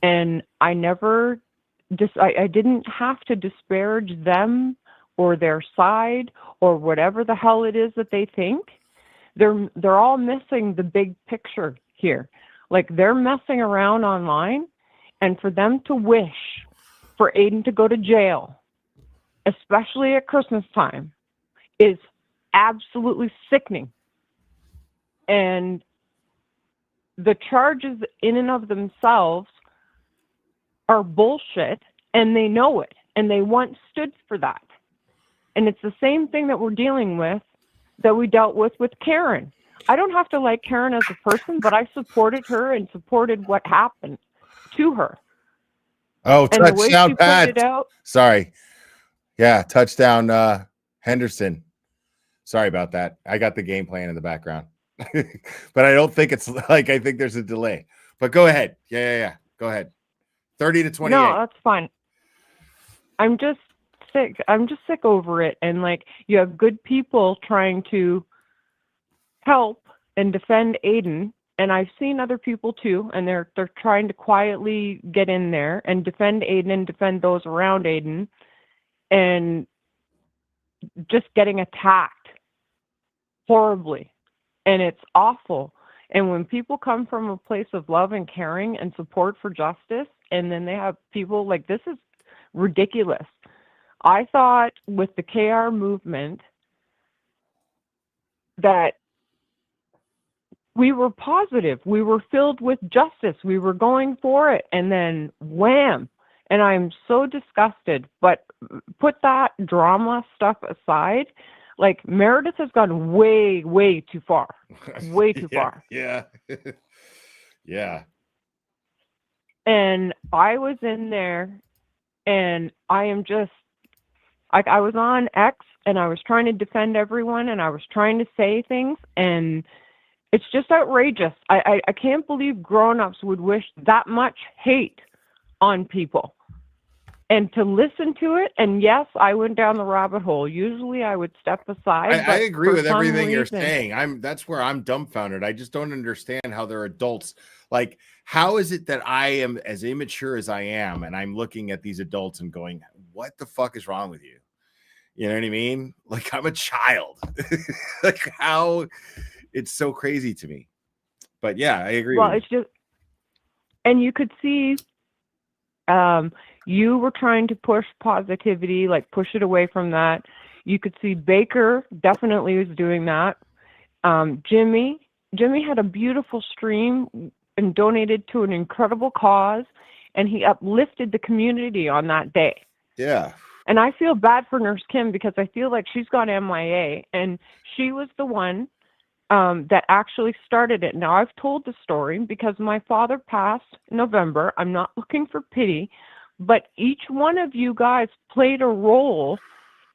And I never, I didn't have to disparage them or their side or whatever the hell it is that they think. They're all missing the big picture here. Like, they're messing around online, and for them to wish for Aiden to go to jail, especially at Christmas time, is absolutely sickening. And the charges in and of themselves are bullshit, and they know it, and they once stood for that. And it's the same thing that we're dealing with that we dealt with Karen. I don't have to like Karen as a person, but I supported her and supported what happened to her. Oh, And the way touchdown, she Pat. pointed out, Sorry. Yeah, touchdown, Henderson. Sorry about that. I got the game playing in the background. But I don't think it's like, I think there's a delay. But go ahead. Yeah. Go ahead. 30-28. no, that's fine. I'm just sick. I'm just sick over it. And like, you have good people trying to help and defend Aiden, and I've seen other people too, and they're trying to quietly get in there and defend Aiden and defend those around Aiden, and just getting attacked horribly. And it's awful. And when people come from a place of love and caring and support for justice, and then they have people like, this is ridiculous. I thought with the KR movement that we were positive, we were filled with justice, we were going for it, and then wham. And I'm so disgusted. But put that drama stuff aside. Like, Meredith has gone way, way too far. Way too far. Yeah. Yeah. And I was in there, and I am just, like, I was on X, and I was trying to defend everyone, and I was trying to say things, and it's just outrageous. I can't believe grown-ups would wish that much hate on people. And to listen to it, and yes, I went down the rabbit hole. Usually I would step aside. I but agree for with some everything you're reason- saying. That's where I'm dumbfounded. I just don't understand how they're adults. Like, how is it that I am as immature as I am, and I'm looking at these adults and going, what the fuck is wrong with you? You know what I mean? Like, I'm a child. Like, how it's so crazy to me. But yeah, I agree. Well, with it's just, and you could see you were trying to push positivity, like push it away from that. You could see Baker definitely was doing that. Jimmy had a beautiful stream and donated to an incredible cause, and he uplifted the community on that day. Yeah. And I feel bad for Nurse Kim because I feel like she's gone MIA, and she was the one that actually started it. Now, I've told the story because my father passed in November. I'm not looking for pity, but each one of you guys played a role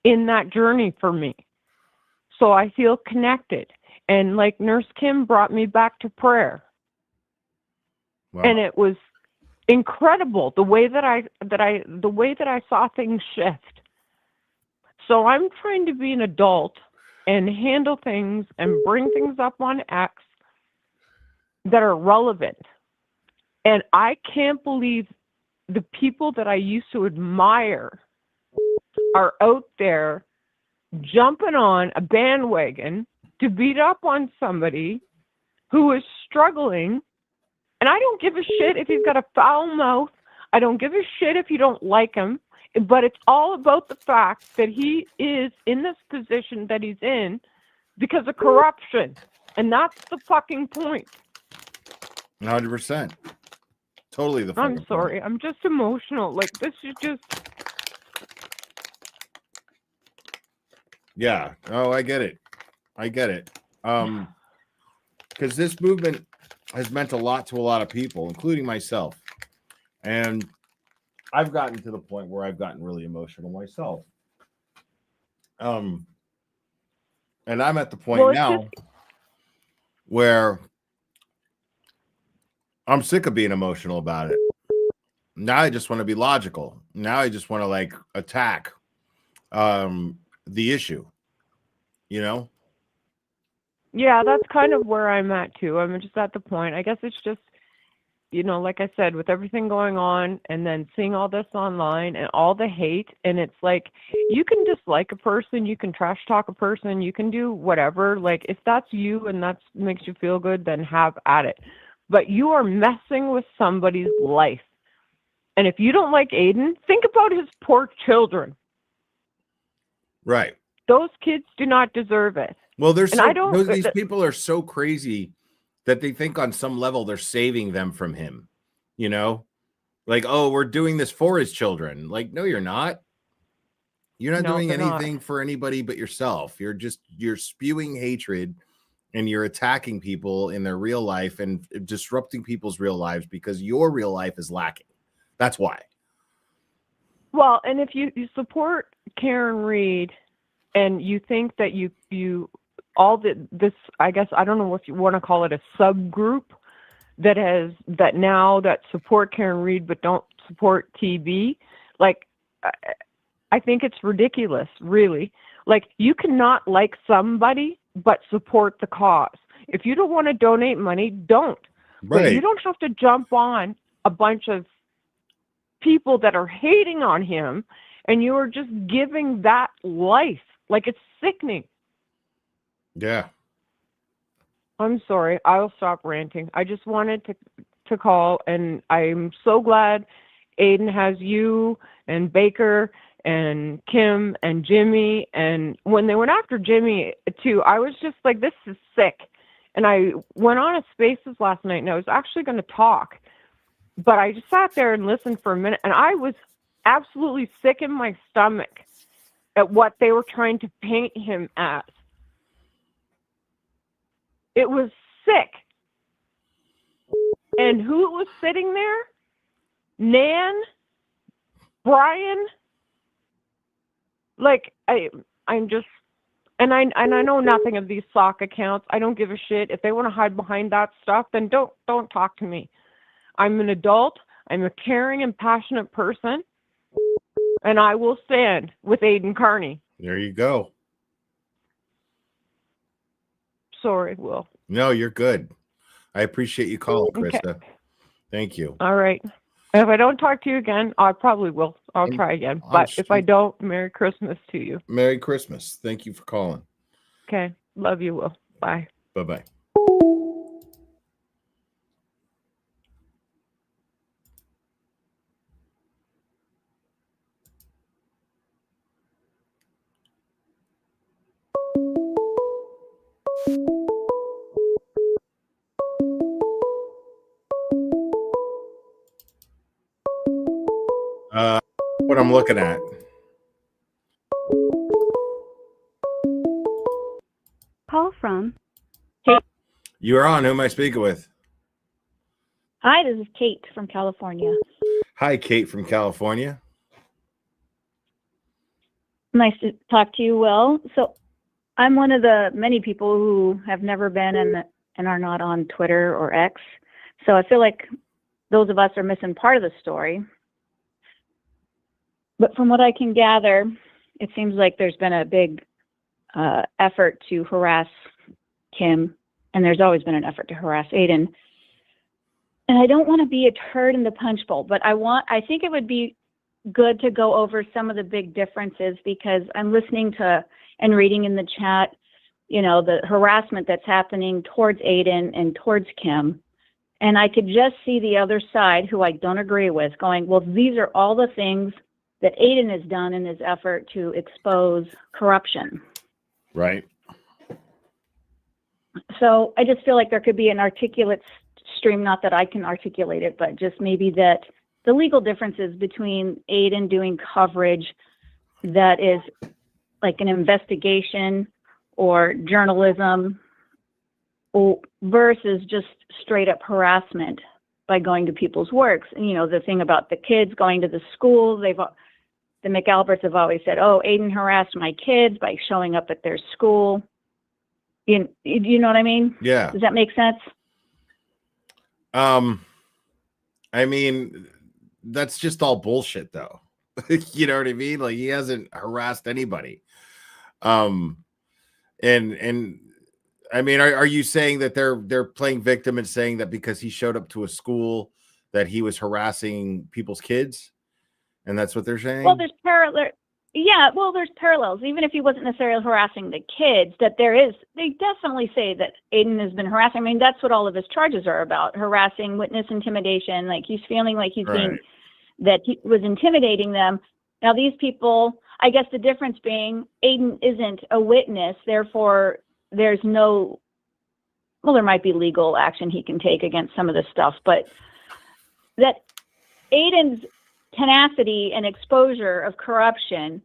in that journey for me. So I feel connected. And like Nurse Kim brought me back to prayer. Wow. And it was incredible the way that I saw things shift. So I'm trying to be an adult and handle things and bring things up on X that are relevant. And I can't believe the people that I used to admire are out there jumping on a bandwagon to beat up on somebody who is struggling. And I don't give a shit if he's got a foul mouth. I don't give a shit if you don't like him. But it's all about the fact that he is in this position that he's in because of corruption. And that's the fucking point. 100%. Totally the fucking I'm sorry. I'm just emotional. Like, this is just... Yeah. Oh, I get it. Because this movement has meant a lot to a lot of people, including myself. And I've gotten to the point where I've gotten really emotional myself. And I'm at the point now where I'm sick of being emotional about it. Now I just want to be logical. Now I just want to like attack the issue, you know? Yeah, that's kind of where I'm at too. I'm just at the point. I guess it's just, you know, like I said, with everything going on and then seeing all this online and all the hate, and it's like, you can dislike a person, you can trash talk a person, you can do whatever. Like, if that's you and that makes you feel good, then have at it. But you are messing with somebody's life. And if you don't like Aiden, think about his poor children. Right. Those kids do not deserve it. Well, And these people are so crazy that they think on some level they're saving them from him, you know? Like, oh, we're doing this for his children. Like, no, you're not. You're not doing anything for anybody but yourself. You're spewing hatred and you're attacking people in their real life and disrupting people's real lives because your real life is lacking. That's why. Well, and if you support Karen Reed and you think that you all this, I guess, I don't know if you want to call it a subgroup that now support Karen Reed but don't support TB, like, I think it's ridiculous, really. Like, you cannot like somebody but support the cause. If you don't want to donate money, don't. Right. But you don't have to jump on a bunch of people that are hating on him, and you are just giving that life. Like, it's sickening. Yeah. I'm sorry. I'll stop ranting. I just wanted to call, and I'm so glad Aiden has you and Baker and Kim and Jimmy. And when they went after Jimmy, too, I was just like, this is sick. And I went on a Spaces last night, and I was actually going to talk. But I just sat there and listened for a minute, and I was absolutely sick in my stomach at what they were trying to paint him as. It was sick. And who was sitting there? Nan? Brian? Like, I'm just, and I know nothing of these sock accounts. I don't give a shit. If they want to hide behind that stuff, then don't talk to me. I'm an adult. I'm a caring and passionate person. And I will stand with Aiden Carney. There you go. Sorry, Will. No, you're good. I appreciate you calling, Krista. Okay. Thank you. All right. If I don't talk to you again, I probably will. I'll try again. But if I don't, Merry Christmas to you. Merry Christmas. Thank you for calling. Okay. Love you, Will. Bye. Bye-bye. What I'm looking at. Call from. You're on. Who am I speaking with? Hi, this is Kate from California. Hi, Kate from California. Nice to talk to you, Will. So I'm one of the many people who have never been and are not on Twitter or X. So I feel like those of us are missing part of the story. But from what I can gather, it seems like there's been a big effort to harass Kim, and there's always been an effort to harass Aiden. And I don't want to be a turd in the punch bowl, but I think it would be good to go over some of the big differences, because I'm listening to and reading in the chat, you know, the harassment that's happening towards Aiden and towards Kim. And I could just see the other side, who I don't agree with, going, well, these are all the things that Aiden has done in his effort to expose corruption. Right. So I just feel like there could be an articulate stream, not that I can articulate it, but just maybe that the legal differences between Aiden doing coverage that is like an investigation or journalism versus just straight up harassment by going to people's works. And, you know, the thing about the kids going to the school, the McAlberts have always said, oh, Aiden harassed my kids by showing up at their school. You know what I mean? Yeah. Does that make sense? I mean, that's just all bullshit, though. You know what I mean? Like, he hasn't harassed anybody. And I mean, are you saying that they're playing victim and saying that because he showed up to a school that he was harassing people's kids? And that's what they're saying? Well, there's parallel. Yeah, well, there's parallels. Even if he wasn't necessarily harassing the kids, they definitely say that Aiden has been harassing. I mean, that's what all of his charges are about: harassing, witness intimidation. Like, he's feeling like that he was intimidating them. Now, these people, I guess the difference being Aiden isn't a witness, therefore there's no, well, there might be legal action he can take against some of this stuff, but that Aiden's tenacity and exposure of corruption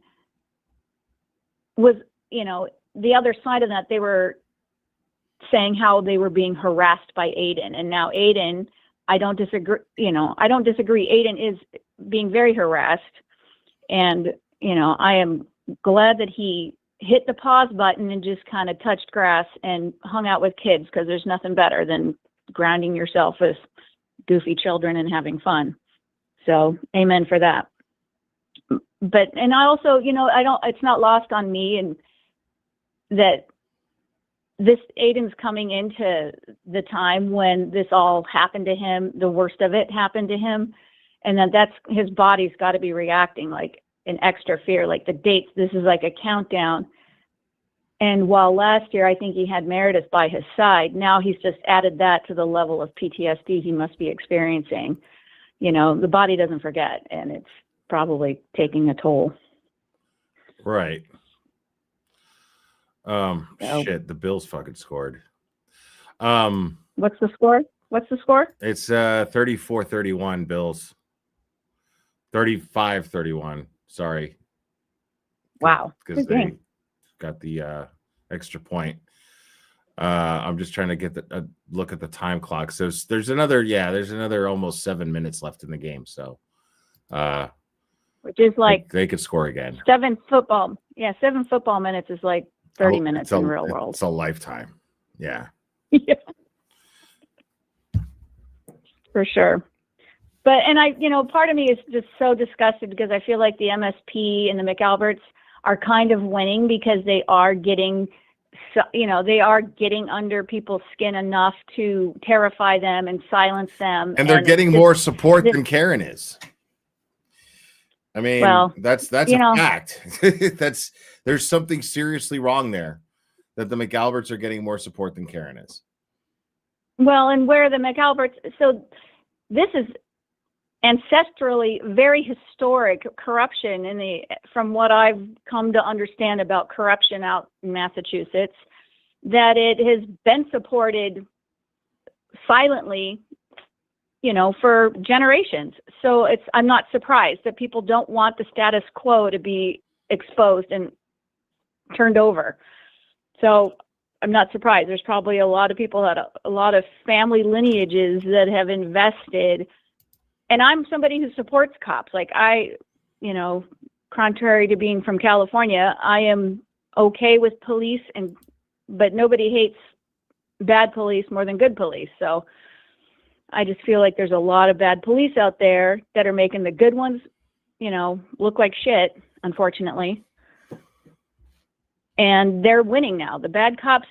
was, you know, the other side of that. They were saying how they were being harassed by Aiden, and now Aiden, I don't disagree. Aiden is being very harassed, and, you know, I am glad that he hit the pause button and just kind of touched grass and hung out with kids, because there's nothing better than grounding yourself with goofy children and having fun. So amen for that. But, and I also, you know, it's not lost on me and that this Aiden's coming into the time when this all happened to him, the worst of it happened to him. And that's his body's got to be reacting like an extra fear, like the dates. This is like a countdown. And while last year I think he had Meredith by his side, now he's just added that to the level of PTSD he must be experiencing. You know, the body doesn't forget, and it's probably taking a toll. Right. Shit, the Bills fucking scored. What's the score? It's 34-31 Bills. 35-31. Sorry. Wow. Because they got the extra point. I'm just trying to get a look at the time clock. So there's another almost 7 minutes left in the game. So, which is like they could score again. 7 football minutes is like 30 minutes in real world. It's a lifetime. Yeah. Yeah. For sure. But, and part of me is just so disgusted because I feel like the MSP and the McAlberts are kind of winning because they are getting under people's skin enough to terrify them and silence them. And they're getting more support than Karen is. I mean, that's a fact. There's something seriously wrong there, that the McAlberts are getting more support than Karen is. Well, and where the McAlberts, so this is ancestrally very historic corruption from what I've come to understand about corruption out in Massachusetts, that it has been supported silently for generations. So I'm not surprised that people don't want the status quo to be exposed and turned over. So I'm not surprised. There's probably a lot of people that a lot of family lineages that have invested. And I'm somebody who supports cops. Like contrary to being from California, I am okay with police, but nobody hates bad police more than good police. So I just feel like there's a lot of bad police out there that are making the good ones, look like shit, unfortunately. And they're winning now. The bad cops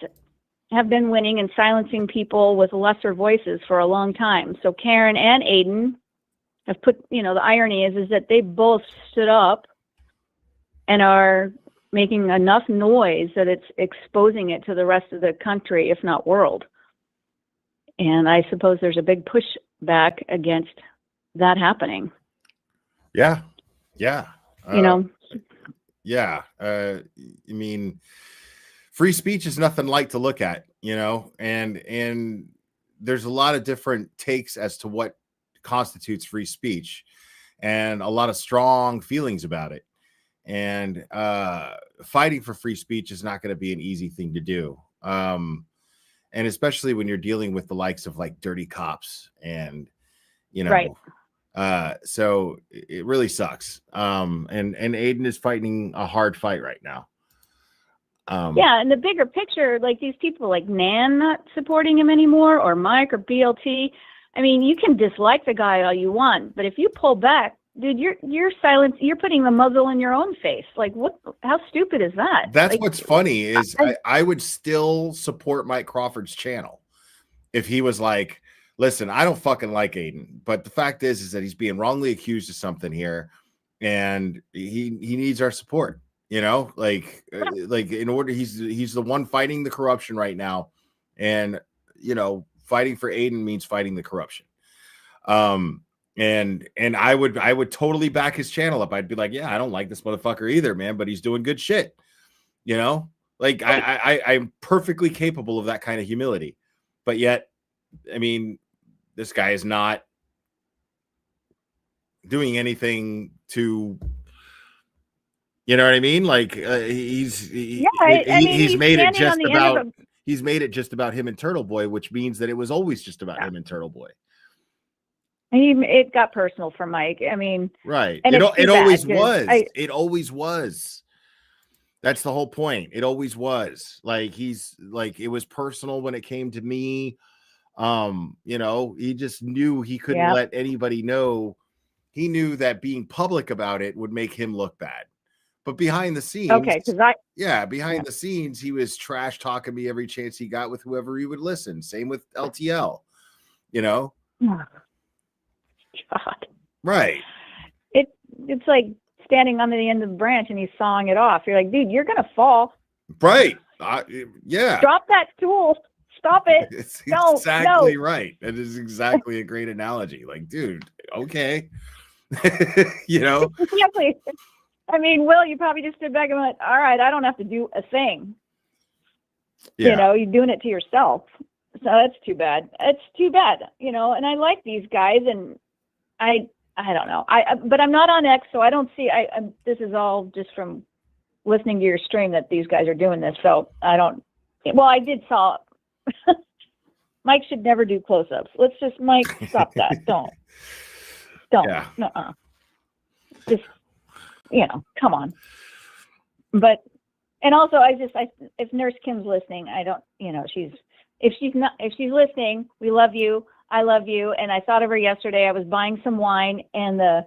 have been winning and silencing people with lesser voices for a long time. So Karen and Aiden have put, the irony is that they both stood up and are making enough noise that it's exposing it to the rest of the country, if not world. And I suppose there's a big pushback against that happening. Yeah. Yeah. Yeah. I mean, free speech is nothing light to look at, and there's a lot of different takes as to what constitutes free speech and a lot of strong feelings about it. And fighting for free speech is not going to be an easy thing to do. And especially when you're dealing with the likes of like dirty cops and, Right. So it really sucks. And Aiden is fighting a hard fight right now. Yeah, and the bigger picture, like these people like Nan not supporting him anymore, or Mike or BLT. I mean, you can dislike the guy all you want, but if you pull back, dude, you're silent. You're putting the muzzle in your own face. Like, what? How stupid is that? That's like, what's funny is I would still support Mike Crawford's channel if he was like, listen, I don't fucking like Aiden, but the fact is that he's being wrongly accused of something here, and he needs our support. Like in order, he's the one fighting the corruption right now, and fighting for Aiden means fighting the corruption. And I would totally back his channel up. I'd be like, yeah, I don't like this motherfucker either, man, but he's doing good shit. Like I'm perfectly capable of that kind of humility, but yet, I mean, this guy is not doing anything to, you know what I mean? Like he's made it just about him and Turtle Boy, which means that it was always just about him and Turtle Boy. It got personal for Mike. I mean, right. And it always was. It always was. That's the whole point. It always was. Like it was personal when it came to me. He just knew he couldn't let anybody know. He knew that being public about it would make him look bad. But behind the scenes, behind the scenes, he was trash talking me every chance he got with whoever he would listen. Same with LTL, God. Right. It's like standing on the end of the branch and he's sawing it off. You're like, dude, you're gonna fall. Right. Yeah. Drop that tool. Stop it. It's exactly right. That is exactly a great analogy. Like, dude, okay. Exactly. I mean, Will, you probably just stood back and went, all right, I don't have to do a thing. Yeah. You're doing it to yourself. So that's too bad. It's too bad, and I like these guys, and I don't know. But I'm not on X, so I don't see, this is all just from listening to your stream that these guys are doing this. So I did saw, Mike should never do close-ups. Let's just, Mike, stop that. Don't. Yeah. Nuh-uh. Just, come on. But, and also if Nurse Kim's listening, I don't, if she's listening, we love you. I love you. And I thought of her yesterday. I was buying some wine, and the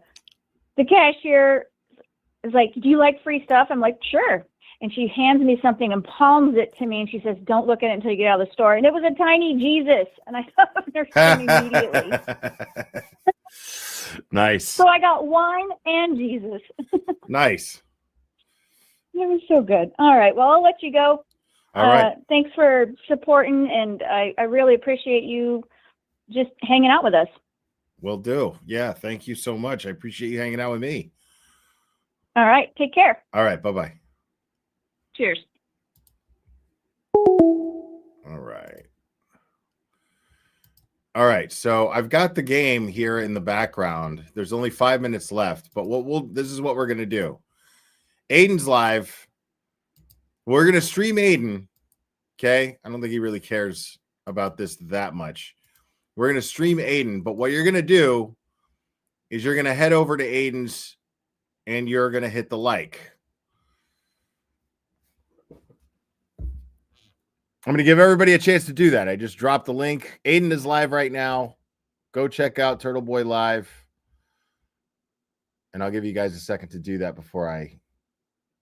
cashier is like, do you like free stuff? I'm like, sure. And she hands me something and palms it to me, and she says, don't look at it until you get out of the store. And it was a tiny Jesus. And I thought of Nurse Kim immediately. Nice. So I got wine and Jesus. Nice. It was so good. All right. Well, I'll let you go. All right. Thanks for supporting, and I really appreciate you just hanging out with us. Will do. Yeah. Thank you so much. I appreciate you hanging out with me. All right. Take care. All right. Bye-bye. Cheers. All right. All right, so I've got the game here in the background. There's only 5 minutes left, but this is what we're gonna do. Aiden's live. We're gonna stream Aiden. Okay, I don't think he really cares about this that much. We're gonna stream Aiden, but what you're gonna do is you're gonna head over to Aiden's and you're gonna hit the like. I'm going to give everybody a chance to do that. I just dropped the link. Aiden is live right now. Go check out Turtle Boy Live. And I'll give you guys a second to do that before I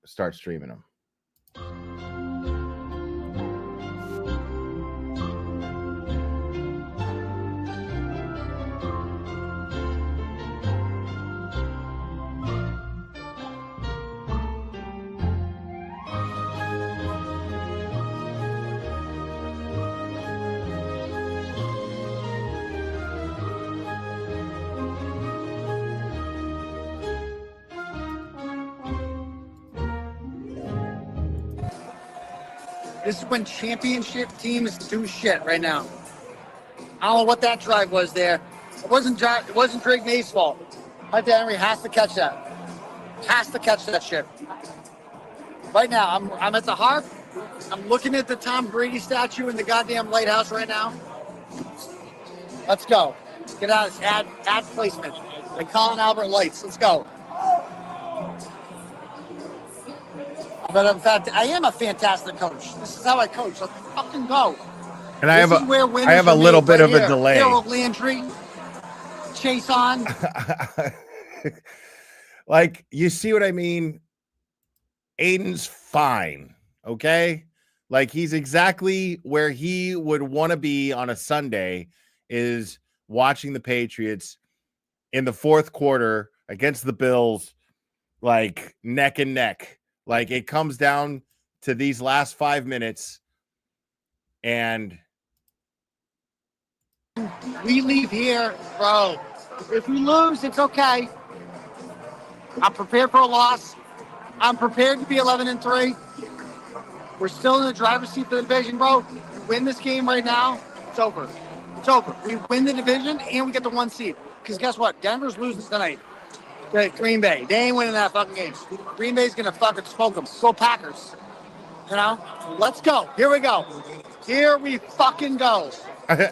start streaming them. This is when championship teams do shit right now. I don't know what that drive was there. It wasn't Drake May's fault. Hunter Henry has to catch that. Has to catch that shit. Right now, I'm at the Harp. I'm looking at the Tom Brady statue in the goddamn lighthouse right now. Let's go. Get out of this ad placement. Like Colin Albert Lights. Let's go. But in fact, I am a fantastic coach. This is how I coach. Let's fucking go. And I have a little bit of a delay. Harold Landry, Chase on. Like, you see what I mean? Aiden's fine, okay? Like, he's exactly where he would want to be on a Sunday, is watching the Patriots in the fourth quarter against the Bills, like, neck and neck. Like, it comes down to these last 5 minutes, and we leave here, bro. If we lose, it's okay. I'm prepared for a loss. I'm prepared to be 11-3. We're still in the driver's seat for the division, bro. We win this game right now, it's over. It's over. We win the division, and we get the 1 seed. Because guess what? Denver's losing tonight. Green Bay. They ain't winning that fucking game. Green Bay's going to fucking smoke them. Go Packers. You know? Let's go. Here we go. Here we fucking go. Can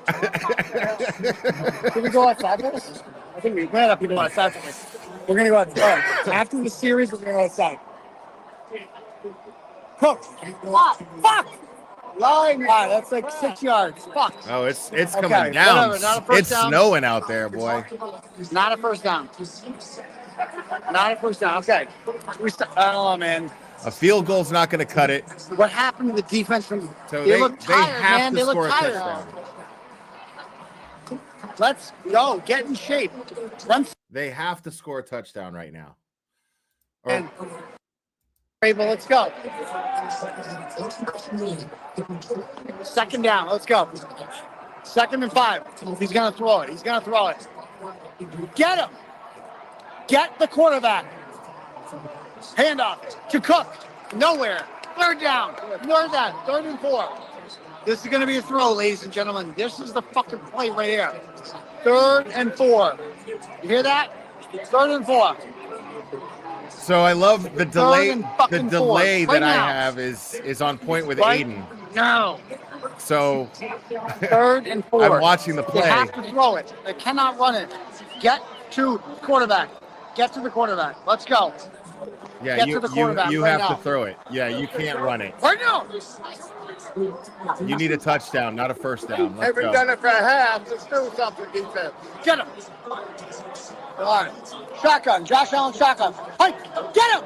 we go outside with us? I think we might have to go outside for this. We're going to go outside. After the series, we're going to go outside. Coach. Fuck. Line. Wow, that's like 6 yards. Fuck. Oh, it's coming down. It's down. Snowing out there, boy. Not a first down. Not a first down. Okay. I don't know, man. A field goal's not going to cut it. What happened to the defense? They look tired, man. They look tired. Let's go. Get in shape. They have to score a touchdown right now. Let's go. Second down. Let's go. 2nd and 5. He's going to throw it. Get him. Get the quarterback. Handoff to Cook. Nowhere. 3rd down. 3rd and 4. This is going to be a throw, ladies and gentlemen. This is the fucking play right here. 3rd and 4. You hear that? 3rd and 4. So I love the delay. The delay that I have is on point with Aiden. No. So 3rd and 4. I'm watching the play. They have to throw it. They cannot run it. Get to quarterback. Get to the quarterback. Let's go. Yeah, Get you to the quarterback you right have now. to throw it. Yeah, you can't run it. Right now. You need a touchdown, not a first down. Let's Haven't go. done it for a half. Let's do something, defense. Get him. All right. Shotgun. Josh Allen shotgun. Hike. Get him.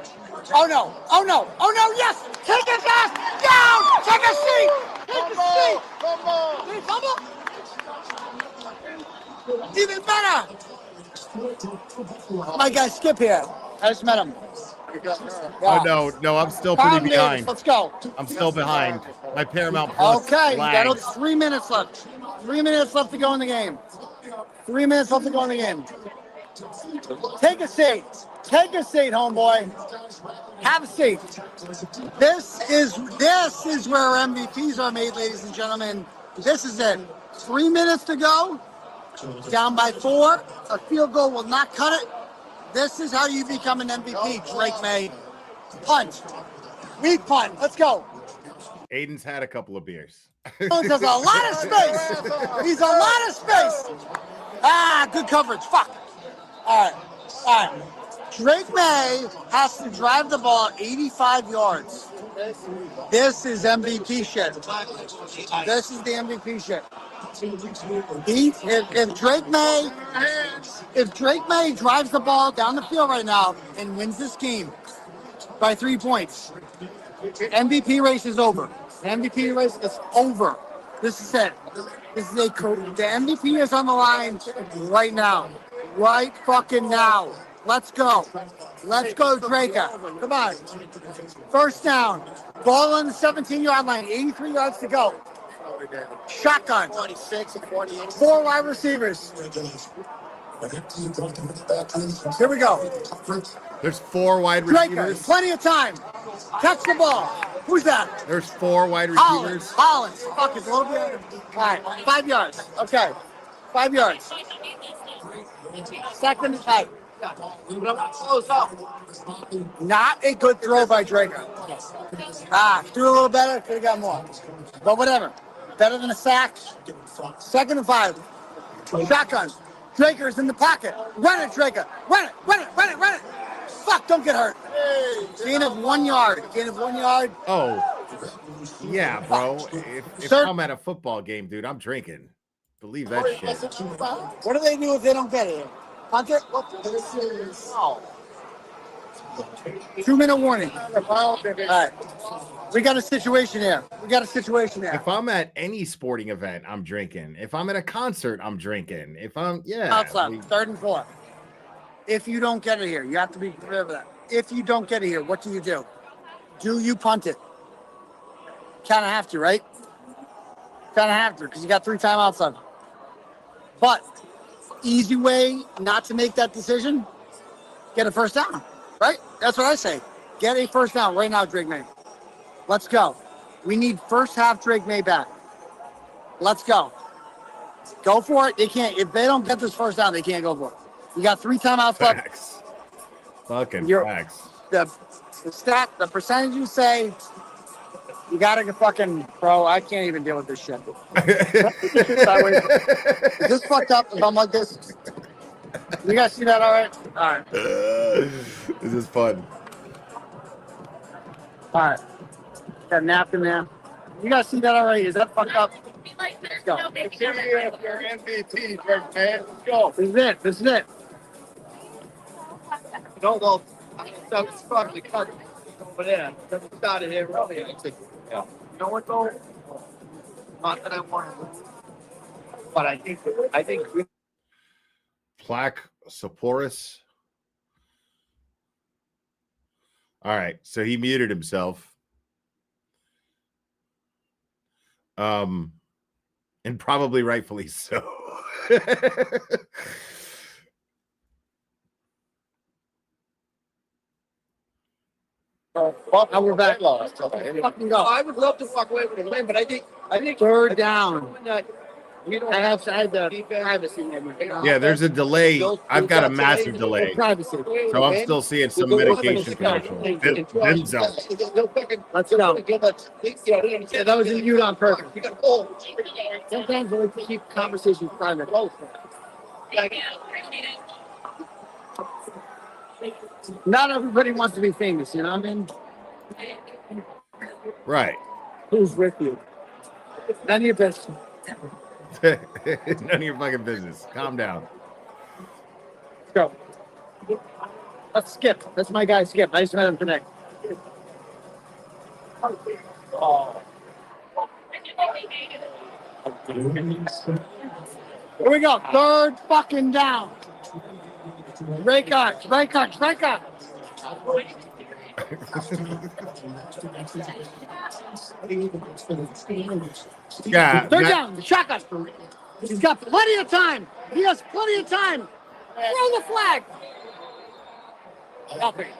Oh, no. Oh, no. Oh, no. Yes. Take his ass down. Take a seat. Take a seat. Did he fumble? Even better. My guy Skip here. I just met him. Oh, no. I'm still pretty Tom Davis, behind. let's go. I'm still behind. My Paramount Plus Okay, you got lags. 3 minutes left. 3 minutes left to go in the game. 3 minutes left to go in the game. Take a seat. Take a seat, homeboy. Have a seat. This is where MVPs are made, ladies and gentlemen. This is it. 3 minutes to go. Down by 4. A field goal will not cut it. This is how you become an MVP, Drake May. Punt. Weak punt. Let's go. Aiden's had a couple of beers. Jones has a lot of space. He's a lot of space. Ah, good coverage. Fuck. All right. Drake May has to drive the ball 85 yards. This is MVP shit. This is the MVP shit. If Drake May drives the ball down the field right now and wins this game by 3 points, MVP race is over. The MVP race is over. This is it. The MVP is on the line right now. Right fucking now. Let's go. Let's go, Draker. Come on. First down. Ball on the 17-yard line. 83 yards to go. Shotgun. 26 and 48. 4 wide receivers. Here we go. There's 4 wide Draker, receivers. plenty of time. Catch the ball. Who's that? There's 4 wide receivers. Hollins. Fuck, it's a little bit. All right, 5 yards. Okay. 5 yards. Second and 5. Not a good throw by Draker. Do a little better. Could have got more. But whatever. Better than a sack. Second and 5. Shotgun. Draker's in the pocket. Run it, Draker. Run it. Fuck, don't get hurt. Gain of 1 yard. Oh, yeah, bro. If I'm at a football game, dude, I'm drinking. Believe that shit. What do they do if they don't get it? Punt it? 2-minute warning. All right. We got a situation here. If I'm at any sporting event, I'm drinking. If I'm at a concert, I'm drinking. If I'm, Outside, 3rd and 4. If you don't get it here, you have to be prepared for that. If you don't get it here, what do? Do you punt it? Kind of have to, right? Kind of have to, because you got 3 timeouts left. But easy way not to make that decision, get a first down, right? That's what I say. Get a first down right now, Drake May. Let's go. We need first half Drake May back. Let's go. Go for it. They can't. If they don't get this first down, they can't go for it. You got 3 timeouts left. Facts. Fucking facts. The percentages say you gotta get fucking, bro. I can't even deal with this shit. Is this fucked up if I'm like this? You guys see that all right? All right. This is fun. All right. Got a napkin there. You guys see that all right? Is that fucked up? Let's go. Your MVP, Drake, man. Let's go. This is it. Don't go. It's probably cut over there. We started here earlier. You know what though? Not that I want to, but I think Placosaurus. All right, so he muted himself. And probably rightfully so. Well, now we're back. fucking go. I would love to fuck away with the win, but I think 3rd down. We don't I have the privacy moment. Yeah, there's a delay. I've got a massive delay. Privacy. So I'm still seeing some medication commercials. Let's go. Yeah, that was in mute on purpose. Sometimes I like to keep conversations private. Not everybody wants to be famous, you know what I mean? Right. Who's with you? None of your business. None of your fucking business. Calm down. Let's go. Let's Skip. That's my guy, Skip. I used to met him connect. Oh. Here we go. 3rd fucking down. Strike on. Yeah. 3rd down. Shotgun. He's got plenty of time. He has plenty of time. Throw the flag. Nothing.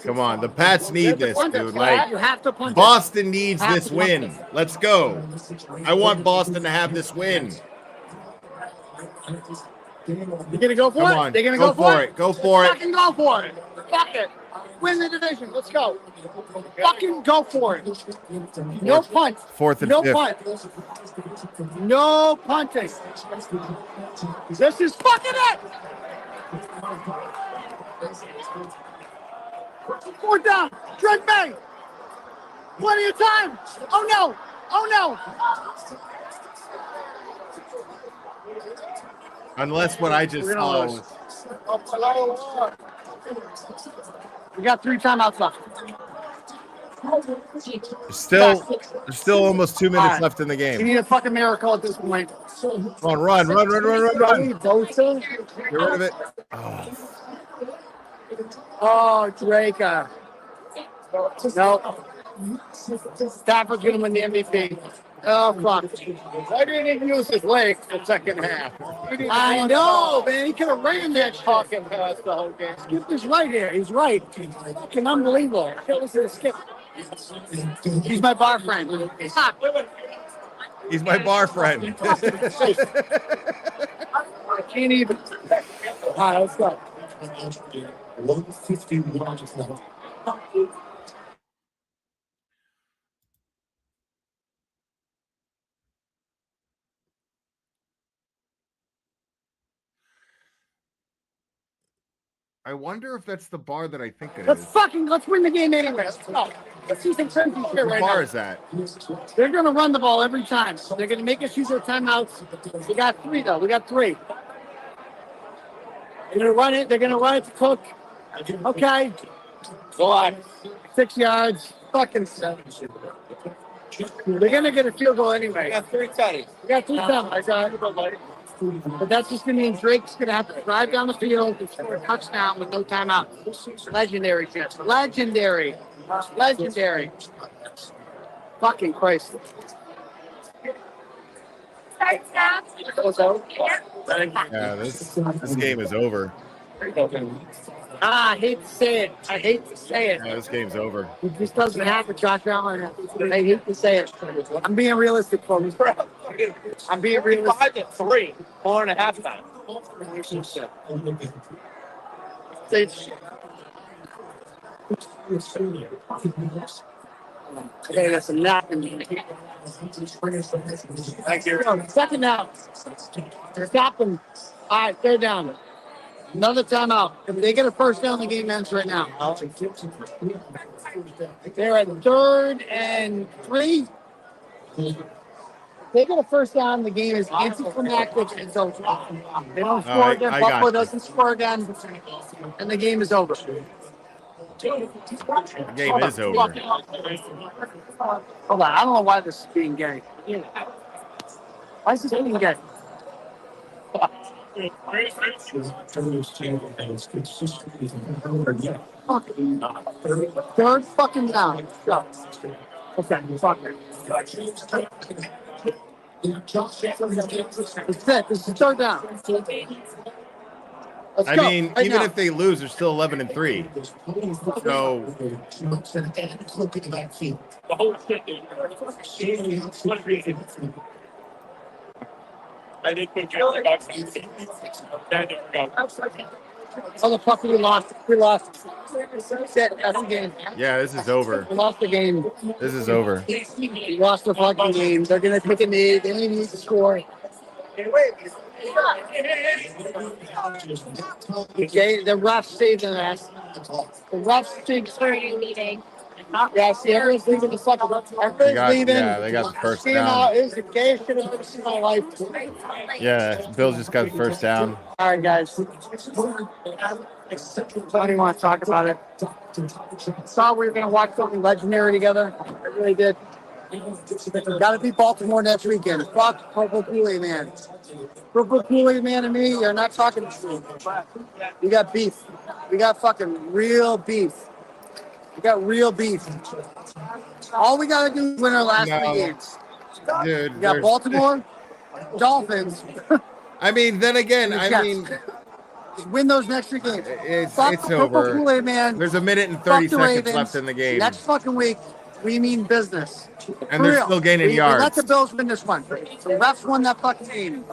Come on, the Pats You need have to this, punt it, dude. Pat. Like You have to punt it. Boston needs Have this to punt win. Let's go. I want Boston to have this win. You're gonna go for Come it? on, They're gonna go go for it. Go for it. Fucking go for it. Fuck it. Win the division. Let's go. Fucking go for it. No punt. Fourth and no fifth. punt. No punting. This is fucking it. Fourth down. Drake May. Plenty of time. Oh no. Oh no. Unless what I just We're gonna saw. lose. We got 3 timeouts left. There's still almost 2 minutes All right. left in the We game. need a fucking miracle at this point. Come on, run. Get rid of it. Oh, Drake. No. Stafford's gonna win the MVP. Oh, fuck. Why didn't he use his leg for the second half? I know, man. He could have ran that fucking pass the whole game. Skip is right here. He's right. Fucking unbelievable. Listen to Skip. He's my bar friend. He's my bar friend. I can't even. All right, let's go. I wonder if that's the bar that I think it Let's is. win the game anyway. Let's go. Let's see some crazy shit right now. What bar is that? They're gonna run the ball every time. They're gonna make us use our timeouts. We got 3 though. We got 3. They're gonna run it. They're gonna run it to Cook. Okay. Go on. 6 yards. Fucking 7. They're gonna get a field goal anyway. We got 3 tutties. We got 3 tutties. But that's just gonna mean Drake's gonna have to drive down the field and score a touchdown with no timeout. Legendary, chance. Legendary. Fucking Christ. Yeah, this game is over. I hate to say it. Yeah, this game's over. It just doesn't happen, Josh Allen. I hate to say it. I'm being realistic, folks. I'm being realistic. 5-3, 4.5 times. Okay, that's enough. Thank you. Second down. Stop them. All right, third down. Another timeout. If they get a first down, the game ends right now. They're at 3rd and 3. If they get a first down, the game is anticlimactic and it's over. They don't score right, again. I got Buffalo you. doesn't score again, and the game is over. The game is over. Hold on, I don't know why this is being gay. Why is this being gay? Third fucking down. Go. Okay, fuck it. It's it. This is third down. Let's I go. mean, Right even now. if they lose, they're still 11-3. So Oh, the fuck, we lost. We lost. Shit, that's the game. yeah, this is over. We lost the game. This is over. We lost the fucking game. They're gonna take a knee. They only need to score. Okay, the refs saved the rest. The refs saved the meeting. Yeah, see, everyone's leaving the fucking. Everybody's leaving. Yeah, they got the first Seeing down. how it is the gayest shit I've ever seen in my life. Yeah, Bill just got the first down. All right, guys. I don't want to talk about it. Thought we were gonna watch something legendary together. I really did. Got to beat Baltimore next weekend. Fuck Purple Kool-Aid Man. Purple Kool-Aid Man and me are not talking to me. We got beef. We got fucking real beef. We got real beef. All we gotta do is win our last 3 games. Dude, We got Baltimore, Dolphins. I mean, then again, The I Jets. mean, Win those next 3 games. It's Purple over. Kool-Aid, man. There's a minute and 30 Fuck the seconds Ravens. left in the game. Next fucking week, we mean business. And For they're real. still gaining We yards. let the Bills win this one. The refs won that fucking game.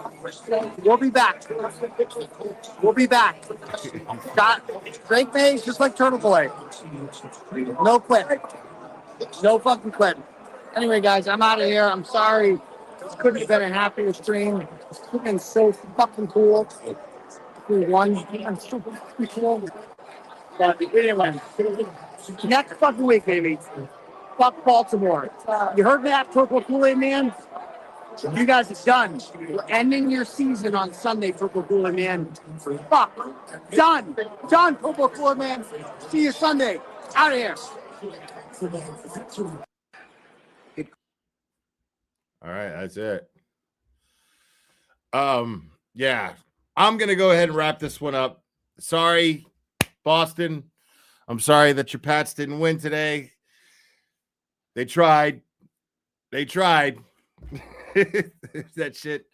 We'll be back. We'll be back. Got Drake Mays just like Turtle Boy. No quit. No fucking quit. Anyway, guys, I'm out of here. I'm sorry. This couldn't have been a happier stream. It's been so fucking cool. We won. I'm so fucking cool. But anyway, next fucking week, baby. Fuck Baltimore. You heard that, Purple Kool-Aid Man? You guys are done. You're ending your season on Sunday, Purple Kool-Aid Man. Fuck. Done. Done, Purple Kool-Aid Man. See you Sunday. Out of here. All right, that's it. Yeah, I'm gonna go ahead and wrap this one up. Sorry, Boston. I'm sorry that your Pats didn't win today. They tried. They tried. That shit.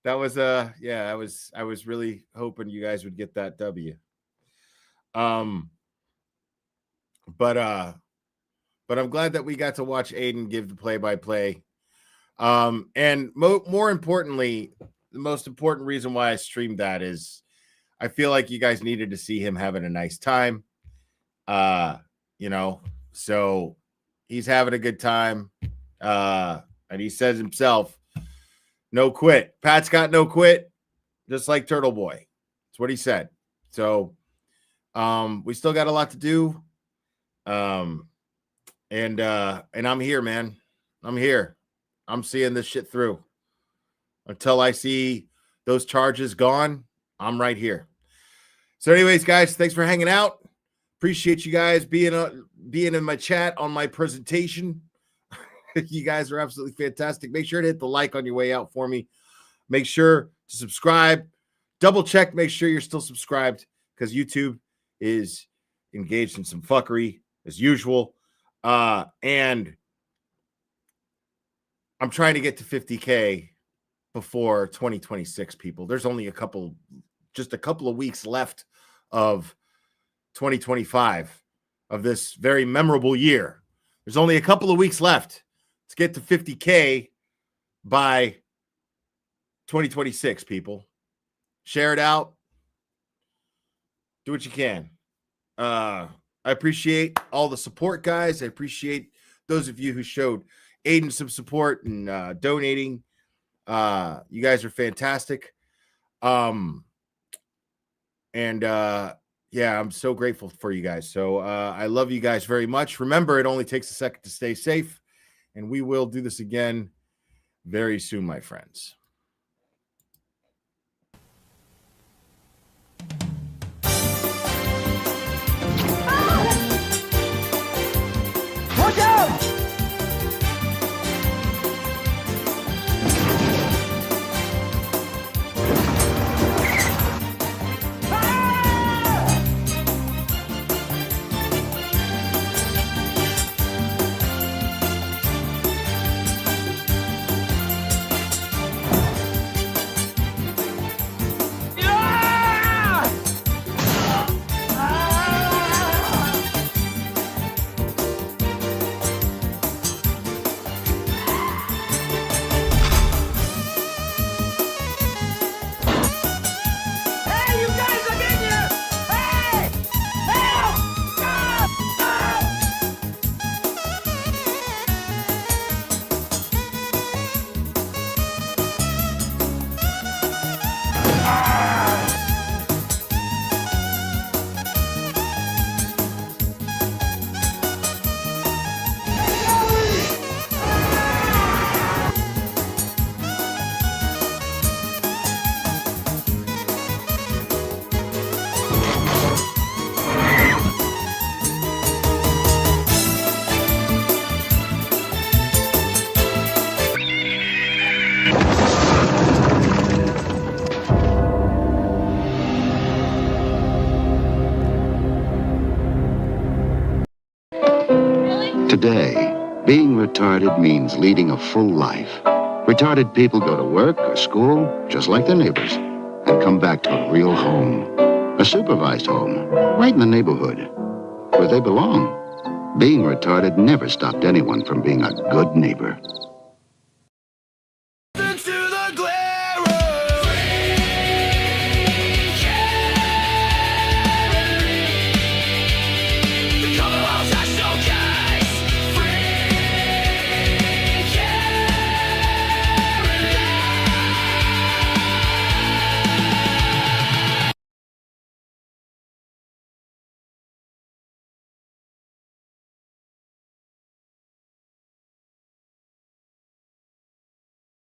That was yeah, I was really hoping you guys would get that W. But I'm glad that we got to watch Aiden give the play-by-play. And more importantly, the most important reason why I streamed that is I feel like you guys needed to see him having a nice time. You know, so he's having a good time. And he says himself, no quit. Pat's got no quit, just like Turtle Boy. That's what he said. So we still got a lot to do. And I'm here, man. I'm here. I'm seeing this shit through. Until I see those charges gone, I'm right here. So anyways, guys, thanks for hanging out. Appreciate you guys being in my chat on my presentation. You guys are absolutely fantastic. Make sure to hit the like on your way out for me. Make sure to subscribe. Double check. Make sure you're still subscribed because YouTube is engaged in some fuckery as usual. And I'm trying to get to 50K before 2026, people. There's only just a couple of weeks left of 2025 of this very memorable year. There's only a couple of weeks left. Let's get to 50K by 2026, people. Share it out. Do what you can. I appreciate all the support, guys. I appreciate those of you who showed Aiden some support and donating. You guys are fantastic. Yeah, I'm so grateful for you guys. So I love you guys very much. Remember, it only takes a second to stay safe, and we will do this again very soon, my friends. Watch out! Today, being retarded means leading a full life. Retarded people go to work or school, just like their neighbors, and come back to a real home. a supervised home, right in the neighborhood, where they belong. Being retarded never stopped anyone from being a good neighbor.